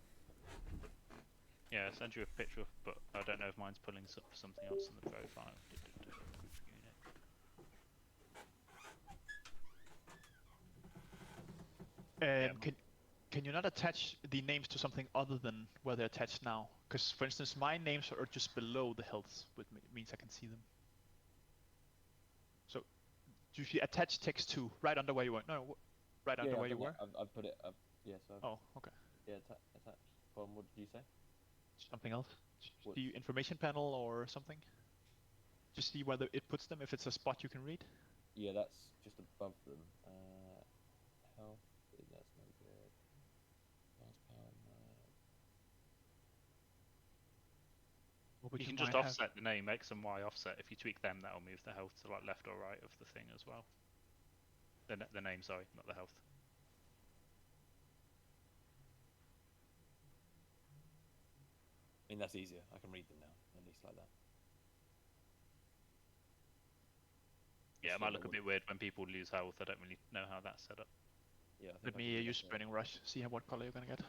[SPEAKER 11] Yeah, I'll send you a picture, but I don't know if mine's pulling something else in the profile. Group unit.
[SPEAKER 5] Can you not attach the names to something other than where they're attached now? Because, for instance, my names are just below the health, which means I can see them. So, do you attach text to right under where you were? No, right under where you were?
[SPEAKER 6] I've put it. Yeah, so.
[SPEAKER 5] Oh, okay.
[SPEAKER 6] Yeah, attach. What did you say?
[SPEAKER 5] Something else? The information panel or something? Just see whether it puts them, if it's a spot you can read?
[SPEAKER 6] Yeah, that's just above them. Health, that's no good. Last power,
[SPEAKER 11] You can just offset the name, X and Y offset. If you tweak them, that'll move the health to like left or right of the thing as well. The name, sorry, not the health.
[SPEAKER 6] I mean, that's easier. I can read them now, at least like that.
[SPEAKER 11] Yeah, it might look a bit weird when people lose health. I don't really know how that's set up.
[SPEAKER 6] Yeah.
[SPEAKER 5] Let me use Burning Rush. See what color you're gonna get.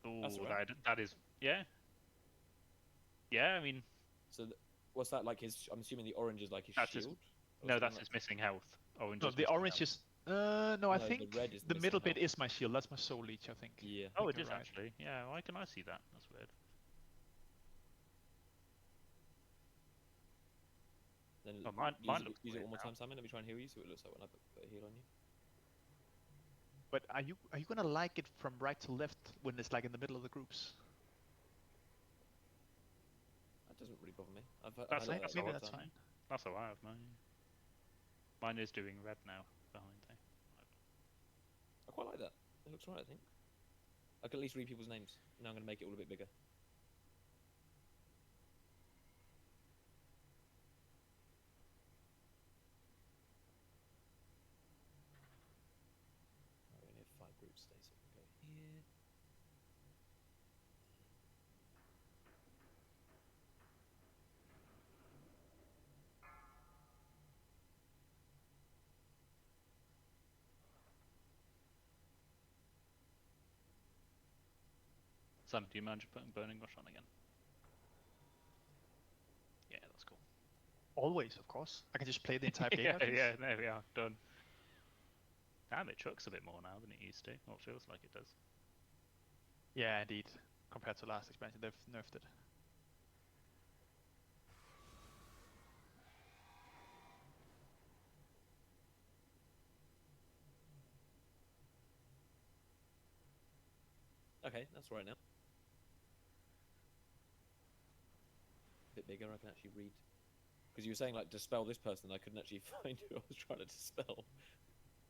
[SPEAKER 11] Oh, that is yeah. Yeah, I mean.
[SPEAKER 6] So what's that like? I'm assuming the orange is like his shield.
[SPEAKER 11] No, that's his missing health. Orange.
[SPEAKER 5] No, the orange is. No, I think
[SPEAKER 6] the red is
[SPEAKER 5] the middle bit is my shield. That's my soul leech, I think.
[SPEAKER 6] Yeah.
[SPEAKER 11] Oh, it is actually. Yeah, why can I see that? That's weird.
[SPEAKER 6] Then
[SPEAKER 11] mine looks
[SPEAKER 6] use it
[SPEAKER 11] weird
[SPEAKER 6] one more
[SPEAKER 11] now.
[SPEAKER 6] time, Simon. Let me try and heal you, so it looks like when I put a heal on you.
[SPEAKER 5] But are you gonna like it from right to left when it's like in the middle of the groups?
[SPEAKER 6] That doesn't really bother me.
[SPEAKER 11] Maybe that's fine. That's how I have mine. Mine is doing red now behind there.
[SPEAKER 6] I quite like that. It looks right, I think. I can at least read people's names. Now I'm going to make it all a bit bigger. We only have 5 groups today, so we can go
[SPEAKER 11] Sam, do you mind putting Burning Rush on again? Yeah, that's cool.
[SPEAKER 5] Always, of course. I can just play the entire game.
[SPEAKER 11] yeah,
[SPEAKER 5] at least.
[SPEAKER 11] yeah, there we are, done. Damn, it chucks a bit more now than it used to. Or it feels like it does.
[SPEAKER 5] Yeah, indeed. Compared to last expansion, they've nerfed it.
[SPEAKER 6] Okay, that's right now. A bit bigger, I can actually read. Because you were saying, like, dispel this person, I couldn't actually find who I was trying to dispel.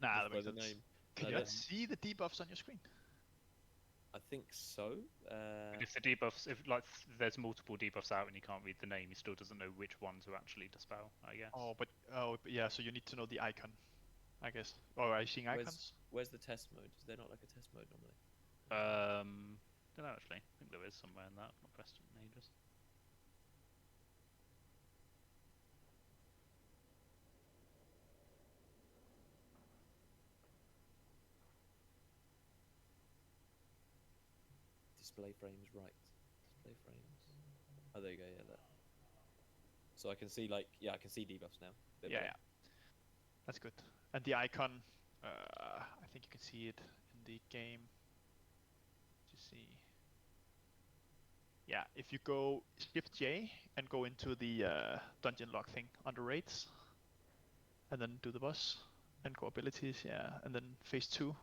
[SPEAKER 5] Nah,
[SPEAKER 6] Just
[SPEAKER 5] that
[SPEAKER 6] by
[SPEAKER 5] makes
[SPEAKER 6] the
[SPEAKER 5] sense.
[SPEAKER 6] name.
[SPEAKER 5] Can you not see the debuffs on your screen?
[SPEAKER 6] I think so.
[SPEAKER 11] If the debuffs, if like there's multiple debuffs out and you can't read the name, he still doesn't know which one to actually dispel, I guess.
[SPEAKER 5] Oh, but yeah. So you need to know the icon, I guess. Or are you seeing icons?
[SPEAKER 6] Where's the test mode? Is there not like a test mode normally?
[SPEAKER 11] Don't know actually. I think there is somewhere in that. I've not pressed it in ages.
[SPEAKER 6] Display frames right. Display frames. Oh, there you go. Yeah, that. So I can see I can see debuffs now.
[SPEAKER 5] Yeah, yeah. That's good. And the icon, I think you can see it in the game. Just see. Yeah, if you go Shift J and go into the dungeon log thing under raids, and then do the boss, and go abilities, yeah, and then phase 2. You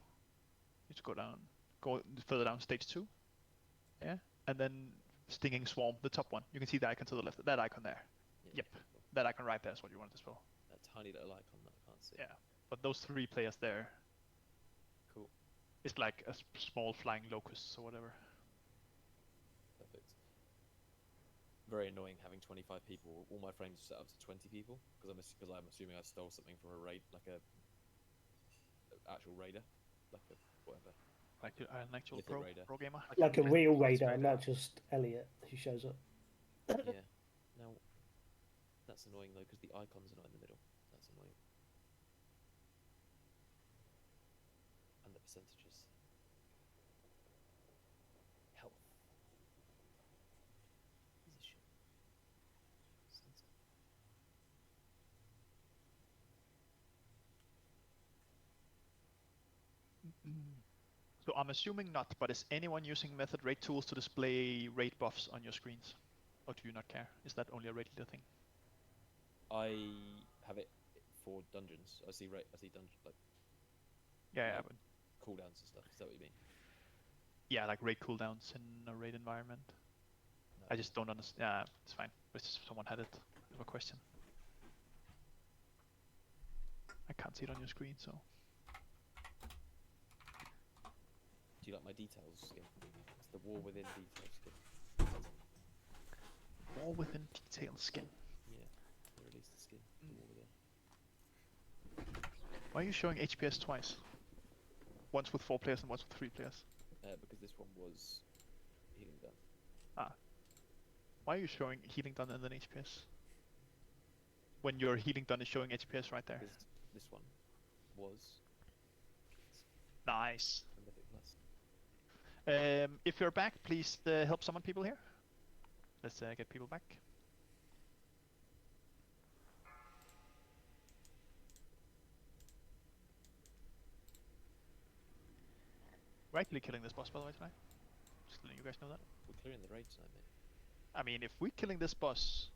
[SPEAKER 5] just go further down, stage 2. Yeah, and then Stinging Swarm, the top one. You can see the icon to the left. That icon there.
[SPEAKER 6] Yeah,
[SPEAKER 5] yep, that icon right there is what you want to spell.
[SPEAKER 6] That tiny little icon that I can't see.
[SPEAKER 5] Yeah, but those 3 players there.
[SPEAKER 6] Cool.
[SPEAKER 5] It's like a small flying locusts or whatever.
[SPEAKER 6] Perfect. Very annoying having 25 people. All my frames are set up to 20 people because I'm assuming I stole something from a raid, like a actual raider, like a whatever.
[SPEAKER 5] Like an actual
[SPEAKER 6] Mythic
[SPEAKER 5] pro gamer.
[SPEAKER 2] Like a real raider, not just Elliot who shows up.
[SPEAKER 6] Yeah. Now, that's annoying though because the icons are not in the middle. That's annoying. And the percentages. Health. Position. Sensor.
[SPEAKER 5] So I'm assuming not, but is anyone using method raid tools to display raid buffs on your screens? Or do you not care? Is that only a raid leader thing?
[SPEAKER 6] I have it for dungeons. I see dungeon like
[SPEAKER 5] Yeah, but
[SPEAKER 6] cooldowns and stuff. Is that what you mean?
[SPEAKER 5] yeah, like raid cooldowns in a raid environment.
[SPEAKER 6] No.
[SPEAKER 5] I just don't understand. Yeah, it's fine. It's just someone had it. I have a question. I can't see it on your screen, so.
[SPEAKER 6] Do you like my details skin? It's the War Within details skin.
[SPEAKER 5] War Within detail skin.
[SPEAKER 6] Yeah, they released the skin. The War Within.
[SPEAKER 5] Why are you showing HPS twice? Once with 4 players and once with 3 players.
[SPEAKER 6] Because this one was healing done.
[SPEAKER 5] Ah. Why are you showing healing done and then HPS? When your healing done is showing HPS right there.
[SPEAKER 6] Because this one was
[SPEAKER 5] Nice.
[SPEAKER 6] a Mythic Plus.
[SPEAKER 5] If you're back, please help summon people here. Let's get people back. We're actually killing this boss, by the way, tonight. Just letting you guys know that.
[SPEAKER 6] We're clearing the raid tonight, mate.
[SPEAKER 5] I mean, if we're killing this boss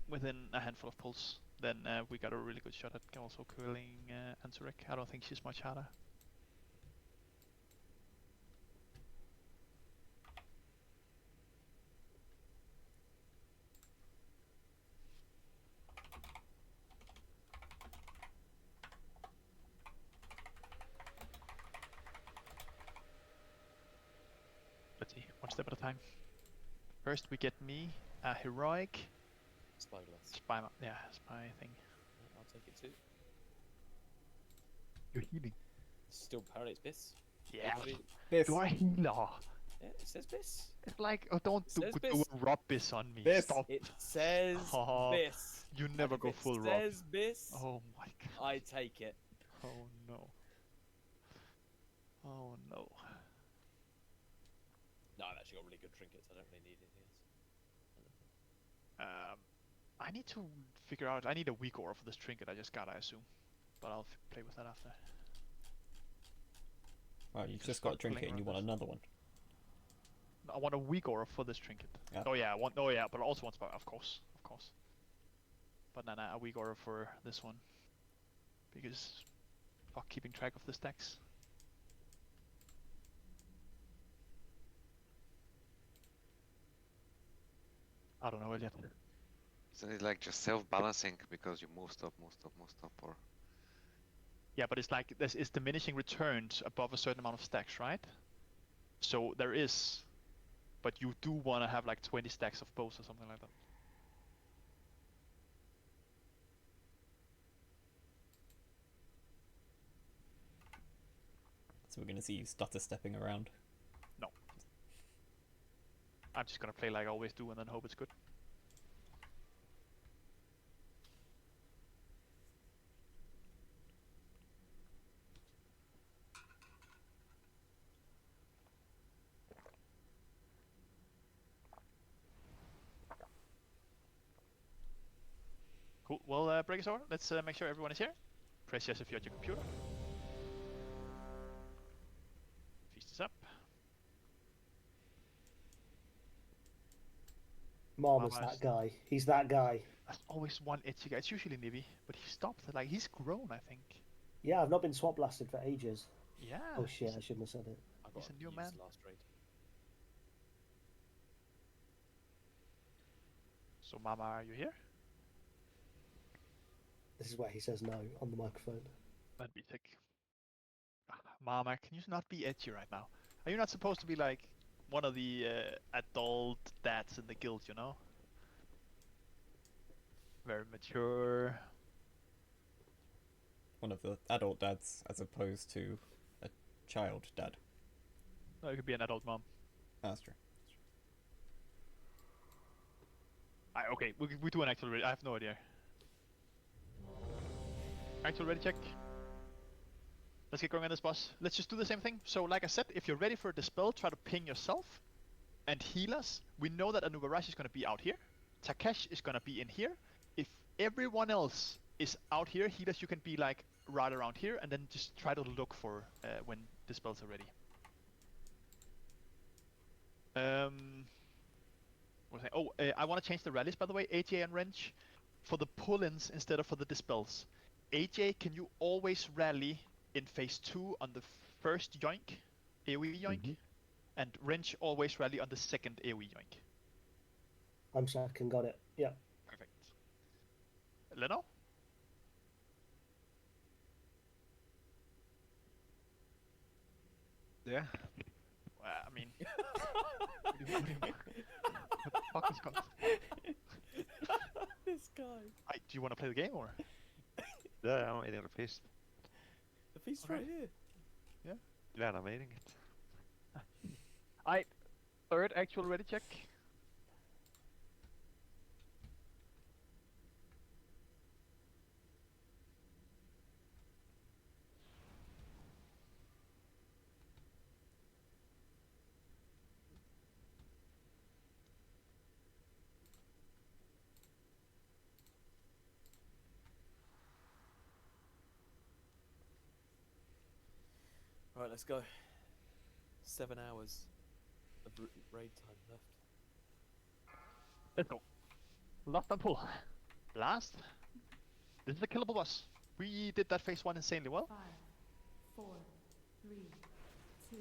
[SPEAKER 5] within a handful of pulls, then we got a really good shot at also killing Anturek. I don't think she's much harder. Let's see, one step at a time. First we get me, a heroic
[SPEAKER 6] Spyglass.
[SPEAKER 5] spy thing.
[SPEAKER 6] I'll take it too.
[SPEAKER 10] You're healing.
[SPEAKER 6] Still Paradox Biss.
[SPEAKER 5] Yeah.
[SPEAKER 3] Biss.
[SPEAKER 5] You are a healer.
[SPEAKER 6] Yeah, it says Biss.
[SPEAKER 5] It's like, oh, don't do
[SPEAKER 6] says
[SPEAKER 5] a
[SPEAKER 6] Biss.
[SPEAKER 5] Rob Biss on me.
[SPEAKER 3] Biss.
[SPEAKER 5] Stop.
[SPEAKER 6] It says
[SPEAKER 5] Oh,
[SPEAKER 6] Biss.
[SPEAKER 5] You never
[SPEAKER 6] And
[SPEAKER 5] go
[SPEAKER 6] if it
[SPEAKER 5] full Rob.
[SPEAKER 6] says Biss.
[SPEAKER 5] Oh my god.
[SPEAKER 6] I take it.
[SPEAKER 5] Oh no. Oh no.
[SPEAKER 6] trinkets. I don't really need anything else.
[SPEAKER 5] I need to figure out. I need a weak aura for this trinket I just got, I assume. But I'll play with that after.
[SPEAKER 3] Well, you've just got a trinket and you want another one.
[SPEAKER 5] I want a weak aura for this trinket.
[SPEAKER 3] Yeah.
[SPEAKER 5] Oh yeah, I want. Oh yeah, but I also want spell. Of course. But then a weak aura for this one. Because fuck keeping track of the stacks. I don't know it yet.
[SPEAKER 8] Isn't it like just self-balancing because you move stop, or?
[SPEAKER 5] Yeah, but it's like it's diminishing returns above a certain amount of stacks, right? So there is, but you do want to have like 20 stacks of bows or something like that.
[SPEAKER 3] So we're gonna see you stutter stepping around.
[SPEAKER 5] No. I'm just gonna play like I always do and then hope it's good. Cool. Well, break us over. Let's make sure everyone is here. Press yes if you're at your computer. Feast is up.
[SPEAKER 2] Mama's
[SPEAKER 5] Mama's-
[SPEAKER 2] that guy. He's that guy.
[SPEAKER 5] There's always one itchy guy. It's usually Nivi, but he stopped. Like he's grown, I think.
[SPEAKER 2] Yeah, I've not been swap blasted for ages.
[SPEAKER 5] Yeah.
[SPEAKER 2] Oh shit, I shouldn't have said it.
[SPEAKER 6] I
[SPEAKER 5] He's
[SPEAKER 6] got
[SPEAKER 5] a new
[SPEAKER 6] used
[SPEAKER 5] man.
[SPEAKER 6] last raid.
[SPEAKER 5] So, Mama, are you here?
[SPEAKER 2] This is where he says no on the microphone.
[SPEAKER 5] That'd be sick. Mama, can you not be edgy right now? Are you not supposed to be like one of the adult dads in the guild, you know? Very mature.
[SPEAKER 3] One of the adult dads as opposed to a child dad.
[SPEAKER 5] No, you could be an adult mom.
[SPEAKER 3] That's true.
[SPEAKER 5] Okay, we do an actual ready. I have no idea. Actual ready check. Let's get going on this boss. Let's just do the same thing. So, like I said, if you're ready for a dispel, try to ping yourself and heal us. We know that Anubarashi is going to be out here. Takesh is going to be in here. If everyone else is out here, healers, you can be like right around here and then just try to look for when dispels are ready. What was I? Oh, I want to change the rallies, by the way, AJ and Wrench, for the pull-ins instead of for the dispels. AJ, can you always rally in phase 2 on the first yoink, AoE yoink? And Wrench always rally on the second AoE yoink.
[SPEAKER 2] I'm second, got it. Yeah.
[SPEAKER 5] Perfect. Leno?
[SPEAKER 12] Yeah.
[SPEAKER 5] I mean... what the fuck is going on?
[SPEAKER 6] This guy.
[SPEAKER 5] Do you want to play the game or?
[SPEAKER 12] Yeah, I'm eating the feast.
[SPEAKER 6] The feast's right here.
[SPEAKER 5] Yeah?
[SPEAKER 12] Yeah, I'm eating it.
[SPEAKER 5] Third actual ready check.
[SPEAKER 6] Right, let's go. 7 hours of raid time left.
[SPEAKER 5] Let's go. Last and pull. Blast. This is a killable boss. We did that phase 1 insanely well.
[SPEAKER 9] 5, 4, 3, 2,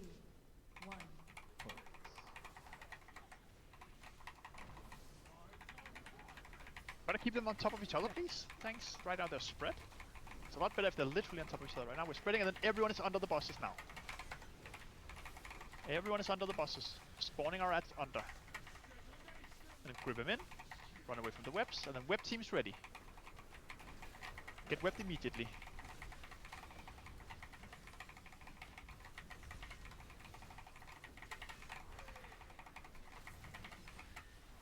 [SPEAKER 9] 1.
[SPEAKER 5] Try to keep them on top of each other, please. Thanks. Right now they're spread. It's a lot better if they're literally on top of each other right now. We're spreading and then everyone is under the bosses now. Everyone is under the bosses. Spawning our ads under. And then grip them in. Run away from the webs. And then web team's ready. Get webbed immediately.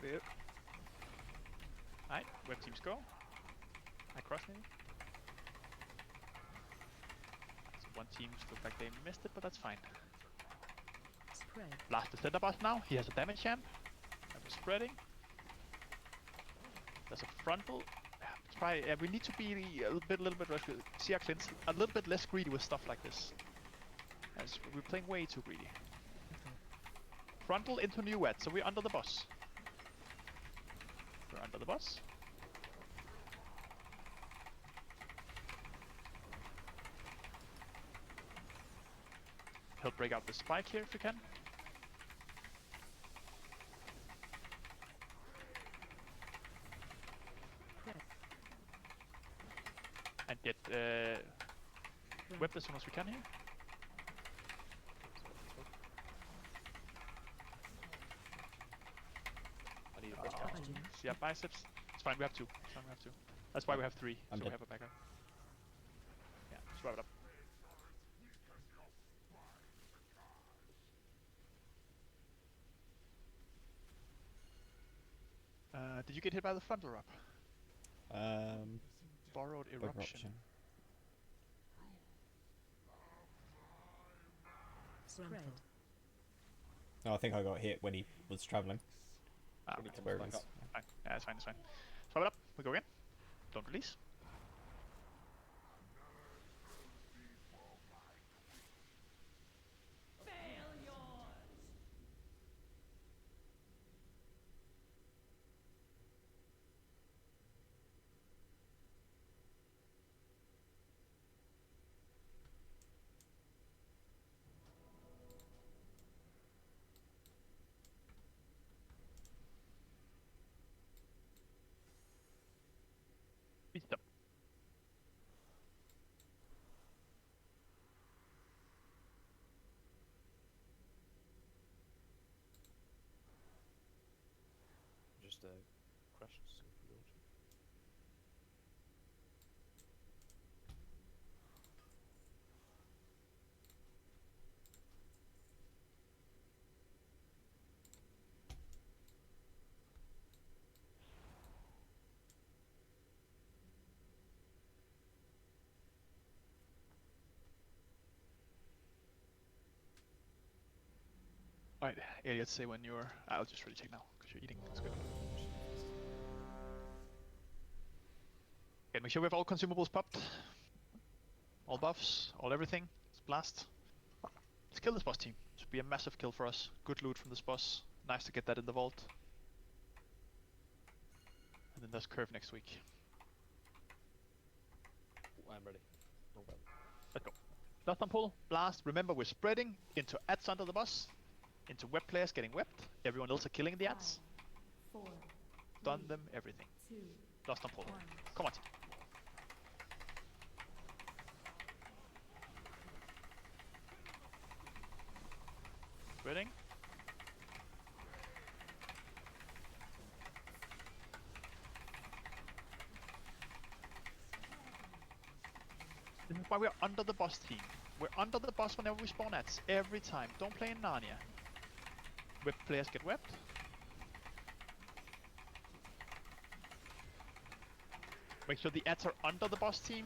[SPEAKER 5] Yep. Alright, web teams go. I cross maybe. So one team looked like they missed it, but that's fine.
[SPEAKER 9] Spread.
[SPEAKER 5] Blast the center boss now. He has a damage champ. And we're spreading. There's a frontal. Let's try. We need to be a little bit risky. See our cleanse a little bit less greedy with stuff like this. As we're playing way too greedy. Frontal into new wet, so we're under the boss. We're under the boss. Help break out the spike here if we can. And get whipped as soon as we can here.
[SPEAKER 6] I need a break out.
[SPEAKER 5] See our biceps. It's fine, we have two. It's fine, we have two. That's why we have three,
[SPEAKER 3] I'm
[SPEAKER 5] so
[SPEAKER 3] dead.
[SPEAKER 5] we have a backup. Yeah, just wrap it up. Did you get hit by the frontal wrap? Borrowed eruption.
[SPEAKER 9] Spread.
[SPEAKER 3] No, I think I got hit when he was travelling.
[SPEAKER 5] Ah,
[SPEAKER 6] When he
[SPEAKER 5] okay.
[SPEAKER 6] comes
[SPEAKER 3] Where it
[SPEAKER 6] back
[SPEAKER 3] is.
[SPEAKER 6] up.
[SPEAKER 5] Fine. Yeah, it's fine, it's fine. Swap it up, we go again. Don't release. Beat them.
[SPEAKER 6] Just crash if you want to.
[SPEAKER 5] Alright, Elliot, say when you're... I'll just retake now, because you're eating. That's good. Okay, make sure we have all consumables popped. All buffs, all everything. Let's blast. Let's kill this boss team. Should be a massive kill for us. Good loot from this boss. Nice to get that in the vault. And then there's Curve next week.
[SPEAKER 6] I'm ready. No bad.
[SPEAKER 5] Let's go. Dust on pull, blast. Remember, we're spreading into ads under the boss. Into web players getting webbed. Everyone else are killing the ads.
[SPEAKER 9] 4,
[SPEAKER 5] Stun them, everything.
[SPEAKER 9] 2,
[SPEAKER 5] Dust on pull. Come on. Spreading. This is why we're under the boss team. We're under the boss whenever we spawn ads. Every time. Don't play in Narnia. Web players get webbed. Make sure the ads are under the boss team.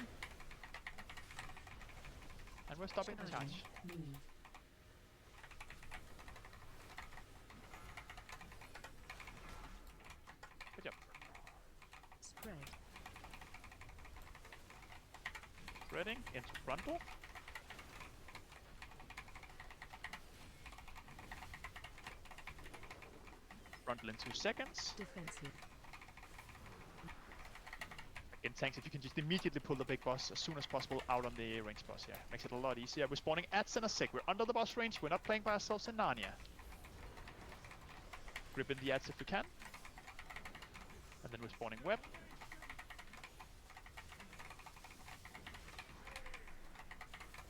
[SPEAKER 5] And we're stopping the charge.
[SPEAKER 9] move.
[SPEAKER 5] Good job.
[SPEAKER 9] Spread.
[SPEAKER 5] Spreading into frontal. Frontal in 2 seconds.
[SPEAKER 9] Defensive.
[SPEAKER 5] In tanks, if you can just immediately pull the big boss as soon as possible out on the range boss, yeah, makes it a lot easier. We're spawning ads in a sec. We're under the boss range. We're not playing by ourselves in Narnia. Grip in the ads if we can. And then we're spawning web.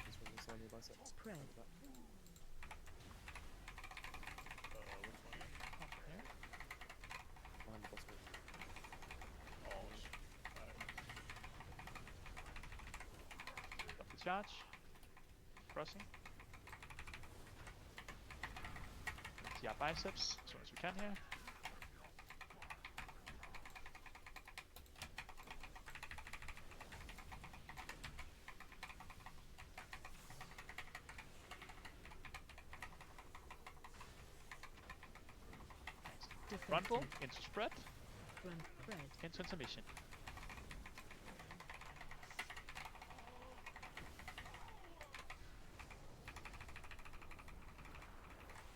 [SPEAKER 6] This one is on your bicep.
[SPEAKER 9] Spread.
[SPEAKER 6] Behind the boss wall.
[SPEAKER 5] Stop the charge. Crossing. See our biceps as soon as we can here. frontal, into spread,
[SPEAKER 9] Front spread.
[SPEAKER 5] into intermission.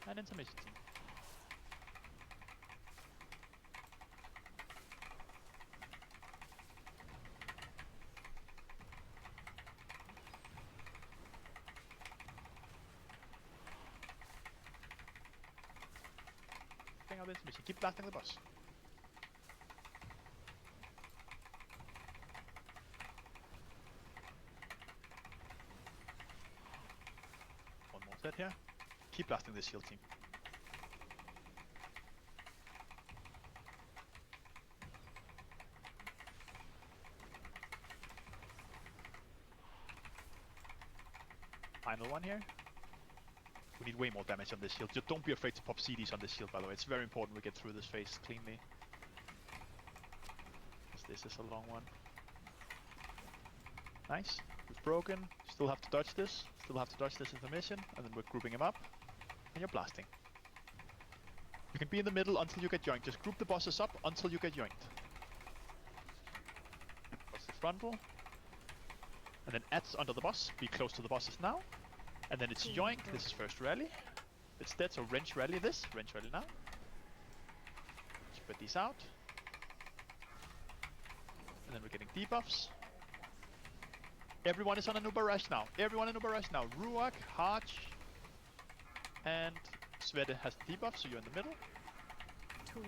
[SPEAKER 5] And intermission team. Bring out the intermission. Keep blasting the boss. One more set here. Keep blasting the shield team. Final one here. We need way more damage on this shield. Just don't be afraid to pop CDs on this shield, by the way. It's very important we get through this phase cleanly. Because this is a long one. Nice. It's broken. Still have to dodge this. Still have to dodge this intermission. And then we're grouping him up. And you're blasting. You can be in the middle until you get yoinked. Just group the bosses up until you get yoinked. That's the frontal. And then adds under the boss. Be close to the bosses now. And then it's yoink. This is first rally. It's dead, so wrench rally this. Wrench rally now. Spread these out. And then we're getting debuffs. Everyone is on a new barrage now. Everyone in a barrage now. Ruak, Harch, and Svete has the debuff, so you're in the middle.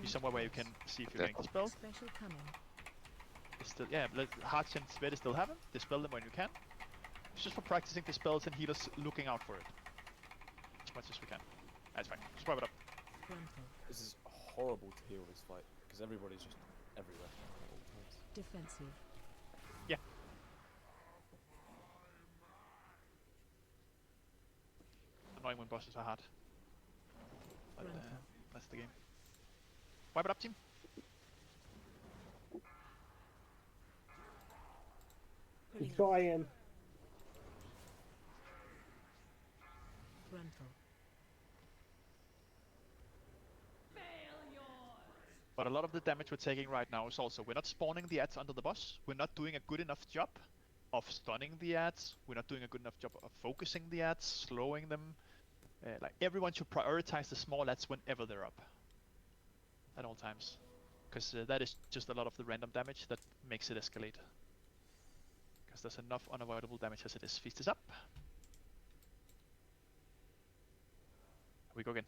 [SPEAKER 5] Be somewhere where you can see if you're getting dispelled.
[SPEAKER 9] Special coming.
[SPEAKER 5] It's still, yeah, Harch and Svete still have them. Dispel them when you can. It's just for practicing the spells and healers looking out for it. As much as we can. That's fine. Just wipe it up.
[SPEAKER 6] This is horrible to heal this fight because everybody's just everywhere at all times.
[SPEAKER 9] Defensive.
[SPEAKER 5] Yeah. Annoying when bosses are hard. But that's the game. Wipe it up, team.
[SPEAKER 2] I'm trying.
[SPEAKER 9] Frontal.
[SPEAKER 5] But a lot of the damage we're taking right now is also we're not spawning the ads under the boss. We're not doing a good enough job of stunning the ads. We're not doing a good enough job of focusing the ads, slowing them. Like everyone should prioritize the small ads whenever they're up. At all times. Because that is just a lot of the random damage that makes it escalate. Because there's enough unavoidable damage as it is. Feast is up. We go again.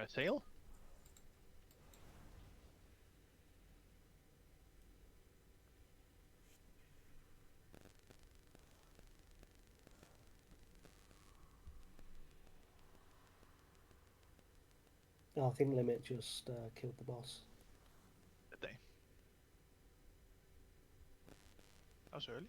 [SPEAKER 5] Sail?
[SPEAKER 2] Oh, I think Limit just killed the boss.
[SPEAKER 5] Did they? That was early.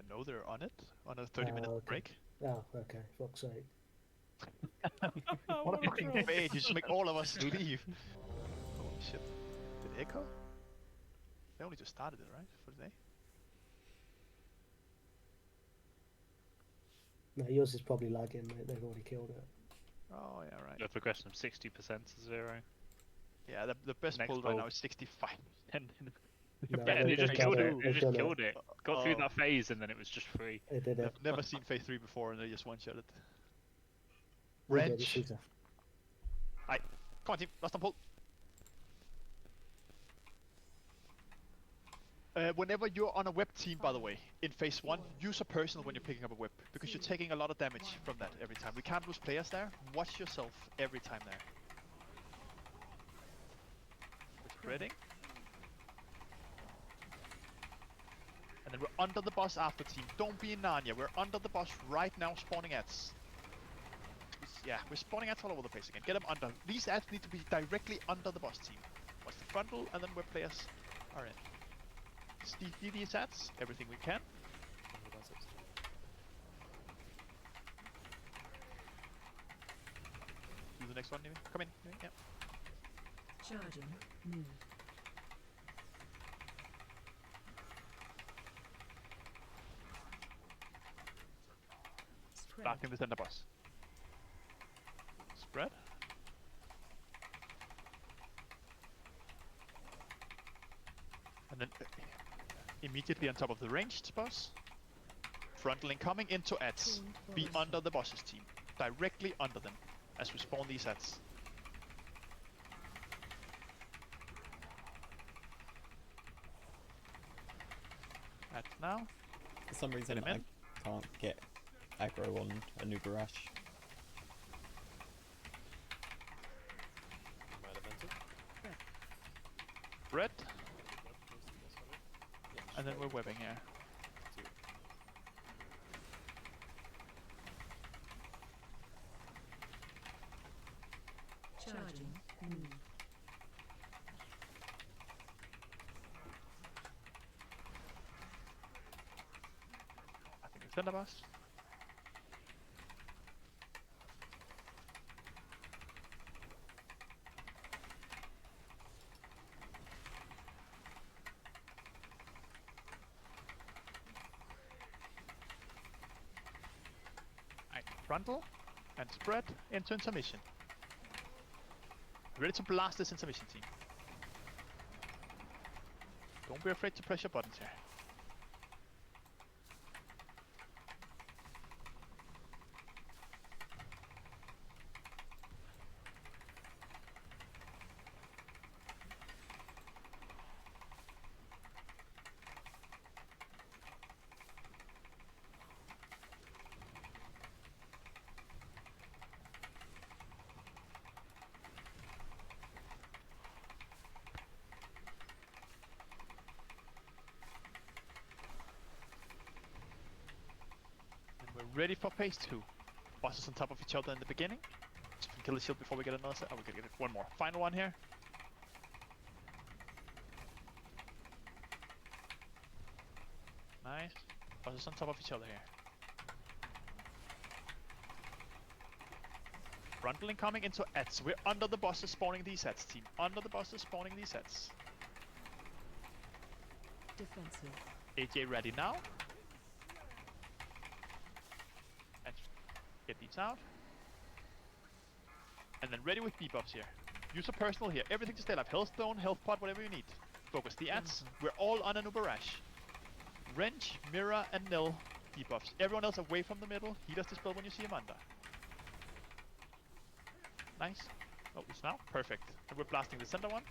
[SPEAKER 5] No, they're on it. On a 30-minute
[SPEAKER 2] okay.
[SPEAKER 5] break.
[SPEAKER 2] Oh, okay. Fuck's sake.
[SPEAKER 5] What a fucking fate! You just make all of us leave. Holy shit. Did it echo? They only just started it, right? For the day?
[SPEAKER 2] No, yours is probably lagging, mate. They've already killed it.
[SPEAKER 5] Oh, yeah, right.
[SPEAKER 11] The progression of 60% to 0.
[SPEAKER 5] Yeah, the best
[SPEAKER 11] Next
[SPEAKER 5] pull right
[SPEAKER 11] pull.
[SPEAKER 5] now is 65. And
[SPEAKER 2] No,
[SPEAKER 11] Yeah, and
[SPEAKER 2] they-
[SPEAKER 11] it just
[SPEAKER 2] they've
[SPEAKER 11] killed
[SPEAKER 2] done
[SPEAKER 11] it. It
[SPEAKER 2] They've
[SPEAKER 11] just
[SPEAKER 2] done
[SPEAKER 11] killed it. Got through
[SPEAKER 5] Oh.
[SPEAKER 11] that phase and then it was just free.
[SPEAKER 2] They did it.
[SPEAKER 5] I've never seen phase 3 before and they just one-shot it.
[SPEAKER 2] We did it,
[SPEAKER 5] Wrench.
[SPEAKER 2] Caesar.
[SPEAKER 5] Come on, team. Last time pull. Whenever you're on a web team, by the way, in phase 1, use a personal when you're picking up a whip, because you're taking a lot of damage from that every time. We can't lose players there. Watch yourself every time there. We're spreading. And then we're under the boss after team. Don't be in Narnia. We're under the boss right now spawning ads. Yeah, we're spawning ads all over the place again. Get them under. These ads need to be directly under the boss team. Watch the frontal and then where players are in. Steal these ads, everything we can. one, Nimi. Come in. Yeah.
[SPEAKER 9] Charging. Move. Spread.
[SPEAKER 5] Blasting the center boss. Spread. And then immediately on top of the ranged boss. Frontline coming into ads. Be under the boss's team. Directly under them. As we spawn these ads. Ads now.
[SPEAKER 3] For some reason,
[SPEAKER 5] Get him
[SPEAKER 3] I can't get aggro on a Nubarash.
[SPEAKER 5] Red. And then we're webbing here.
[SPEAKER 9] Charging. Move.
[SPEAKER 5] I think it's center boss. Frontal and spread into intermission. Ready to blast this intermission team. Don't be afraid to press your buttons here. Ready for phase 2. Bosses on top of each other in the beginning. So we can kill the shield before we get another set. Oh, we can get one more. Final one here. Nice. Bosses on top of each other here. Frontline coming into ads. We're under the bosses spawning these sets, team. Under the bosses spawning these sets.
[SPEAKER 9] Defensive.
[SPEAKER 5] AJ ready now. Get these out. And then ready with debuffs here. Use a personal here. Everything to stay alive. Health stone, health pot, whatever you need. Focus the ads. We're all on an Uberash. Wrench, Mira, and Nil debuffs. Everyone else away from the middle. He does the spell when you see him under. Nice. Oh, it's now? Perfect. And we're blasting the center one.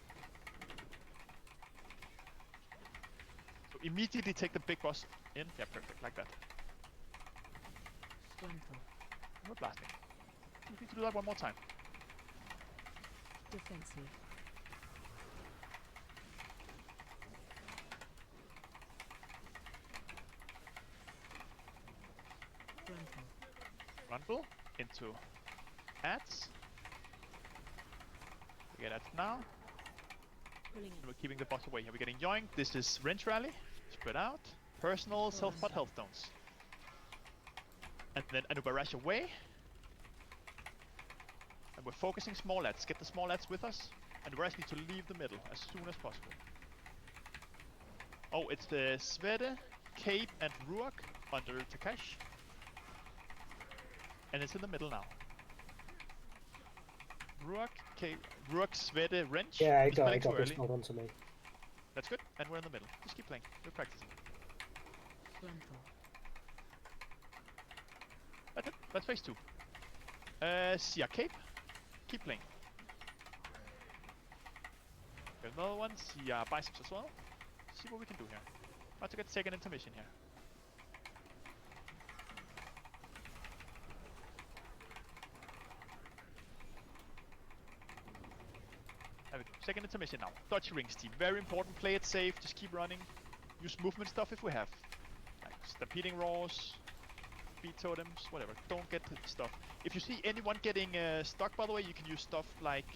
[SPEAKER 5] So immediately take the big boss in. Yeah, perfect. Like that.
[SPEAKER 9] Frontal.
[SPEAKER 5] We're blasting. We need to do that one more time.
[SPEAKER 9] Defensive. Frontal.
[SPEAKER 5] Frontal into ads. We get ads now.
[SPEAKER 9] Pulling
[SPEAKER 5] And we're keeping the boss away. We're getting yoinked. This is wrench rally. Spread out. Personal, self-pot, health stones. And then Anubarash away. And we're focusing small ads. Get the small ads with us. And we're asking to leave the middle as soon as possible. Oh, it's the Svede, Cape, and Ruak under Takash. And it's in the middle now. Ruak, Cape, Ruak, Svede, Wrench.
[SPEAKER 2] Yeah,
[SPEAKER 5] He's
[SPEAKER 2] it
[SPEAKER 5] playing
[SPEAKER 2] got
[SPEAKER 5] too
[SPEAKER 2] this
[SPEAKER 5] early.
[SPEAKER 2] mod onto me.
[SPEAKER 5] That's good. And we're in the middle. Just keep playing. We're practicing.
[SPEAKER 9] Frontal.
[SPEAKER 5] That's it. That's phase 2. Sia Cape. Keep playing. There's another one. Sia Biceps as well. See what we can do here. About to get second intermission here. Have it. Second intermission now. Dodge rings team. Very important. Play it safe. Just keep running. Use movement stuff if we have. Like stampeding roars. Speed totems, whatever. Don't get stuff. If you see anyone getting stuck, by the way, you can use stuff like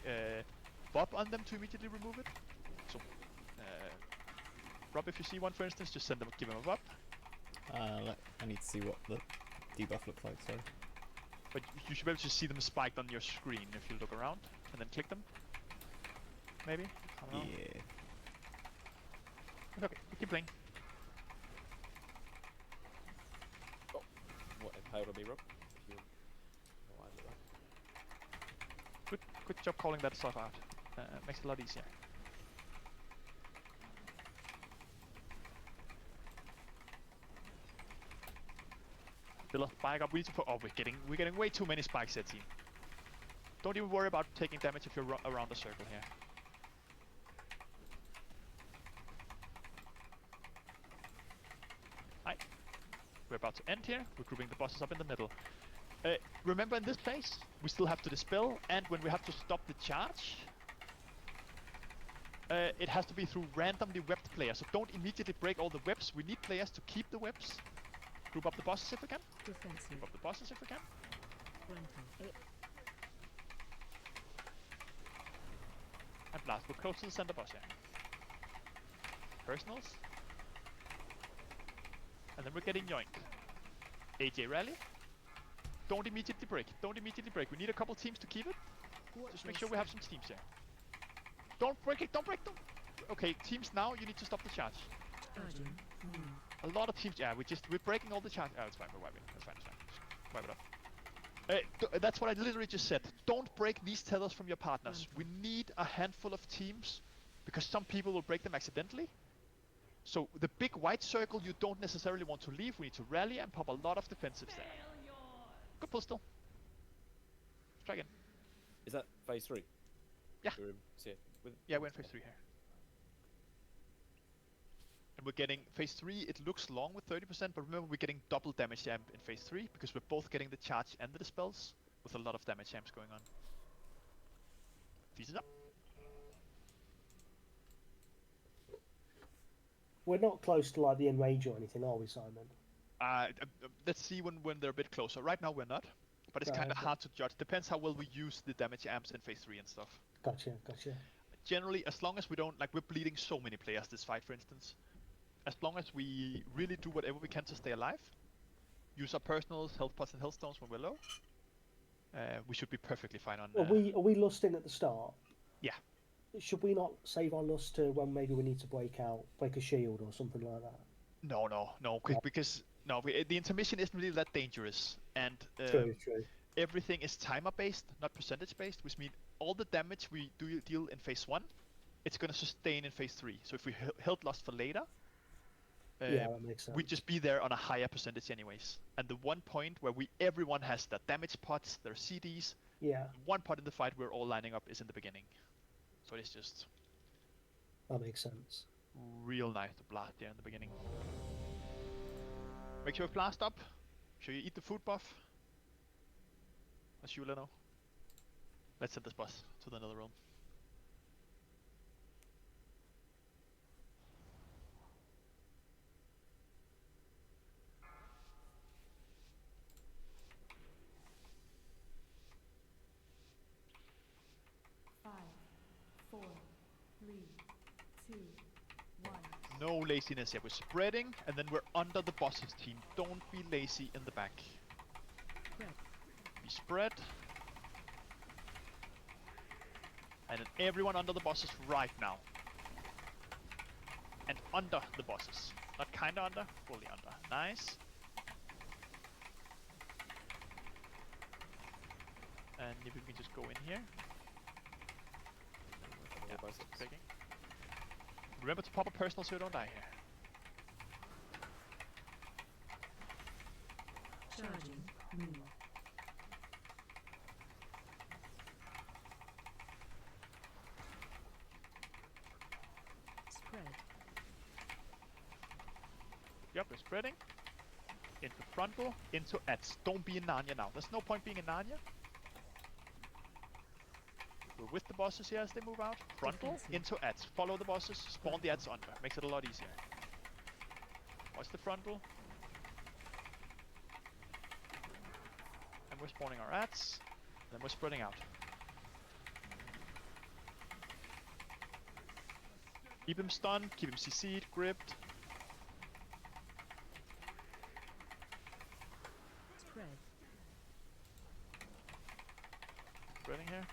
[SPEAKER 5] Bob on them to immediately remove it. So, Rob, if you see one, for instance, just send them, give them a Bob.
[SPEAKER 3] I need to see what the debuff looks like, sorry.
[SPEAKER 5] But you should be able to see them spiked on your screen if you look around and then click them. Maybe? I don't know.
[SPEAKER 3] Yeah.
[SPEAKER 5] It's okay, we keep playing.
[SPEAKER 6] Oh, what impaled on me, Rob? If you no, I don't know.
[SPEAKER 5] Good job calling that stuff out. Makes it a lot easier. Still a spike up. We need to put. Oh, we're getting way too many spikes here, team. Don't even worry about taking damage if you're around the circle here. Hi. We're about to end here. We're grouping the bosses up in the middle. Remember, in this phase, we still have to dispel, and when we have to stop the charge, it has to be through randomly webbed players. So don't immediately break all the webs. We need players to keep the webs. Group up the bosses if we can.
[SPEAKER 9] Defensive.
[SPEAKER 5] Group up the bosses if we can.
[SPEAKER 9] Flanking.
[SPEAKER 5] And blast. We're close to the center boss here. Personals. And then we're getting yoinked. AJ rally. Don't immediately break. Don't immediately break. We need a couple teams to keep it. Just make sure we have some teams here. Don't break it. Don't break them. Okay, teams now. You need to stop the charge.
[SPEAKER 9] Charging.
[SPEAKER 5] A lot of teams. Yeah, we're breaking all the charge. Oh, it's fine. We're wiping. That's fine. It's fine. Just wipe it up. That's what I literally just said. Don't break these tethers from your partners. We need a handful of teams because some people will break them accidentally. So the big white circle you don't necessarily want to leave. We need to rally and pop a lot of defensives there. Good pull still. Let's try again.
[SPEAKER 6] Is that phase 3?
[SPEAKER 5] Yeah.
[SPEAKER 6] We're
[SPEAKER 5] in phase 3 here. And we're getting phase 3, it looks long with 30%, but remember we're getting double damage amp in phase 3 because we're both getting the charge and the dispels with a lot of damage amps going on. Pieces up.
[SPEAKER 2] We're not close to like the end range or anything, are we, Simon?
[SPEAKER 5] Let's see when they're a bit closer. Right now we're not, but it's kind of hard to judge. Depends how well we use the damage amps in phase 3 and stuff.
[SPEAKER 2] Gotcha.
[SPEAKER 5] Generally, as long as we don't, like we're bleeding so many players this fight, for instance. As long as we really do whatever we can to stay alive, use our personals, health pots and health stones when we're low, we should be perfectly fine on...
[SPEAKER 2] Are we lusting at the start?
[SPEAKER 5] Yeah.
[SPEAKER 2] Should we not save our lust to when maybe we need to break a shield or something like that?
[SPEAKER 5] No, because the intermission isn't really that dangerous, and
[SPEAKER 2] True.
[SPEAKER 5] Everything is timer based, not percentage based, which means all the damage we deal in phase 1, it's gonna sustain in phase 3. So if we held lust for later,
[SPEAKER 2] yeah, that makes sense.
[SPEAKER 5] we'd just be there on a higher percentage anyways. And the one point where everyone has their damage pots, their CDs,
[SPEAKER 2] yeah,
[SPEAKER 5] one part in the fight we're all lining up is in the beginning. So it's just...
[SPEAKER 2] That makes sense.
[SPEAKER 5] Real nice to blast there in the beginning. Make sure you blast up. Make sure you eat the food buff. As you know. Let's send this boss to the nether realm. No laziness here. We're spreading, and then we're under the boss's team. Don't be lazy in the back. Be spread. And then everyone under the bosses right now. And under the bosses. Not kinda under, fully under. Nice. And if we can just go in here. Yeah, clicking. Remember to pop a personal so you don't die here.
[SPEAKER 9] Charging. Move. Spread.
[SPEAKER 5] Yep, we're spreading. Into frontal, into ads. Don't be in Narnia now. There's no point being in Narnia. We're with the bosses here as they move out. Frontal, into ads. Follow the bosses, spawn the ads under. Makes it a lot easier. Watch the frontal. And we're spawning our ads. Then we're spreading out. Keep him stunned, keep him CC'd, gripped.
[SPEAKER 9] Spread.
[SPEAKER 5] Spreading here.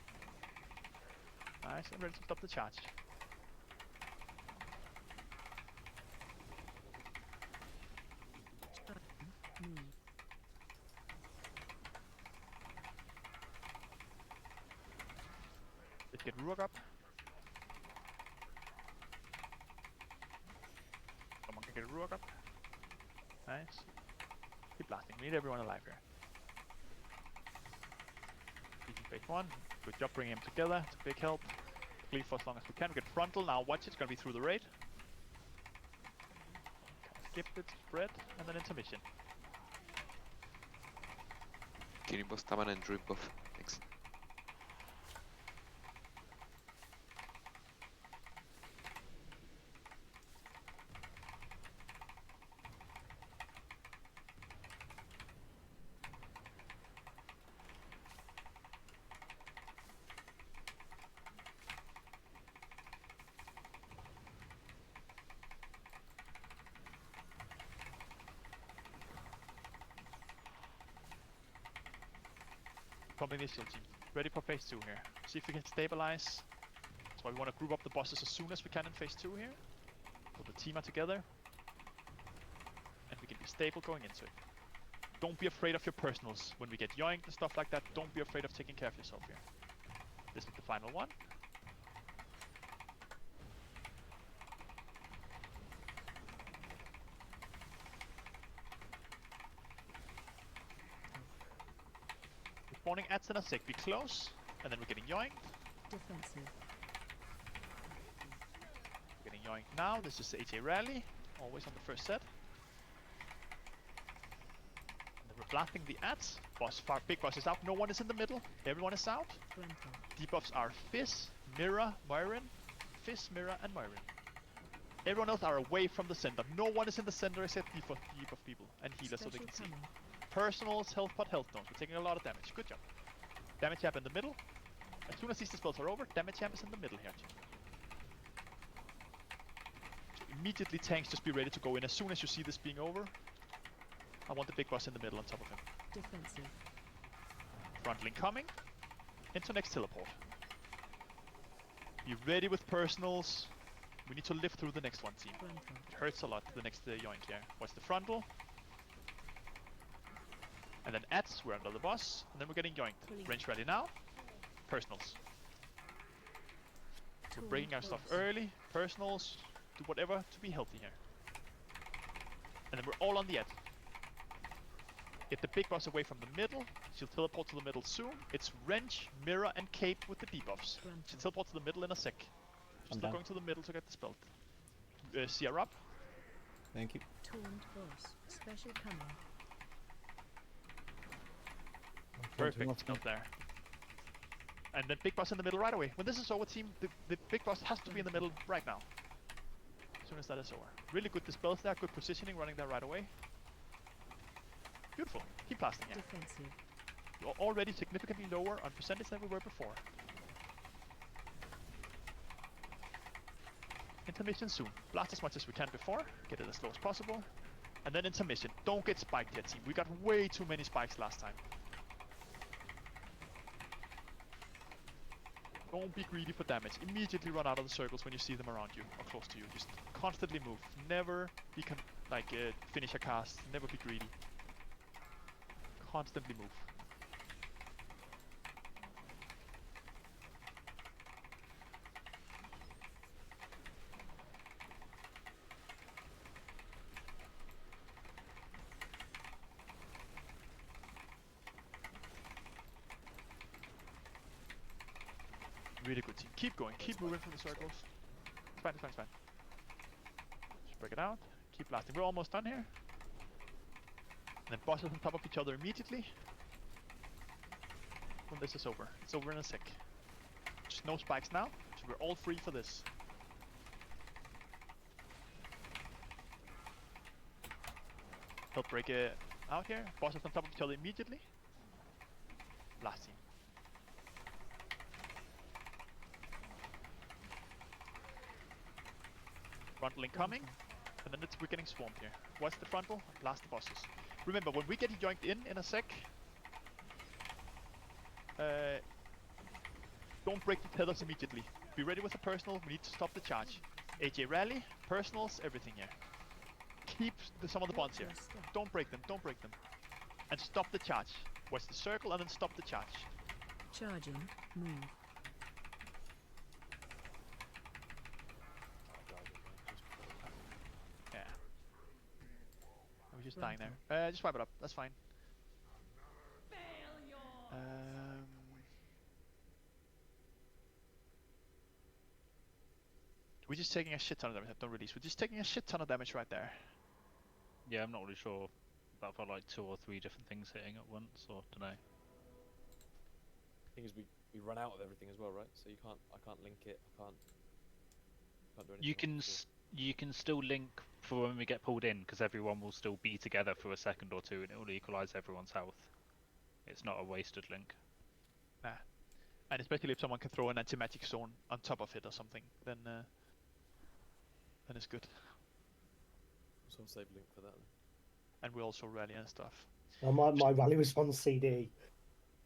[SPEAKER 5] Nice, and ready to stop the charge.
[SPEAKER 9] Move.
[SPEAKER 5] Let's get Ruok up. Someone can get Ruok up. Nice. Keep blasting. We need everyone alive here. Easy phase 1. Good job bringing them together. It's a big help. Cleave for as long as we can. We get frontal. Now watch, it's gonna be through the raid. Skip it, spread, and then intermission.
[SPEAKER 8] Can you both Taman and Druid buff? Thanks.
[SPEAKER 5] Pumping initial team. Ready for phase 2 here. See if we can stabilize. That's why we want to group up the bosses as soon as we can in phase 2 here. Put the team are together. And we can be stable going into it. Don't be afraid of your personals. When we get yoinked and stuff like that, don't be afraid of taking care of yourself here. This is the final one. Spawning at in a sec. Be close, and then we're getting yoinked.
[SPEAKER 9] Defensive.
[SPEAKER 5] We're getting yoinked now. This is the AJ rally. Always on the first set. And then we're blasting the ads. Big boss is out. No one is in the middle. Everyone is out.
[SPEAKER 9] Frontal.
[SPEAKER 5] Debuffs are Fizz, Mira, Myron. Fizz, Mira, and Myron. Everyone else are away from the center. No one is in the center except debuff people and healers so they
[SPEAKER 9] Special
[SPEAKER 5] can see.
[SPEAKER 9] coming.
[SPEAKER 5] Personals, health pot, health stones. We're taking a lot of damage. Good job. Damage champ in the middle. As soon as these spells are over, damage champ is in the middle here. So immediately tanks just be ready to go in as soon as you see this being over. I want the big boss in the middle on top of him.
[SPEAKER 9] Defensive.
[SPEAKER 5] Frontling coming. Into next teleport. Be ready with personals. We need to live through the next one, team.
[SPEAKER 9] Frontal.
[SPEAKER 5] It hurts a lot, the next yoink here. What's the frontal? And then ads, we're under the boss, and then we're getting yoinked.
[SPEAKER 9] Brilliant.
[SPEAKER 5] Range ready now. Personals. We're
[SPEAKER 9] Taunt
[SPEAKER 5] breaking our stuff
[SPEAKER 9] boss.
[SPEAKER 5] early. Personals, do whatever to be healthy here. And then we're all on the edge. Get the big boss away from the middle. She'll teleport to the middle soon. It's Wrench, Mirror, and Cape with the debuffs. She'll
[SPEAKER 9] Frontal.
[SPEAKER 5] teleport to the middle in a sec.
[SPEAKER 3] I'm
[SPEAKER 5] Still
[SPEAKER 3] down.
[SPEAKER 5] going to the middle to get the spell. See her up.
[SPEAKER 3] Thank you.
[SPEAKER 9] Taunt boss. Special coming.
[SPEAKER 5] Perfect, not there. And then big boss in the middle right away. When this is over, team, the big boss has to be in the middle right now. As soon as that is over. Really good dispels there, good positioning, running there right away. Beautiful. Keep blasting here.
[SPEAKER 9] Defensive.
[SPEAKER 5] You're already significantly lower on percentage than we were before. Intermission soon. Blast as much as we can before. Get it as slow as possible. And then intermission. Don't get spiked here, team. We got way too many spikes last time. Don't be greedy for damage. Immediately run out of the circles when you see them around you or close to you. Just constantly move. Never be finish a cast. Never be greedy. Constantly move. Really good team. Keep going. Keep moving through the circles. It's fine, it's fine, it's fine. Just break it out. Keep blasting. We're almost done here. And then bosses on top of each other immediately. When this is over. It's over in a sec. Just no spikes now. So we're all free for this. Help break it out here. Bosses on top of each other immediately. Last team. Frontal incoming, and then we're getting swamped here. What's the frontal? Blast the bosses. Remember, when we get yoinked in a sec, Don't break the tethers immediately. Be ready with a personal. We need to stop the charge. AJ rally, personals, everything here. Keep some of the bonds here. Don't break them. Don't break them. And stop the charge. Watch the circle and then stop the charge.
[SPEAKER 9] Charging. Move.
[SPEAKER 5] Yeah. We're just dying there. Just wipe it up. That's fine. We're just taking a shit ton of damage. Don't release. We're just taking a shit ton of damage right there.
[SPEAKER 11] Yeah, I'm not really sure. That felt like 2 or 3 different things hitting at once, or don't know.
[SPEAKER 6] Thing is, we run out of everything as well, right? So I can't link it. I can't do anything.
[SPEAKER 11] You can still link for when we get pulled in, because everyone will still be together for a second or two, and it will equalize everyone's health. It's not a wasted link.
[SPEAKER 5] Nah. And especially if someone can throw an anti-magic zone on top of it or something, then it's good.
[SPEAKER 6] So I'll save link for that then.
[SPEAKER 5] And we also rally and stuff.
[SPEAKER 2] Well, my rally was on CD.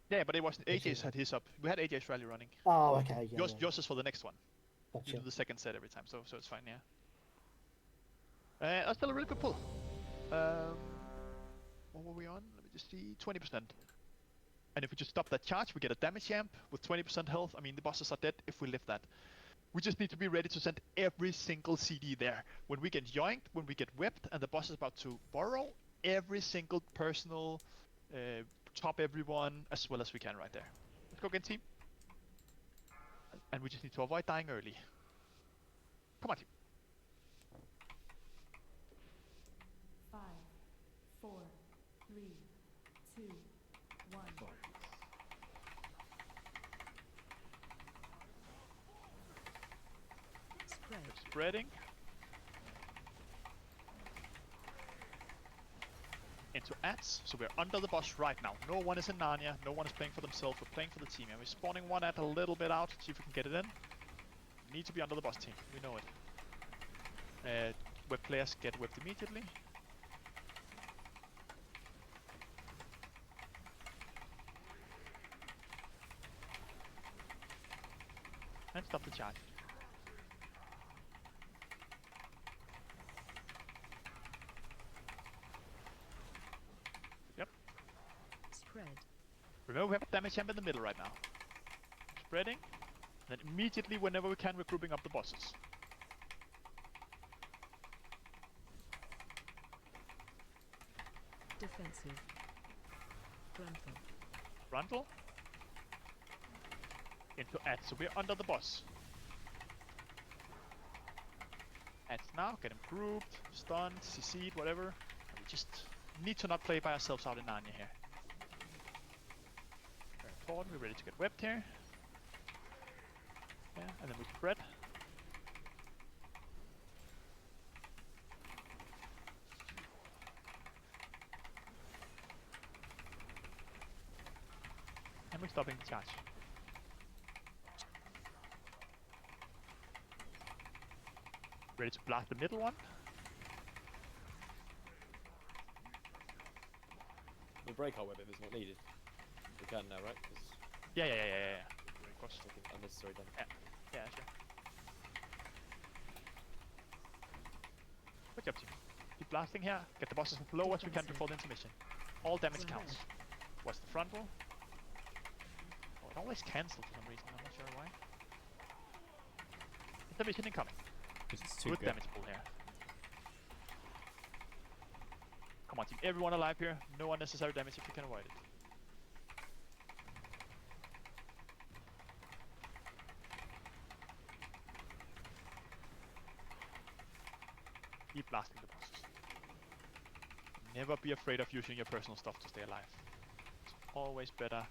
[SPEAKER 5] Yeah, but it wasn't. AJ's had his up. We had AJ's rally running.
[SPEAKER 2] Oh, okay. Yeah,
[SPEAKER 5] yours is for the next one.
[SPEAKER 2] Gotcha.
[SPEAKER 5] You do the second set every time, so it's fine. Yeah. That's still a really good pull. What were we on? Let me just see. 20%. And if we just stop that charge, we get a damage amp with 20% health. I mean, the bosses are dead if we lift that. We just need to be ready to send every single CD there. When we get yoinked, when we get whipped, and the boss is about to borrow, every single personal, top everyone as well as we can right there. Let's go again, team. And we just need to avoid dying early. Come on, team.
[SPEAKER 16] 5, 4, 3, 2, 1.
[SPEAKER 9] Spread.
[SPEAKER 5] We're spreading. Into ads, so we're under the boss right now. No one is in Narnia, no one is playing for themselves, we're playing for the team. And we're spawning one ad a little bit out, see if we can get it in. Need to be under the boss team, we know it. Web players get whipped immediately. And stop the charge. Yep.
[SPEAKER 9] Spread.
[SPEAKER 5] Remember, we have a damage amp in the middle right now. Spreading. Then immediately, whenever we can, we're grouping up the bosses.
[SPEAKER 9] Defensive. Frontal.
[SPEAKER 5] Frontal. Into ads, so we're under the boss. Ads now, get him grouped, stunned, CC'd, whatever. We just need to not play by ourselves out in Narnia here. Very important, we're ready to get whipped here. Yeah, and then we spread. And we're stopping the charge. Ready to blast the middle one.
[SPEAKER 6] We'll break our web if it's not needed. We can now, right?
[SPEAKER 5] Yeah. Of course.
[SPEAKER 6] Taking unnecessary damage.
[SPEAKER 5] Yeah, sure. Good job, team. Keep blasting here. Get the bosses as low as we can before the intermission. All damage counts. Watch the front roll. Oh, it always cancels for some reason. I'm not sure why. Intermission incoming.
[SPEAKER 3] Because it's too
[SPEAKER 5] Good damage pull here. Come on, team. Everyone alive here. No unnecessary damage if you can avoid it. Keep blasting the bosses. Never be afraid of using your personal stuff to stay alive. It's always better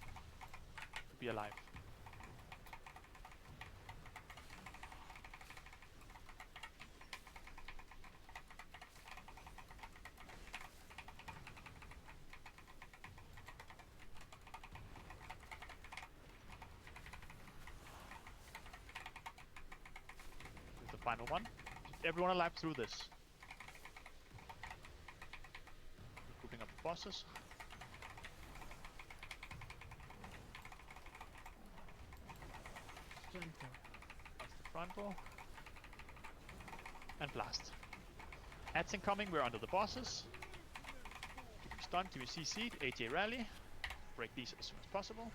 [SPEAKER 5] to be alive. Here's the final one. Keep everyone alive through this. Grouping up the bosses.
[SPEAKER 9] Frontal.
[SPEAKER 5] That's the frontal. And blast. Hats incoming, we're under the bosses. Keep him stunned, keep him CC'd, AJ rally. Break these as soon as possible.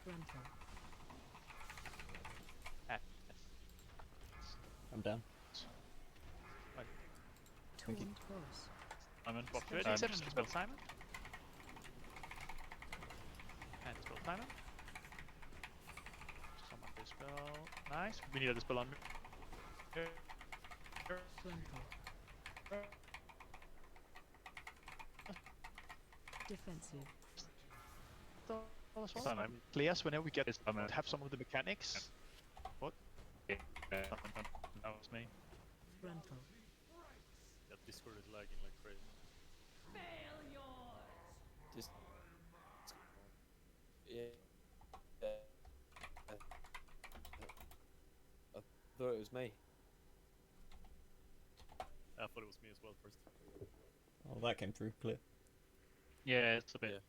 [SPEAKER 9] Frontal.
[SPEAKER 3] I'm down.
[SPEAKER 9] Taunt boss.
[SPEAKER 5] Simon, spot 37, spell Simon. And spell Simon. Summon this spell. Nice. We need a spell on me.
[SPEAKER 9] Frontal. Defensive.
[SPEAKER 5] Simon. Players, whenever we get have some of the mechanics. What?
[SPEAKER 11] That was me.
[SPEAKER 9] Frontal.
[SPEAKER 14] That Discord is lagging like crazy.
[SPEAKER 6] Just. Yeah. I thought it was me.
[SPEAKER 14] I thought it was me as well first.
[SPEAKER 3] Oh, that came through clear.
[SPEAKER 11] Yeah, it's a bit.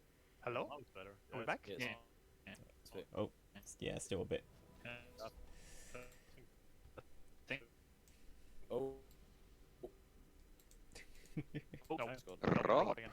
[SPEAKER 5] Hello?
[SPEAKER 14] Now it's better.
[SPEAKER 5] Are we
[SPEAKER 14] it's-
[SPEAKER 5] back?
[SPEAKER 11] Yeah.
[SPEAKER 6] It's a bit.
[SPEAKER 3] Oh, yeah, still a bit.
[SPEAKER 6] Oh.
[SPEAKER 5] Oh, no.
[SPEAKER 6] It's gone.
[SPEAKER 8] Raw.
[SPEAKER 5] Again.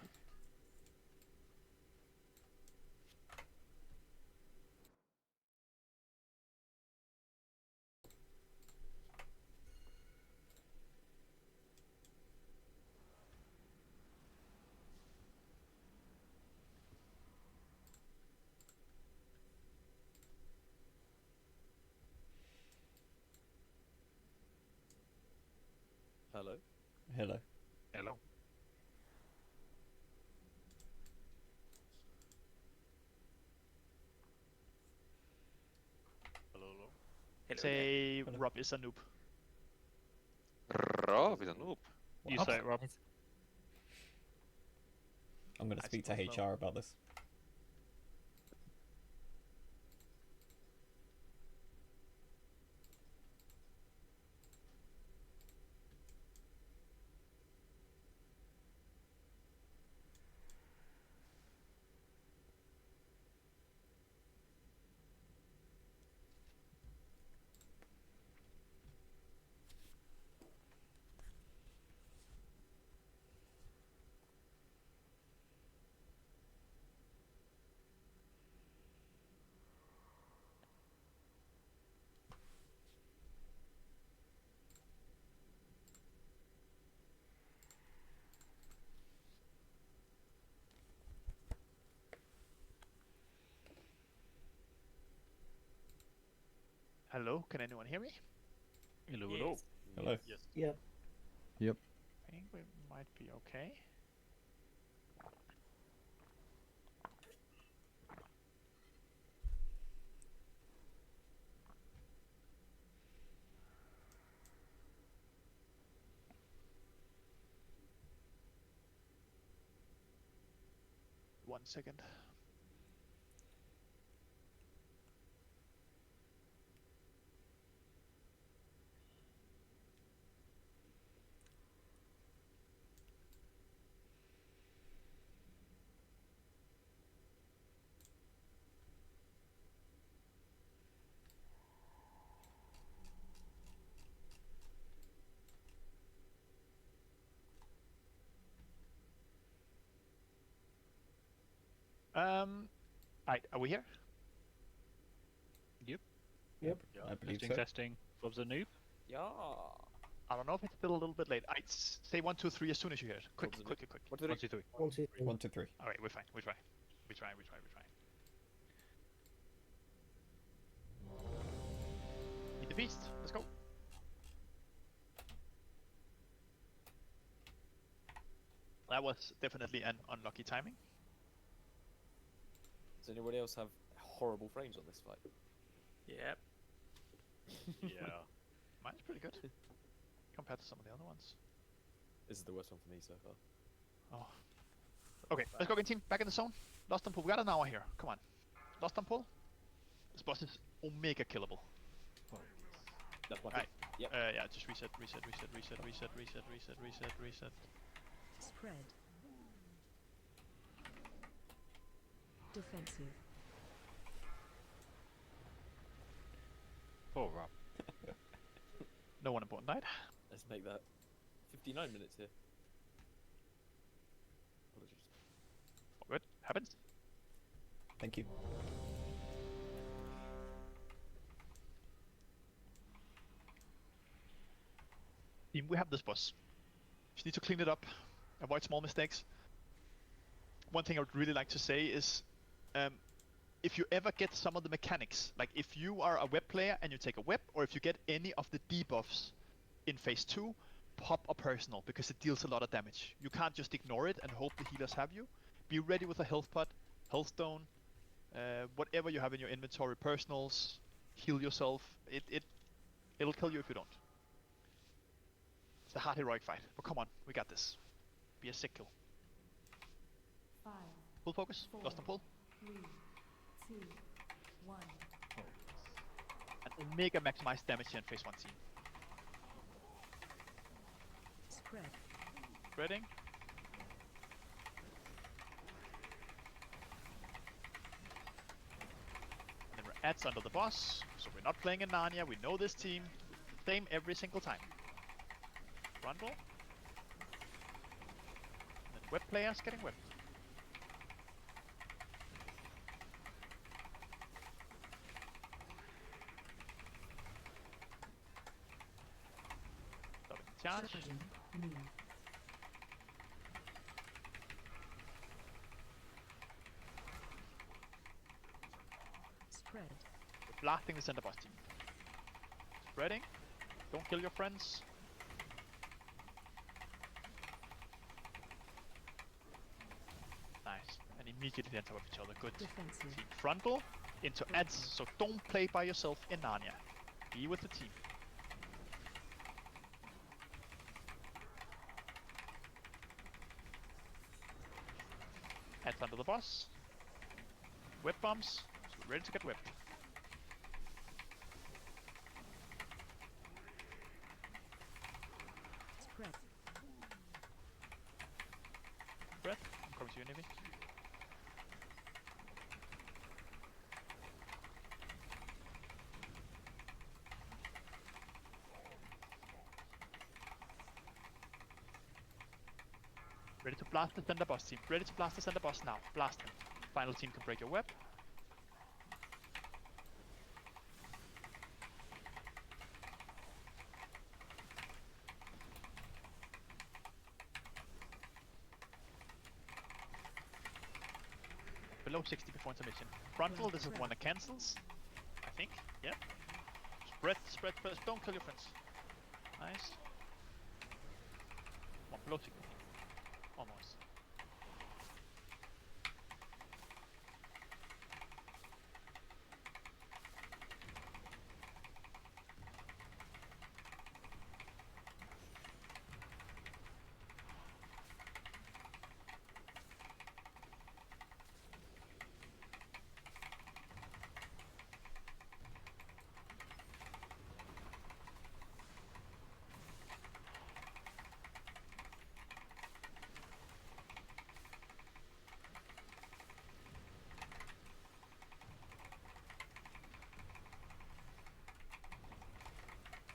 [SPEAKER 6] Hello.
[SPEAKER 3] Hello.
[SPEAKER 11] Hello.
[SPEAKER 14] Hello, hello.
[SPEAKER 5] Say Rob is a noob.
[SPEAKER 8] Rob is a noob.
[SPEAKER 11] You
[SPEAKER 3] What?
[SPEAKER 11] say it, Rob.
[SPEAKER 3] I'm going to
[SPEAKER 5] I
[SPEAKER 3] speak to
[SPEAKER 5] suppose so.
[SPEAKER 3] HR about this.
[SPEAKER 5] Hello, can anyone hear me?
[SPEAKER 11] Hello, hello.
[SPEAKER 3] Hello.
[SPEAKER 14] Yes.
[SPEAKER 2] Yep.
[SPEAKER 10] Yep.
[SPEAKER 5] I think we might be okay. One second. Alright, are we here?
[SPEAKER 11] Yep.
[SPEAKER 2] Yep.
[SPEAKER 3] I believe
[SPEAKER 11] Testing,
[SPEAKER 3] so.
[SPEAKER 11] testing. Bob's a noob.
[SPEAKER 6] Yeah.
[SPEAKER 5] I don't know if it's still a little bit late. I'd say 1, 2, 3 as soon as you hear it. Quick,
[SPEAKER 6] Bob's a noob.
[SPEAKER 5] quick, quick.
[SPEAKER 6] What do
[SPEAKER 11] 1,
[SPEAKER 6] they
[SPEAKER 11] 2, 3.
[SPEAKER 2] 1, 2, 3.
[SPEAKER 3] 1, 2, 3.
[SPEAKER 5] Alright, we're fine. We try. Meet the beast. Let's go. That was definitely an unlucky timing.
[SPEAKER 6] Does anybody else have horrible frames on this fight?
[SPEAKER 13] Yep.
[SPEAKER 14] Yeah.
[SPEAKER 5] Mine's pretty good compared to some of the other ones.
[SPEAKER 6] This is the worst one for me so far.
[SPEAKER 5] Oh. Okay, let's go again, team. Back in the zone. Lost and pull. We got an hour here. Come on. Lost and pull. This boss is omega killable.
[SPEAKER 6] That's my
[SPEAKER 5] Right.
[SPEAKER 6] Yep.
[SPEAKER 5] Yeah, just reset.
[SPEAKER 9] Spread. Defensive.
[SPEAKER 11] Poor Rob.
[SPEAKER 5] No one important died.
[SPEAKER 6] Let's make that 59 minutes here. Apologies.
[SPEAKER 5] All good. Happens.
[SPEAKER 3] Thank you.
[SPEAKER 5] Team, we have this boss. Just need to clean it up, avoid small mistakes. One thing I would really like to say is, if you ever get some of the mechanics, like if you are a web player and you take a web, or if you get any of the debuffs in phase 2, pop a personal, because it deals a lot of damage. You can't just ignore it and hope the healers have you. Be ready with a health pot, health stone, whatever you have in your inventory, personals, heal yourself. It'll kill you if you don't. It's a hard heroic fight, but come on, we got this. Be a sick kill.
[SPEAKER 16] 5,
[SPEAKER 5] Full focus,
[SPEAKER 16] 4,
[SPEAKER 5] lost and pull.
[SPEAKER 16] 3, 2, 1.
[SPEAKER 5] And mega maximize damage here in phase 1 team.
[SPEAKER 9] Spread.
[SPEAKER 5] Spreading. And then we're ads under the boss, so we're not playing in Narnia, we know this team. Same every single time. Rundle. And then web players getting whipped. Starting to charge.
[SPEAKER 9] Spreading. Move. Spread.
[SPEAKER 5] We're blasting the center boss team. Spreading. Don't kill your friends. Nice. And immediately on top of each other. Good.
[SPEAKER 9] Defensive.
[SPEAKER 5] Team frontal into ads. So don't play by yourself in Narnia. Be with the team. Ads under the boss. Whip bombs. So we're ready to get whipped.
[SPEAKER 9] Spread.
[SPEAKER 5] Breath. I'm coming to you, Navy. Ready to blast the center boss team. Ready to blast the center boss now. Blast him. Final team can break your web. Below 60 before intermission. Frontal, this is the one that cancels. I think. Yep. Spread, spread, spread. Don't kill your friends. Nice. One below 60. Almost.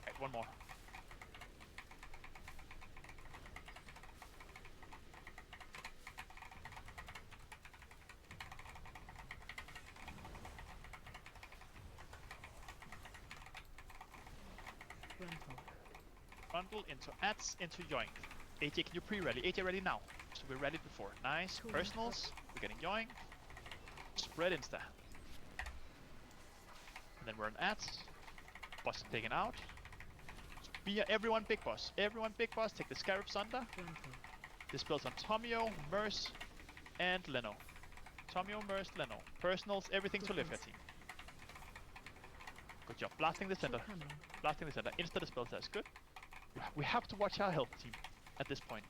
[SPEAKER 5] Right, one more. Bundle into ads into yoink. AJ, can you pre-ready? AJ ready now. So we're ready before. Nice.
[SPEAKER 9] Cool.
[SPEAKER 5] Personals. We're getting yoink. Spread insta. And then we're on ads. Boss is taken out. So be everyone big boss. Everyone big boss. Take the scarabs under. Dispels on Tomio, Merce, and Leno. Tomio, Merce, Leno. Personals, everything to live here, team. Good job. Blasting the center. Blasting the center. Insta dispel test. Good. We have to watch our health, team, at this point.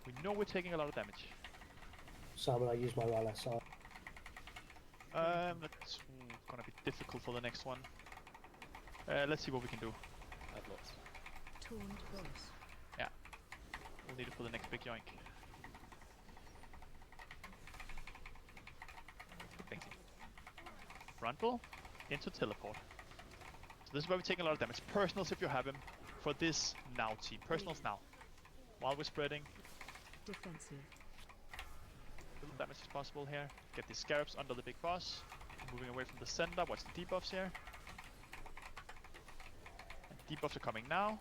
[SPEAKER 5] We know we're taking a lot of damage.
[SPEAKER 2] Simon, I use my LSR.
[SPEAKER 5] That's gonna be difficult for the next one. Let's see what we can do.
[SPEAKER 6] I have lots.
[SPEAKER 9] Taunt boss.
[SPEAKER 5] Yeah. We'll need it for the next big yoink. frontal into teleport. So this is where we're taking a lot of damage. Personals if you have him for this now team. Personals now. While we're spreading,
[SPEAKER 9] Defensive.
[SPEAKER 5] little damage as possible here. Get these scarabs under the big boss. Moving away from the center. Watch the debuffs here. And debuffs are coming now.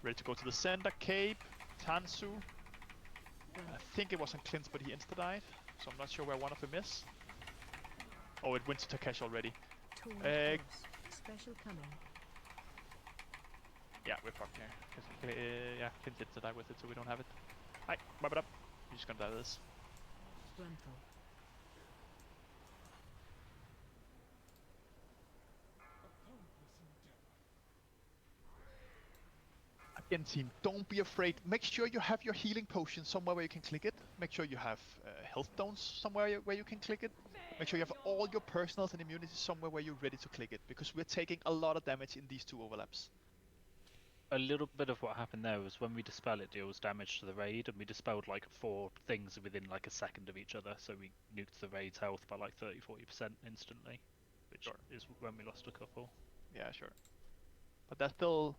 [SPEAKER 5] Ready to go to the center. Cape, Tansu. I think it was on Clint, but he insta-died. So I'm not sure where one of them is. Oh, it went to Takeshi already.
[SPEAKER 9] Taunt Boss. Special coming.
[SPEAKER 5] Yeah, we're fucked here. Yeah, Clint insta-died with it, so we don't have it. Hi, wipe it up. You're just gonna die with this.
[SPEAKER 9] Frontal.
[SPEAKER 5] Again, team, don't be afraid. Make sure you have your healing potion somewhere where you can click it. Make sure you have health stones somewhere where you can click it. Make sure you have all your personals and immunities somewhere where you're ready to click it, because we're taking a lot of damage in these two overlaps.
[SPEAKER 11] A little bit of what happened there was when we dispel, it deals damage to the raid, and we dispelled like 4 things within like a second of each other, so we nuked the raid's health by like 30-40% instantly, which is when we lost a couple.
[SPEAKER 5] Yeah, sure. But that's still,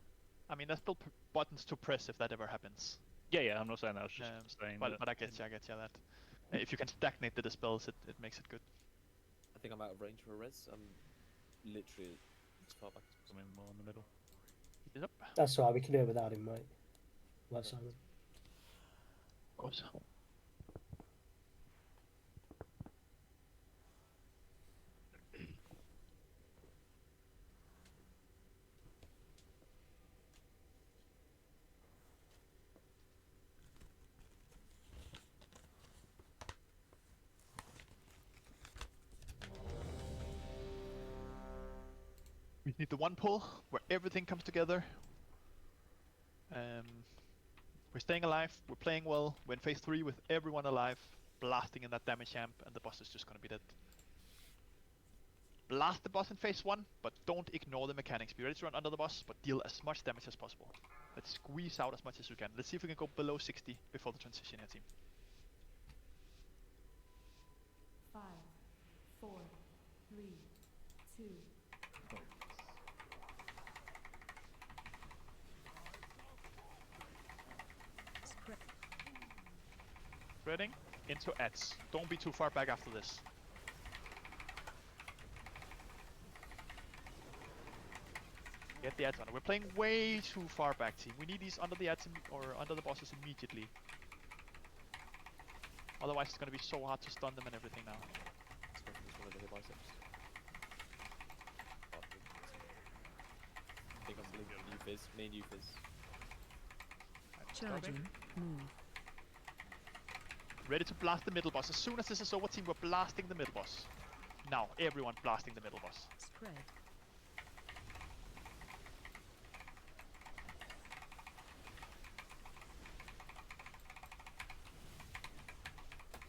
[SPEAKER 5] I mean, there's still buttons to press if that ever happens.
[SPEAKER 11] Yeah, I'm not saying that. I was just saying
[SPEAKER 5] but I get you that. If you can stagnate the dispels, it makes it good.
[SPEAKER 6] I think I'm out of range for a res. I'm literally as far back as
[SPEAKER 11] I'm more in the middle.
[SPEAKER 5] Yep.
[SPEAKER 2] That's alright, we can do it without him, mate. Right, Simon.
[SPEAKER 5] Of course. We need the one pull where everything comes together. We're staying alive, we're playing well, we're in phase 3 with everyone alive, blasting in that damage amp, and the boss is just gonna be dead. Blast the boss in phase 1, but don't ignore the mechanics. Be ready to run under the boss, but deal as much damage as possible. Let's squeeze out as much as we can. Let's see if we can go below 60 before the transition here, team.
[SPEAKER 16] 5, 4, 3, 2.
[SPEAKER 5] Spreading into ads. Don't be too far back after this. Get the ads on. We're playing way too far back, team. We need these under the ads or under the bosses immediately. Otherwise, it's gonna be so hard to stun them and everything now.
[SPEAKER 6] one of the hit biceps. I think I'm blinking on Euphys, main Euphys.
[SPEAKER 9] Charging. Move.
[SPEAKER 5] Ready to blast the middle boss. As soon as this is over, team, we're blasting the middle boss. Now, everyone blasting the middle boss.
[SPEAKER 9] Spread.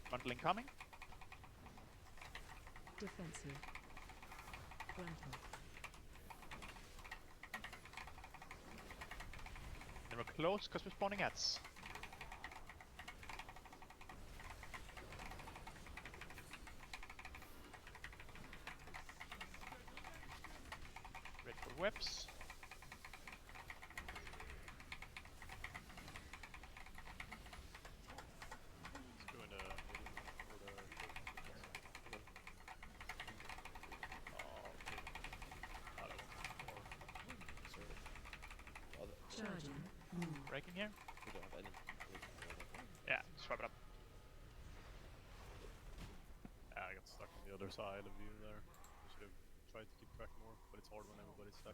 [SPEAKER 5] Frontal incoming.
[SPEAKER 9] Defensive. Frontal.
[SPEAKER 5] Then we're close because we're spawning ads. Ready for webs.
[SPEAKER 9] Charging.
[SPEAKER 5] Breaking here.
[SPEAKER 6] We don't have any.
[SPEAKER 5] Yeah, swipe it up.
[SPEAKER 14] Yeah, I got stuck on the other side of you there. I should have tried to keep track more, but it's hard when everybody's stuck.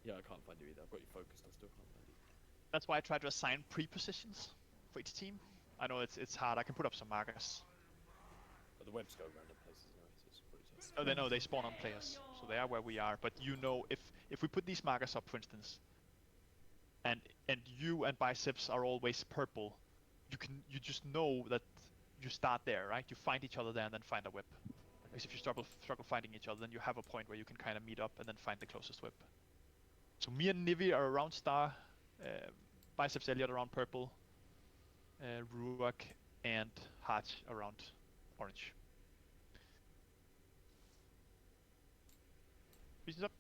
[SPEAKER 6] Yeah, I can't find you either. I've got you focused. I still can't find you.
[SPEAKER 5] That's why I try to assign pre-positions for each team. I know it's hard. I can put up some markers.
[SPEAKER 6] But the webs go random places anyway, so it's pretty tough.
[SPEAKER 5] Oh, they spawn on players, so they are where we are. But you know, if we put these markers up, for instance, and you and biceps are always purple, you just know that you start there, right? You find each other there and then find a whip. Because if you struggle finding each other, then you have a point where you can kind of meet up and then find the closest whip. So me and Nivi are around star, biceps Elliot around purple, Ruak and Hatch around orange. Pieces up.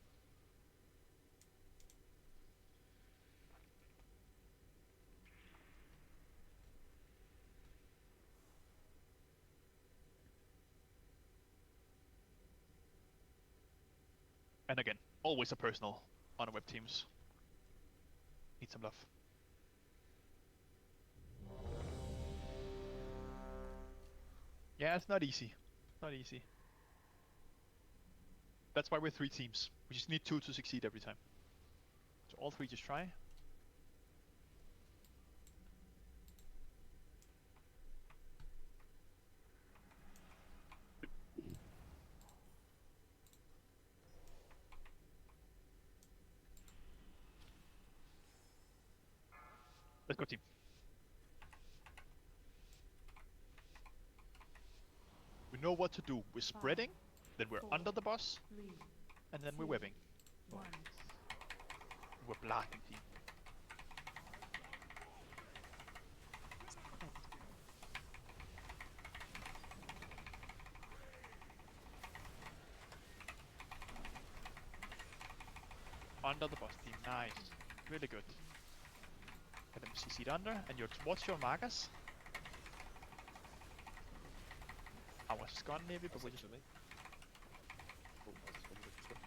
[SPEAKER 5] And again, always a personal on web teams. Need some love. Yeah, it's not easy. Not easy. That's why we're 3 teams. We just need 2 to succeed every time. So all 3 just try. Let's go, team. We know what to do. We're spreading, then we're under the boss, and then we're webbing. We're blasting, team. Under the boss, team. Nice. Really good. Get them CC'd under, and you're towards your markers. I was gone maybe, but we just...
[SPEAKER 6] me. Oh, I just wanted to switch.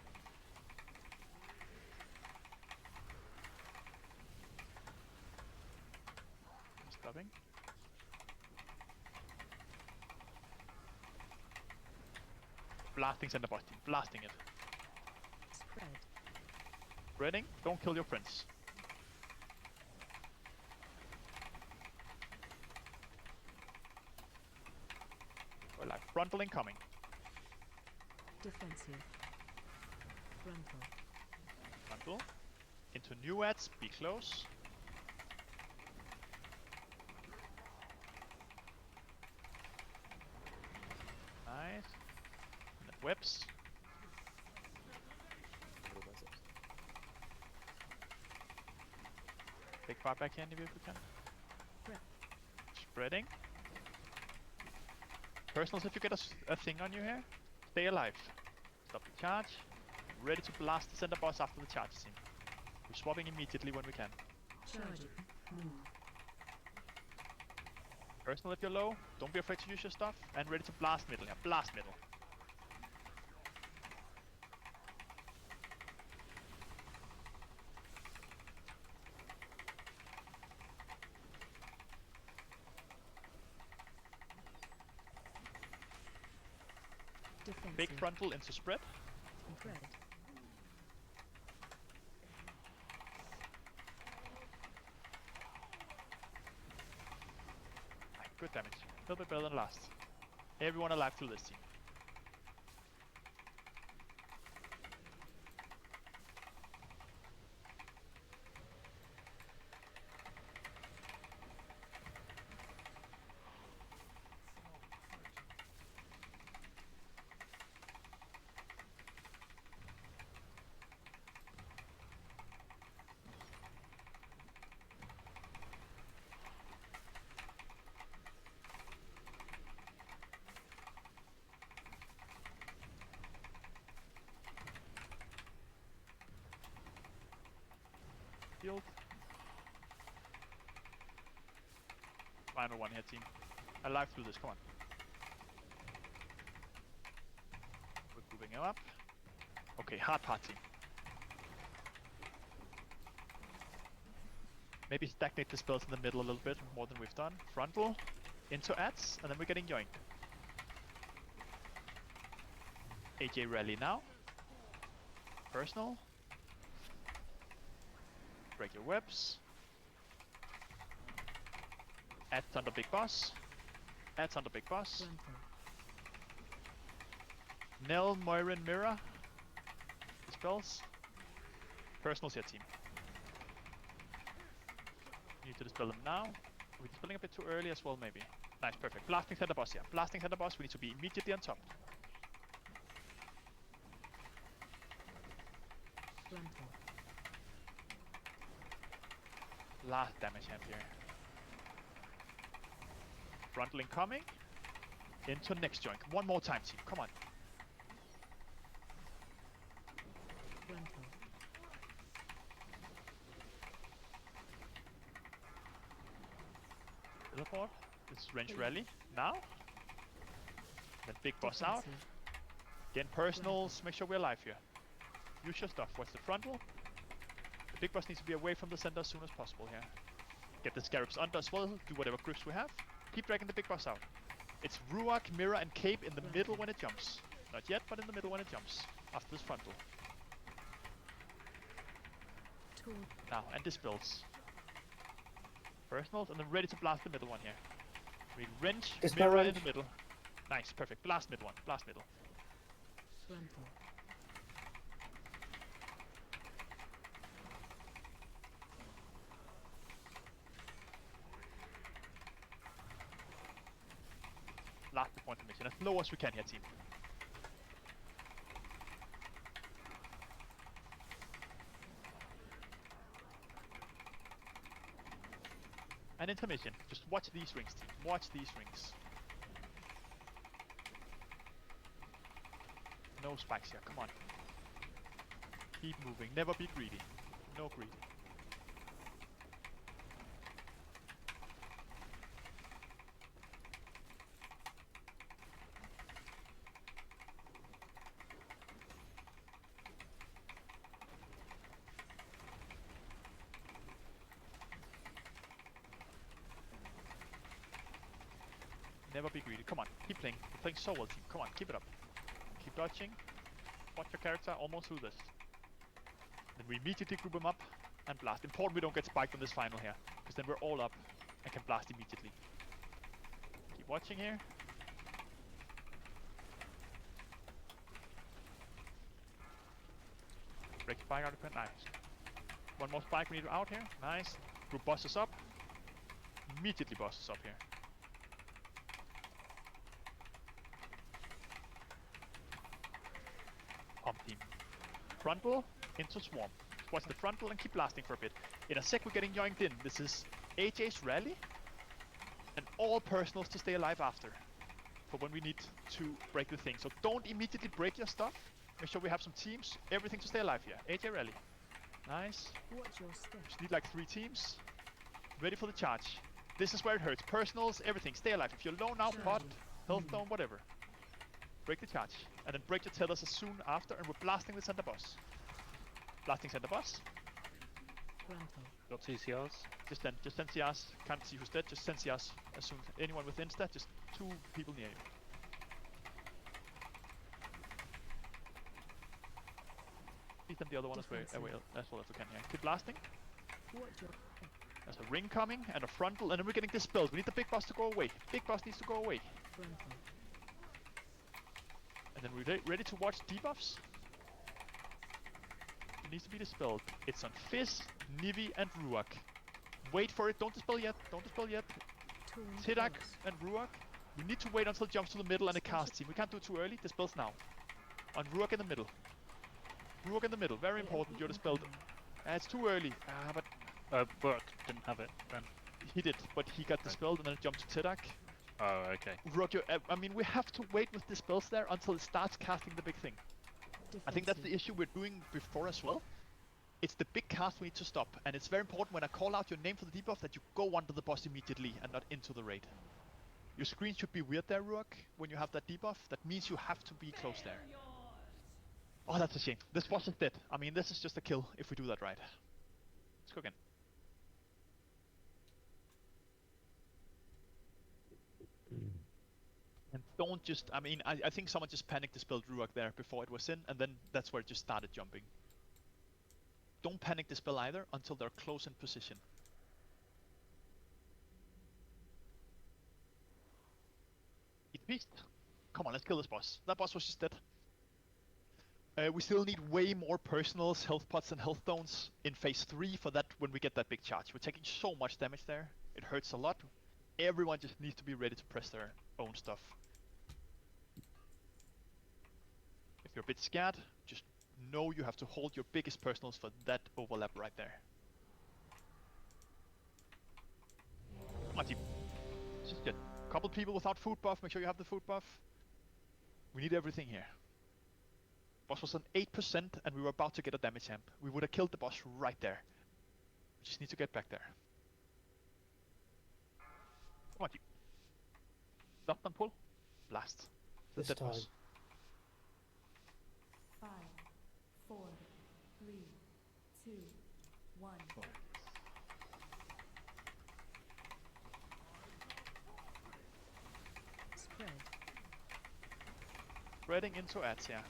[SPEAKER 5] Stopping. Blasting center boss team. Blasting it.
[SPEAKER 9] Spread.
[SPEAKER 5] Spreading. Don't kill your friends. We're like frontal incoming.
[SPEAKER 9] Defensive. Frontal.
[SPEAKER 5] Frontal. Into new ads. Be close. Nice. And then webs. Take far back hand if you can.
[SPEAKER 9] Prep.
[SPEAKER 5] Spreading. Personals, if you get a thing on you here, stay alive. Stop the charge. Ready to blast the center boss after the charge scene. We're swapping immediately when we can.
[SPEAKER 9] Charging. Move.
[SPEAKER 5] Personal, if you're low, don't be afraid to use your stuff. And ready to blast middle. Yeah, blast middle.
[SPEAKER 9] Defensive.
[SPEAKER 5] Big frontal into spread.
[SPEAKER 9] Spread.
[SPEAKER 5] Good damage. A little bit better than last. Everyone alive through this team. Field. Final one here, team. Alive through this, come on. We're moving him up. Okay, hard part, team. Maybe stagnate the spells in the middle a little bit more than we've done. Frontal, into ads, and then we're getting yoinked. AJ rally now. Personal. Break your webs. Add Thunder Big Boss. Add Thunder Big Boss. Nell, Moirin, Mira. Dispels. Personals here, team. You need to dispel them now. We're dispelling a bit too early as well, maybe. Nice, perfect. Blasting Thunder Boss here. Blasting Thunder Boss, we need to be immediately on top.
[SPEAKER 9] Frontal.
[SPEAKER 5] Last damage hand here. Frontal incoming. Into next joint. One more time, team. Come on. Teleport. This is range rally. Now. Then big boss out. Again, personals. Make sure we're alive here. Use your stuff. Watch the frontal. The big boss needs to be away from the center as soon as possible here. Get the scarabs under as well. Do whatever grips we have. Keep dragging the big boss out. It's Ruach, Mira, and Cape in the middle when it jumps. Not yet, but in the middle when it jumps. After this frontal. Now, and dispels. Personals, and then ready to blast the middle one here. We wrench,
[SPEAKER 2] Dispel
[SPEAKER 5] Mira in
[SPEAKER 2] range.
[SPEAKER 5] the middle. Nice, perfect. Blast mid one. Blast middle. Last point of mission, as low as we can here, team. And intermission. Just watch these rings, team. Watch these rings. No spikes here, come on. Keep moving, never be greedy. No greed. Never be greedy. Come on, keep playing. You're playing so well, team. Come on, keep it up. Keep dodging. Watch your character almost through this. Then we immediately group them up and blast. Important we don't get spiked on this final here, because then we're all up and can blast immediately. Keep watching here. Break spike out of nice. One more spike we need out here. Nice. Group bosses up. Immediately bosses up here. Pump team. Frontal into swarm. Watch the frontal and keep blasting for a bit. In a sec we're getting yoinked in. This is AJ's rally. And all personals to stay alive after. For when we need to break the thing. So don't immediately break your stuff. Make sure we have some teams. Everything to stay alive here. AJ rally. Nice.
[SPEAKER 9] Watch your step.
[SPEAKER 5] Just need like 3 teams. Ready for the charge. This is where it hurts. Personals, everything. Stay alive. If you're low now, pot, health down, whatever. Break the charge. And then break your tethers as soon after, and we're blasting the center boss. Blasting center boss.
[SPEAKER 11] Got 2 CRs.
[SPEAKER 5] Just send CRs. Can't see who's dead. Just send CRs as soon as anyone with insta. Just 2 people near you. Beat them the other one as well as we can here. Keep blasting.
[SPEAKER 9] Watch your
[SPEAKER 5] There's a ring coming and a frontal, and then we're getting dispelled. We need the big boss to go away. Big boss needs to go away. And then we're ready to watch debuffs. It needs to be dispelled. It's on Fizz, Nivi, and Ruach. Wait for it. Don't dispel yet. Don't dispel yet. Tidak and Ruach. We need to wait until it jumps to the middle and it casts him. We can't do it too early. Dispels now. On Ruach in the middle. Ruach in the middle. Very important. You're dispelled. It's too early. But
[SPEAKER 11] Burke didn't have it then.
[SPEAKER 5] he did. But he got dispelled and then it jumped to Tidak.
[SPEAKER 11] Oh, okay.
[SPEAKER 5] Ruach, I mean, we have to wait with the spells there until it starts casting the big thing. I think that's the issue we're doing before as well. It's the big cast we need to stop, and it's very important when I call out your name for the debuff that you go under the boss immediately and not into the raid. Your screen should be weird there, Ruach, when you have that debuff. That means you have to be close there. Oh, that's a shame. This boss is dead. I mean, this is just a kill if we do that right. Let's go again. And don't just, I mean, I think someone just panicked dispelled Ruach there before it was in, and then that's where it just started jumping. Don't panic dispel either until they're close in position. Eat beast. Come on, let's kill this boss. That boss was just dead. We still need way more personals, health pots, and health stones in phase 3 for that when we get that big charge. We're taking so much damage there. It hurts a lot. Everyone just needs to be ready to press their own stuff. If you're a bit scared, just know you have to hold your biggest personals for that overlap right there. Come on, team. Just get a couple people without food buff. Make sure you have the food buff. We need everything here. Boss was on 8% and we were about to get a damage amp. We would have killed the boss right there. We just need to get back there. Come on, you. Stop and pull. Blast. The
[SPEAKER 2] This
[SPEAKER 5] dead
[SPEAKER 2] time.
[SPEAKER 5] boss.
[SPEAKER 16] 5, 4, 3, 2, 1.
[SPEAKER 9] Spread.
[SPEAKER 5] Spreading into ads, yeah.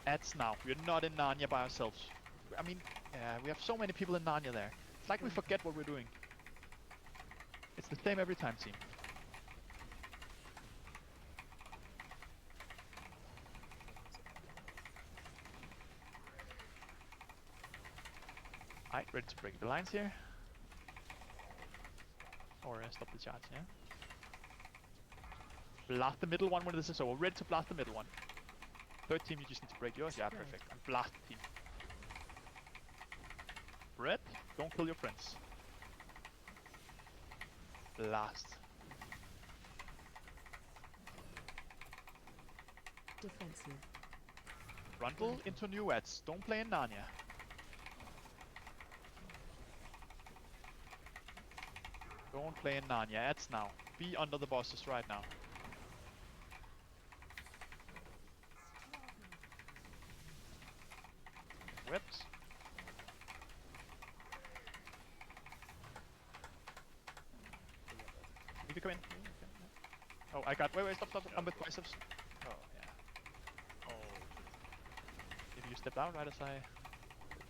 [SPEAKER 5] Ads now. We're not in Narnia by ourselves. I mean, yeah, we have so many people in Narnia there. It's like we forget what we're doing. It's the same every time, team. Alright, ready to break the lines here. Or stop the charge, yeah. Blast the middle one when this is over. Ready to blast the middle one. Third team, you just need to break yours. Yeah, perfect. And blast the team. Red, don't kill your friends. Blast.
[SPEAKER 9] Defensive.
[SPEAKER 5] Rundle into new ads. Don't play in Narnia. Don't play in Narnia. Ads now. Be under the bosses right now. Webs. Need to come in. Oh, I got. Wait, stop. I'm with biceps. Oh, yeah. Oh. If you stepped out right as I.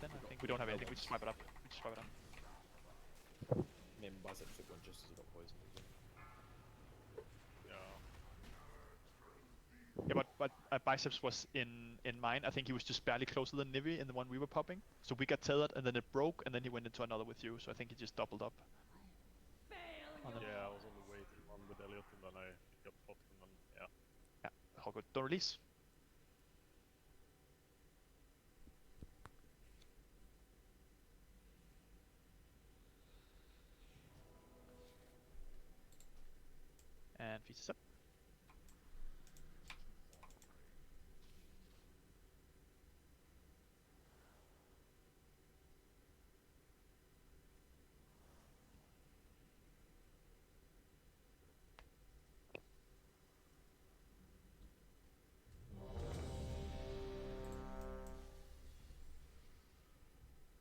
[SPEAKER 5] Then I think we don't have anything. We just swipe it up.
[SPEAKER 6] I mean, biceps took one just as he got poisoned.
[SPEAKER 5] Yeah, but biceps was in mine. I think he was just barely closer than Nivi in the one we were popping. So we got tethered, and then it broke, and then he went into another with you. So I think he just doubled up.
[SPEAKER 14] Yeah, I was only waiting one with Elliot, and then I got popped, and then yeah.
[SPEAKER 5] Yeah, all good. Don't release. And features up.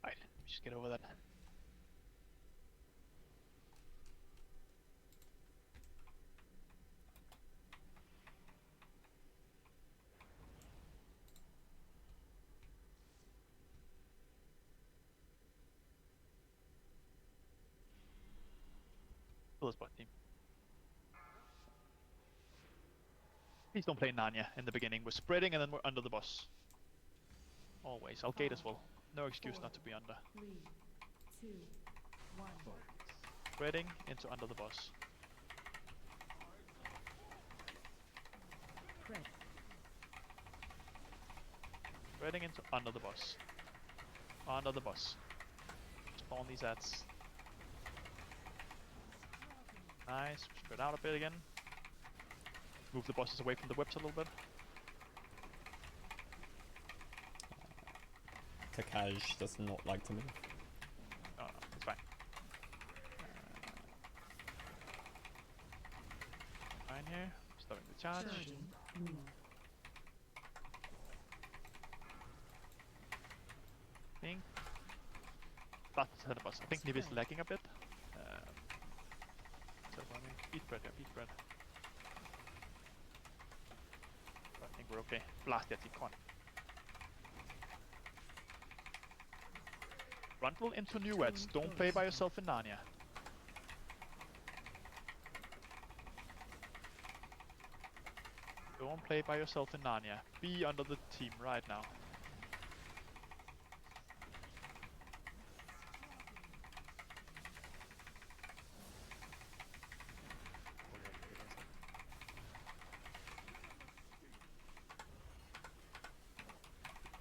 [SPEAKER 5] Right, just get over that. Kill this bot team. Please don't play Narnia in the beginning. We're spreading and then we're under the boss. Always. I'll gate as well. No excuse not to be under.
[SPEAKER 16] 3, 2, 1.
[SPEAKER 5] Spreading into under the boss.
[SPEAKER 9] Pred.
[SPEAKER 5] Spreading into under the boss. Under the boss. Spawn these ads. Nice. Spread out a bit again. Move the bosses away from the webs a little bit.
[SPEAKER 3] Takaj does not like to move.
[SPEAKER 5] Oh, no, it's fine. Fine here. Starting the charge. Think. That's ahead of us. I think Niv is lagging a bit. Beat bread, yeah, beat bread. I think we're okay. Blast that team, come on. Rundle into new ads. Don't play by yourself in Narnia. Don't play by yourself in Narnia. Be under the team right now.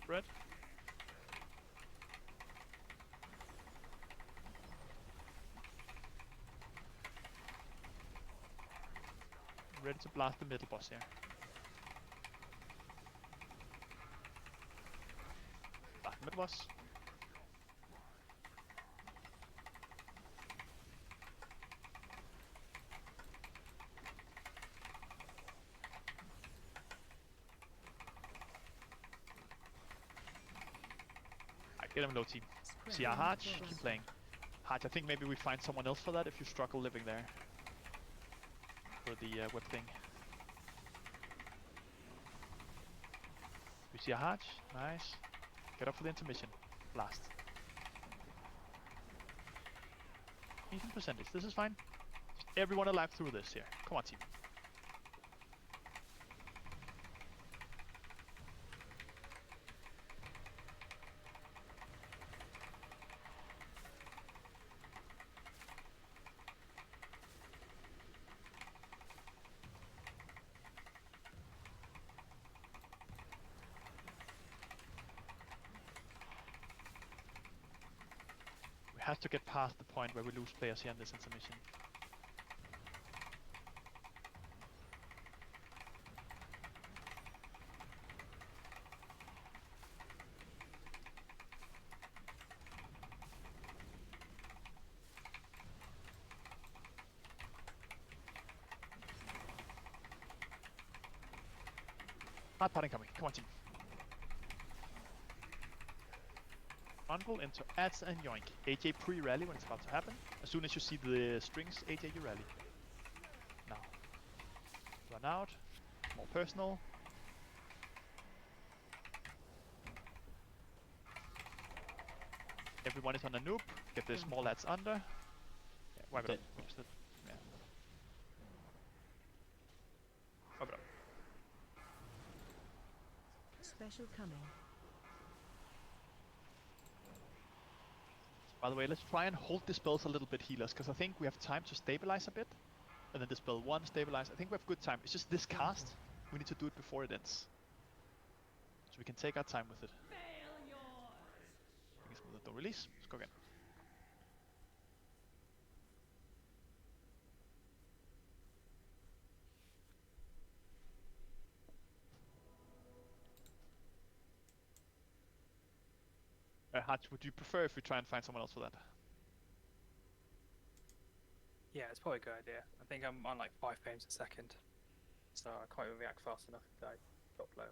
[SPEAKER 5] Red. Ready to blast the middle boss here. Blast the middle boss. Get him low team. See our Harch, keep playing. Harch, I think maybe we find someone else for that if you struggle living there. For the web thing. You see a Harch? Nice. Get up for the intermission. Blast. Even percentage, this is fine. Just everyone alive through this here. Come on, team. We have to get past the point where we lose players here in this intermission. Hard parting coming. Come on, team. Bundle into ads and yoink. AJ pre-rally when it's about to happen. As soon as you see the strings, AJ, you rally. Now. Run out. More personal. Everyone is on a noob. Get the small ads under. Yeah, wipe it up. Oops, yeah. Wipe it up.
[SPEAKER 9] Special coming.
[SPEAKER 5] By the way, let's try and hold the spells a little bit, healers, because I think we have time to stabilize a bit. And then dispel 1, stabilize. I think we have good time. It's just this cast. We need to do it before it ends. So we can take our time with it. I think it's with the release. Let's go again. Hatch, would you prefer if we try and find someone else for that?
[SPEAKER 17] Yeah, it's probably a good idea. I think I'm on like 5 frames a second, so I can't even react fast enough if I drop low.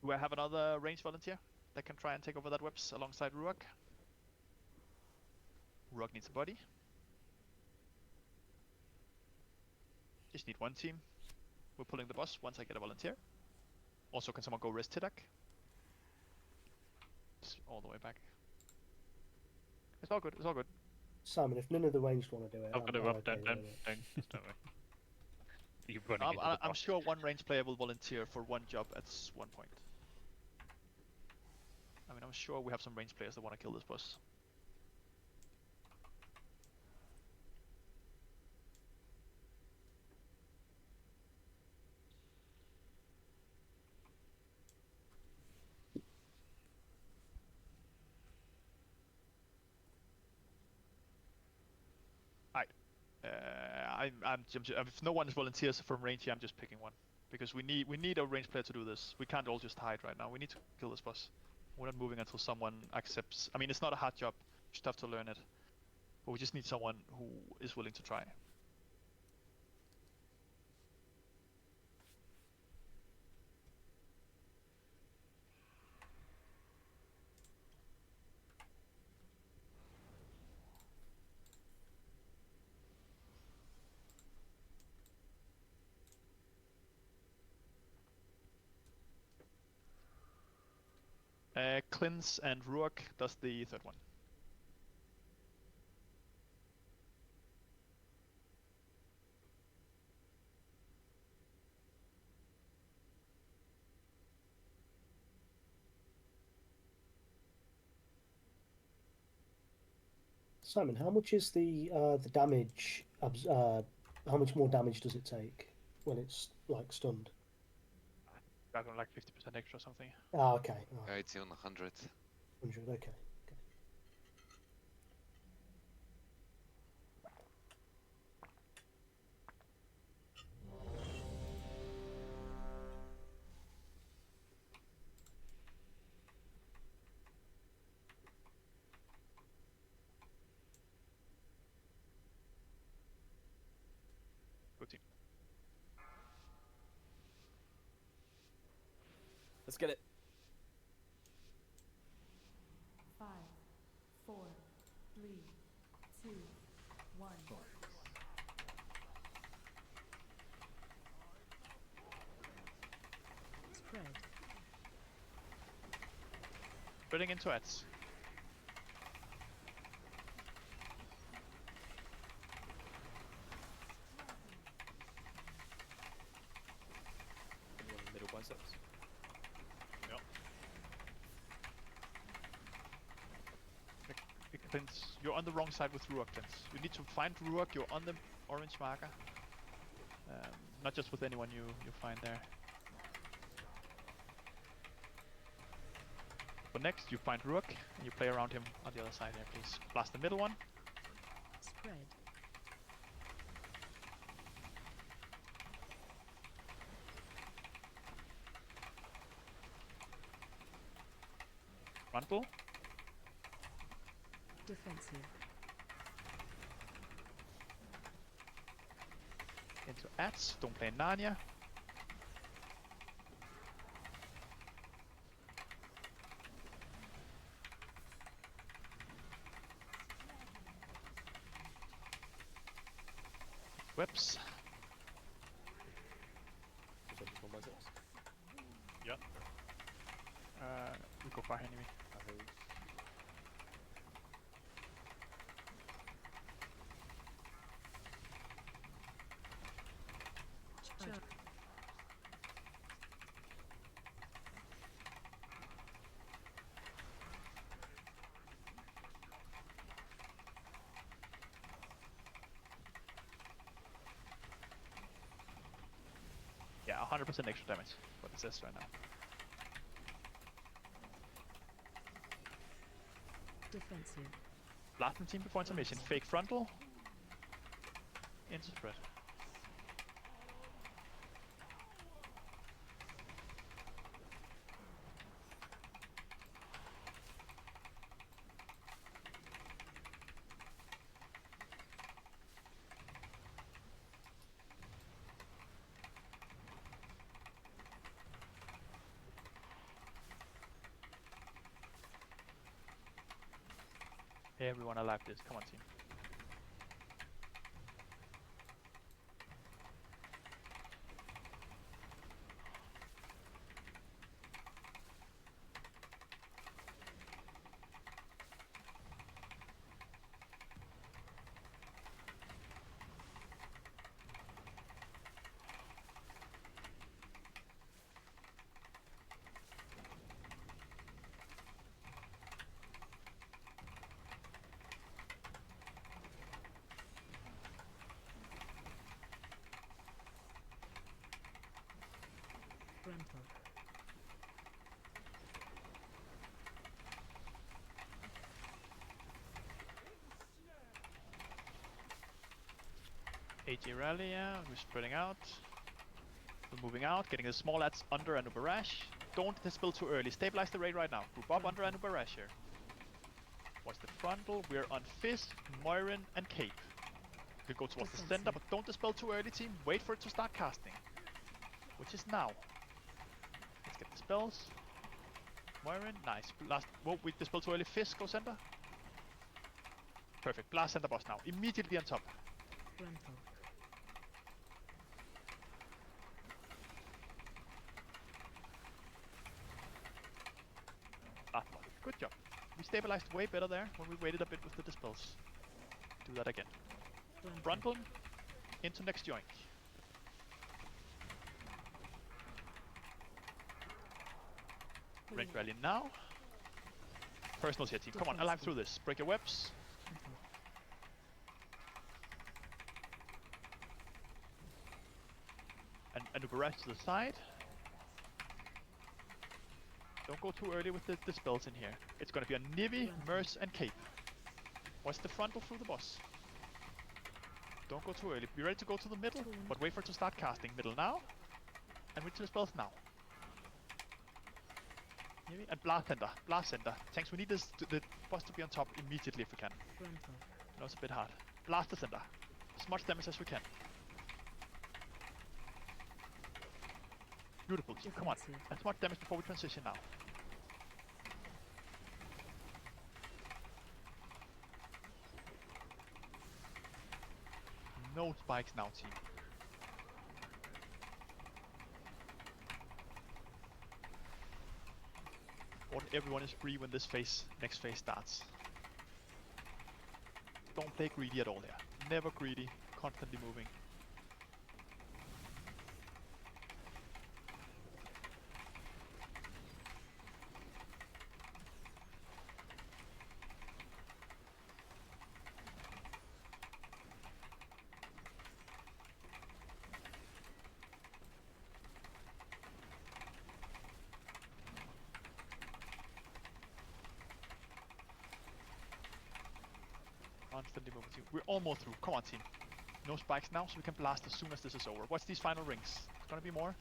[SPEAKER 5] Do I have another range volunteer that can try and take over that webs alongside Ruak? Ruak needs a body. Just need one team. We're pulling the boss once I get a volunteer. Also, can someone go rest Tidak? Just all the way back. It's all good, it's all good.
[SPEAKER 2] Simon, if none of the ranged want to do it,
[SPEAKER 11] I'm gonna
[SPEAKER 2] I'm
[SPEAKER 11] rub
[SPEAKER 2] okay
[SPEAKER 11] down,
[SPEAKER 2] with it.
[SPEAKER 11] don't worry. You're running into the
[SPEAKER 5] I'm
[SPEAKER 11] boss.
[SPEAKER 5] sure one range player will volunteer for one job at one point. I mean, I'm sure we have some range players that want to kill this boss. If no one volunteers from range here, I'm just picking one because we need a range player to do this. We can't all just hide right now. We need to kill this boss. We're not moving until someone accepts. I mean, it's not a hard job. You just have to learn it. But we just need someone who is willing to try. Cleanse and Ruak does the third one.
[SPEAKER 2] Simon, how much is the damage? How much more damage does it take when it's like stunned?
[SPEAKER 5] I don't like 50% extra or something.
[SPEAKER 2] Ah, okay. Right.
[SPEAKER 8] It's on 100.
[SPEAKER 2] 100. Okay.
[SPEAKER 5] Good team.
[SPEAKER 6] Let's get it.
[SPEAKER 16] 5, 1.
[SPEAKER 9] Spread.
[SPEAKER 5] Spreading into ads.
[SPEAKER 6] Anyone in middle biceps?
[SPEAKER 14] Yep.
[SPEAKER 5] Clint, you're on the wrong side with Ruok, Clint. You need to find Ruok, you're on the orange marker. Not just with anyone you find there. But next, you find Ruok, and you play around him on the other side here, please. Blast the middle one.
[SPEAKER 9] Spread.
[SPEAKER 5] Frontal.
[SPEAKER 9] Defensive.
[SPEAKER 5] Into ads. Don't play Narnia. Whips.
[SPEAKER 6] Defensive on biceps.
[SPEAKER 14] Yep.
[SPEAKER 5] We go far anyway.
[SPEAKER 9] Charge.
[SPEAKER 5] Yeah, 100% extra damage. What it says right now.
[SPEAKER 9] Defensive.
[SPEAKER 5] Blast from team before intermission. Fake frontal. Into spread. Everyone alive this. Come on, team.
[SPEAKER 9] Frontal.
[SPEAKER 5] AG rally, yeah, we're spreading out. We're moving out, getting the small ads under Anu Barash. Don't dispel too early. Stabilize the raid right now. Group up under Anu Barash here. Watch the frontal. We're on Fist, Moirin, and Cape. You can go towards the center, but don't dispel too early, team. Wait for it to start casting. Which is now. Let's get the spells. Moirin, nice. Blast. Whoa, we dispel too early. Fist, go center. Perfect. Blast center boss now. Immediately on top.
[SPEAKER 9] Frontal.
[SPEAKER 5] Good job. We stabilized way better there when we waited a bit with the dispels. Do that again. Frontal into next yoink. Rank rally now. Personals here, team. Come on, alive through this. Break your webs. And a barrage to the side. Don't go too early with the dispels in here. It's gonna be a Nivi, Merce, and Cape. Watch the frontal through the boss. Don't go too early. Be ready to go to the middle, but wait for it to start casting. Middle now. And with the spells now. Nivi and Blast Center. Blast Center. Thanks, we need this the boss to be on top immediately if we can.
[SPEAKER 9] Frontal.
[SPEAKER 5] I know it's a bit hard. Blast the center. As much damage as we can. Beautiful. Come on. As much damage before we transition now. No spikes now, team. Everyone is free when this next phase starts. Don't play greedy at all here. Never greedy, constantly moving. Constantly moving, team. We're almost through. Come on, team. No spikes now, so we can blast as soon as this is over. Watch these final rings. It's gonna be more.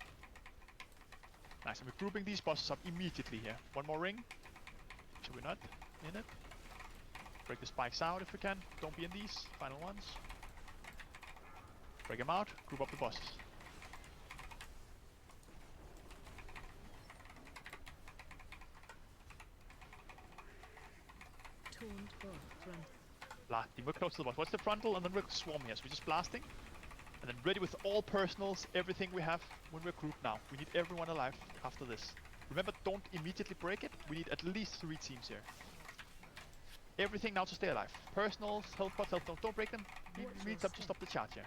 [SPEAKER 5] Nice, and we're grouping these bosses up immediately here. One more ring. So we're not in it. Break the spikes out if we can. Don't be in these final ones. Break them out. Group up the bosses.
[SPEAKER 9] Taunt boss. Front.
[SPEAKER 5] Blasting. We're close to the boss. What's the frontal? And then we're swarm here. So we're just blasting. And then ready with all personals, everything we have when we're grouped now. We need everyone alive after this. Remember, don't immediately break it. We need at least 3 teams here. Everything now to stay alive. Personals, health pots, don't break them. We need to stop the charge here.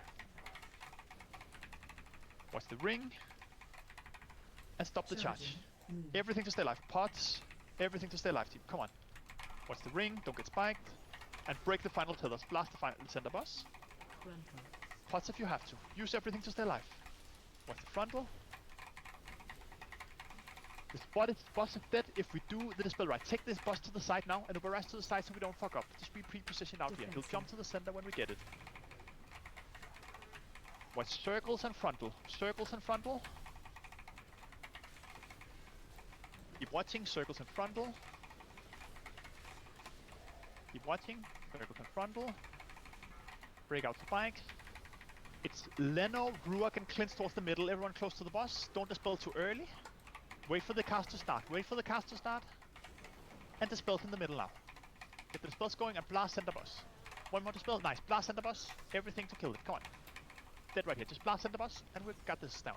[SPEAKER 5] Watch the ring. And stop the charge. Everything to stay alive. Pots, everything to stay alive, team. Come on. Watch the ring, don't get spiked. And break the final tethers. Blast the final center boss.
[SPEAKER 9] Frontal.
[SPEAKER 5] Pots if you have to. Use everything to stay alive. Watch the frontal. This boss is dead if we do the dispel right. Take this boss to the side now and the barrage to the side so we don't fuck up. Just be pre-positioned out here. He'll jump to the center when we get it. Watch circles and frontal. Circles and frontal. Keep watching. Circles and frontal. Keep watching. Circles and frontal. Break out spikes. It's Leno, Ruak, and Clint towards the middle. Everyone close to the boss. Don't dispel too early. Wait for the cast to start. Wait for the cast to start. And dispels in the middle now. Get the dispels going and blast center boss. One more dispel. Nice. Blast center boss. Everything to kill it. Come on. Dead right here. Just blast center boss and we've got this down.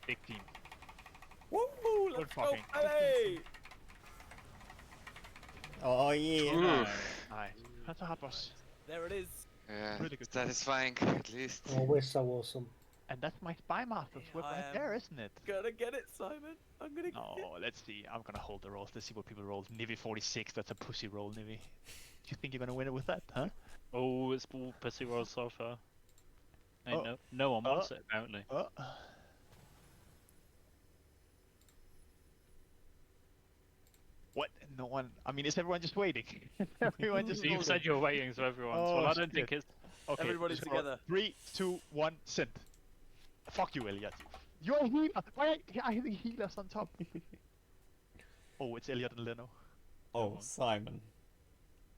[SPEAKER 5] Big team.
[SPEAKER 6] Woo!
[SPEAKER 5] Good
[SPEAKER 6] Let's go,
[SPEAKER 5] fucking.
[SPEAKER 6] hey!
[SPEAKER 3] Oh yeah.
[SPEAKER 5] Nice. That's a hard boss.
[SPEAKER 6] There it is.
[SPEAKER 8] Yeah,
[SPEAKER 5] Really good.
[SPEAKER 8] satisfying at least.
[SPEAKER 2] Oh, we're so awesome.
[SPEAKER 5] And that's my spy masters. We're
[SPEAKER 6] I
[SPEAKER 5] right
[SPEAKER 6] am
[SPEAKER 5] there, isn't it?
[SPEAKER 6] Gonna get it, Simon. I'm gonna get it.
[SPEAKER 5] No, let's see. I'm gonna hold the rolls. Let's see what people roll. Nivi 46. That's a pussy roll, Nivi. Do you think you're gonna win it with that, huh?
[SPEAKER 11] Oh, it's all pussy rolls so far. Ain't no one wants it apparently.
[SPEAKER 5] What? No one. I mean, is everyone just waiting? Everyone just.
[SPEAKER 11] You said you're waiting, so everyone's.
[SPEAKER 5] Oh,
[SPEAKER 11] well, I don't think
[SPEAKER 5] shit.
[SPEAKER 11] it's.
[SPEAKER 5] Okay.
[SPEAKER 6] Everybody's
[SPEAKER 5] so
[SPEAKER 6] together.
[SPEAKER 5] 3, 2, 1, send. Fuck you, Elliot. You're a healer. Why are the healers on top? Oh, it's Elliot and Leno.
[SPEAKER 3] Oh, Simon.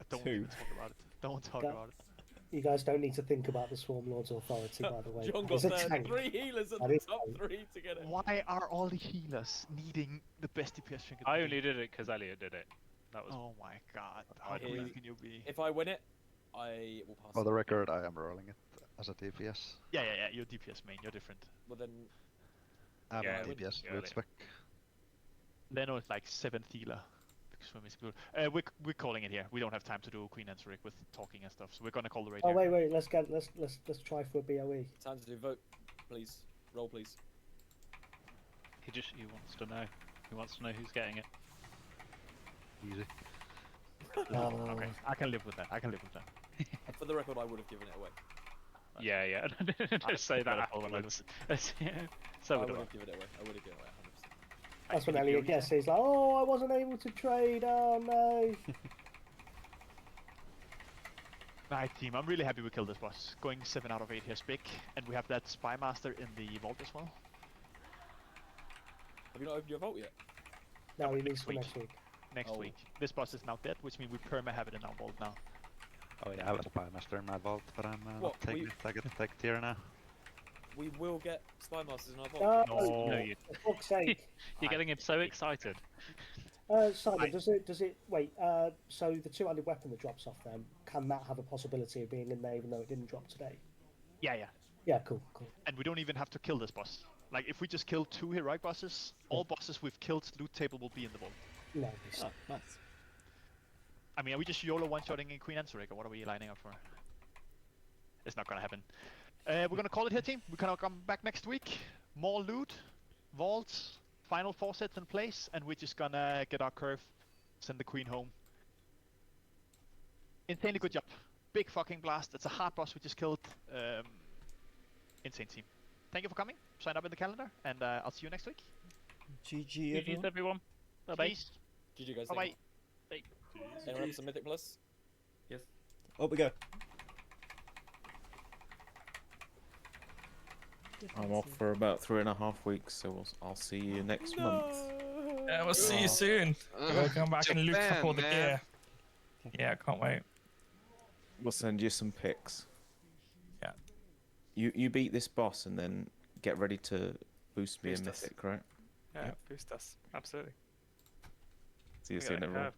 [SPEAKER 5] Don't
[SPEAKER 3] 2.
[SPEAKER 5] even talk about it. Don't talk
[SPEAKER 2] That-
[SPEAKER 5] about it.
[SPEAKER 2] You guys don't need to think about the Swarm Lord's authority, by the way.
[SPEAKER 6] John
[SPEAKER 2] He's
[SPEAKER 6] got
[SPEAKER 2] a
[SPEAKER 6] there.
[SPEAKER 2] tank.
[SPEAKER 6] 3 healers at
[SPEAKER 2] That
[SPEAKER 6] the
[SPEAKER 2] is
[SPEAKER 6] top
[SPEAKER 2] tank.
[SPEAKER 6] 3 to get it.
[SPEAKER 5] Why are all the healers needing the best DPS trinket?
[SPEAKER 11] I only did it because Elliot did it. That was.
[SPEAKER 5] Oh my god. How
[SPEAKER 6] I-
[SPEAKER 5] greedy can you be?
[SPEAKER 6] If I win it, I will pass.
[SPEAKER 12] For
[SPEAKER 6] it.
[SPEAKER 12] the record, I am rolling it as a DPS.
[SPEAKER 5] Yeah. You're DPS main. You're different.
[SPEAKER 6] Well then,
[SPEAKER 12] I'm
[SPEAKER 11] Yeah,
[SPEAKER 12] a DPS
[SPEAKER 11] yeah,
[SPEAKER 12] with spec.
[SPEAKER 5] Leno is like 7th healer. Because for me, it's good. We're calling it here. We don't have time to do Queen Answeric with talking and stuff, so we're gonna call the raid.
[SPEAKER 2] Oh
[SPEAKER 5] here.
[SPEAKER 2] wait, let's try for a BOE.
[SPEAKER 6] time to do vote, please. Roll, please.
[SPEAKER 11] He wants to know. He wants to know who's getting it.
[SPEAKER 12] Easy.
[SPEAKER 5] Okay, I can live with that.
[SPEAKER 6] For the record, I would have given it away.
[SPEAKER 11] Yeah. Just say that afterwards. Yeah. So
[SPEAKER 6] I
[SPEAKER 11] would
[SPEAKER 6] would
[SPEAKER 11] I.
[SPEAKER 6] have given it away. I would have given it away 100%.
[SPEAKER 2] That's when Elliot gets. He's like, "Oh, I wasn't able to trade. Oh no."
[SPEAKER 5] Right, team. I'm really happy we killed this boss. Going 7 out of 8 here, Spick, and we have that Spy Master in the vault as well.
[SPEAKER 6] Have you not opened your vault yet?
[SPEAKER 2] No, he needs
[SPEAKER 5] next
[SPEAKER 2] for
[SPEAKER 5] week.
[SPEAKER 2] next week.
[SPEAKER 5] Next
[SPEAKER 6] Oh.
[SPEAKER 5] week. This boss is now dead, which means we perma have it in our vault now.
[SPEAKER 12] Oh yeah, I have a Spy Master in my vault, but I'm
[SPEAKER 6] What,
[SPEAKER 12] not taking
[SPEAKER 6] we-
[SPEAKER 12] it. I get to take tier now.
[SPEAKER 6] We will get Spy Masters in our vault.
[SPEAKER 2] No,
[SPEAKER 11] No, you.
[SPEAKER 2] for fuck's sake.
[SPEAKER 11] You're getting him so excited.
[SPEAKER 2] Simon, does it wait? So the two-handed weapon that drops off them, can that have a possibility of being in there even though it didn't drop today?
[SPEAKER 5] Yeah.
[SPEAKER 2] Yeah, cool.
[SPEAKER 5] And we don't even have to kill this boss. Like, if we just kill 2 heroic bosses, all bosses we've killed loot table will be in the vault.
[SPEAKER 2] Nice.
[SPEAKER 3] Oh, nice.
[SPEAKER 5] I mean, are we just YOLO one-shotting in Queen Anseric, or what are we lining up for? It's not gonna happen. We're gonna call it here, team. We're gonna come back next week. More loot, vaults, final 4 sets in place, and we're just gonna get our curve, send the Queen home. Insanely good job. Big fucking blast. It's a hard boss we just killed. Insane team. Thank you for coming. Sign up in the calendar, and I'll see you next week.
[SPEAKER 3] GG,
[SPEAKER 11] GG's everyone. Bye bye.
[SPEAKER 6] GG guys.
[SPEAKER 5] Bye
[SPEAKER 6] bye. Anyone have some Mythic Plus?
[SPEAKER 15] Yes.
[SPEAKER 3] Up we go.
[SPEAKER 4] I'm off for about 3.5 weeks, so I'll see you next month.
[SPEAKER 17] Yeah, we'll see you soon. We'll come back and loot up all the gear. Yeah, I can't wait.
[SPEAKER 4] We'll send you some pics.
[SPEAKER 17] Yeah.
[SPEAKER 4] You beat this boss and then get ready to boost me in
[SPEAKER 17] Boost us.
[SPEAKER 4] Mythic, right?
[SPEAKER 17] Yeah, boost us. Absolutely.
[SPEAKER 4] See you
[SPEAKER 17] We
[SPEAKER 4] soon,
[SPEAKER 17] got it
[SPEAKER 4] everyone.
[SPEAKER 17] curved.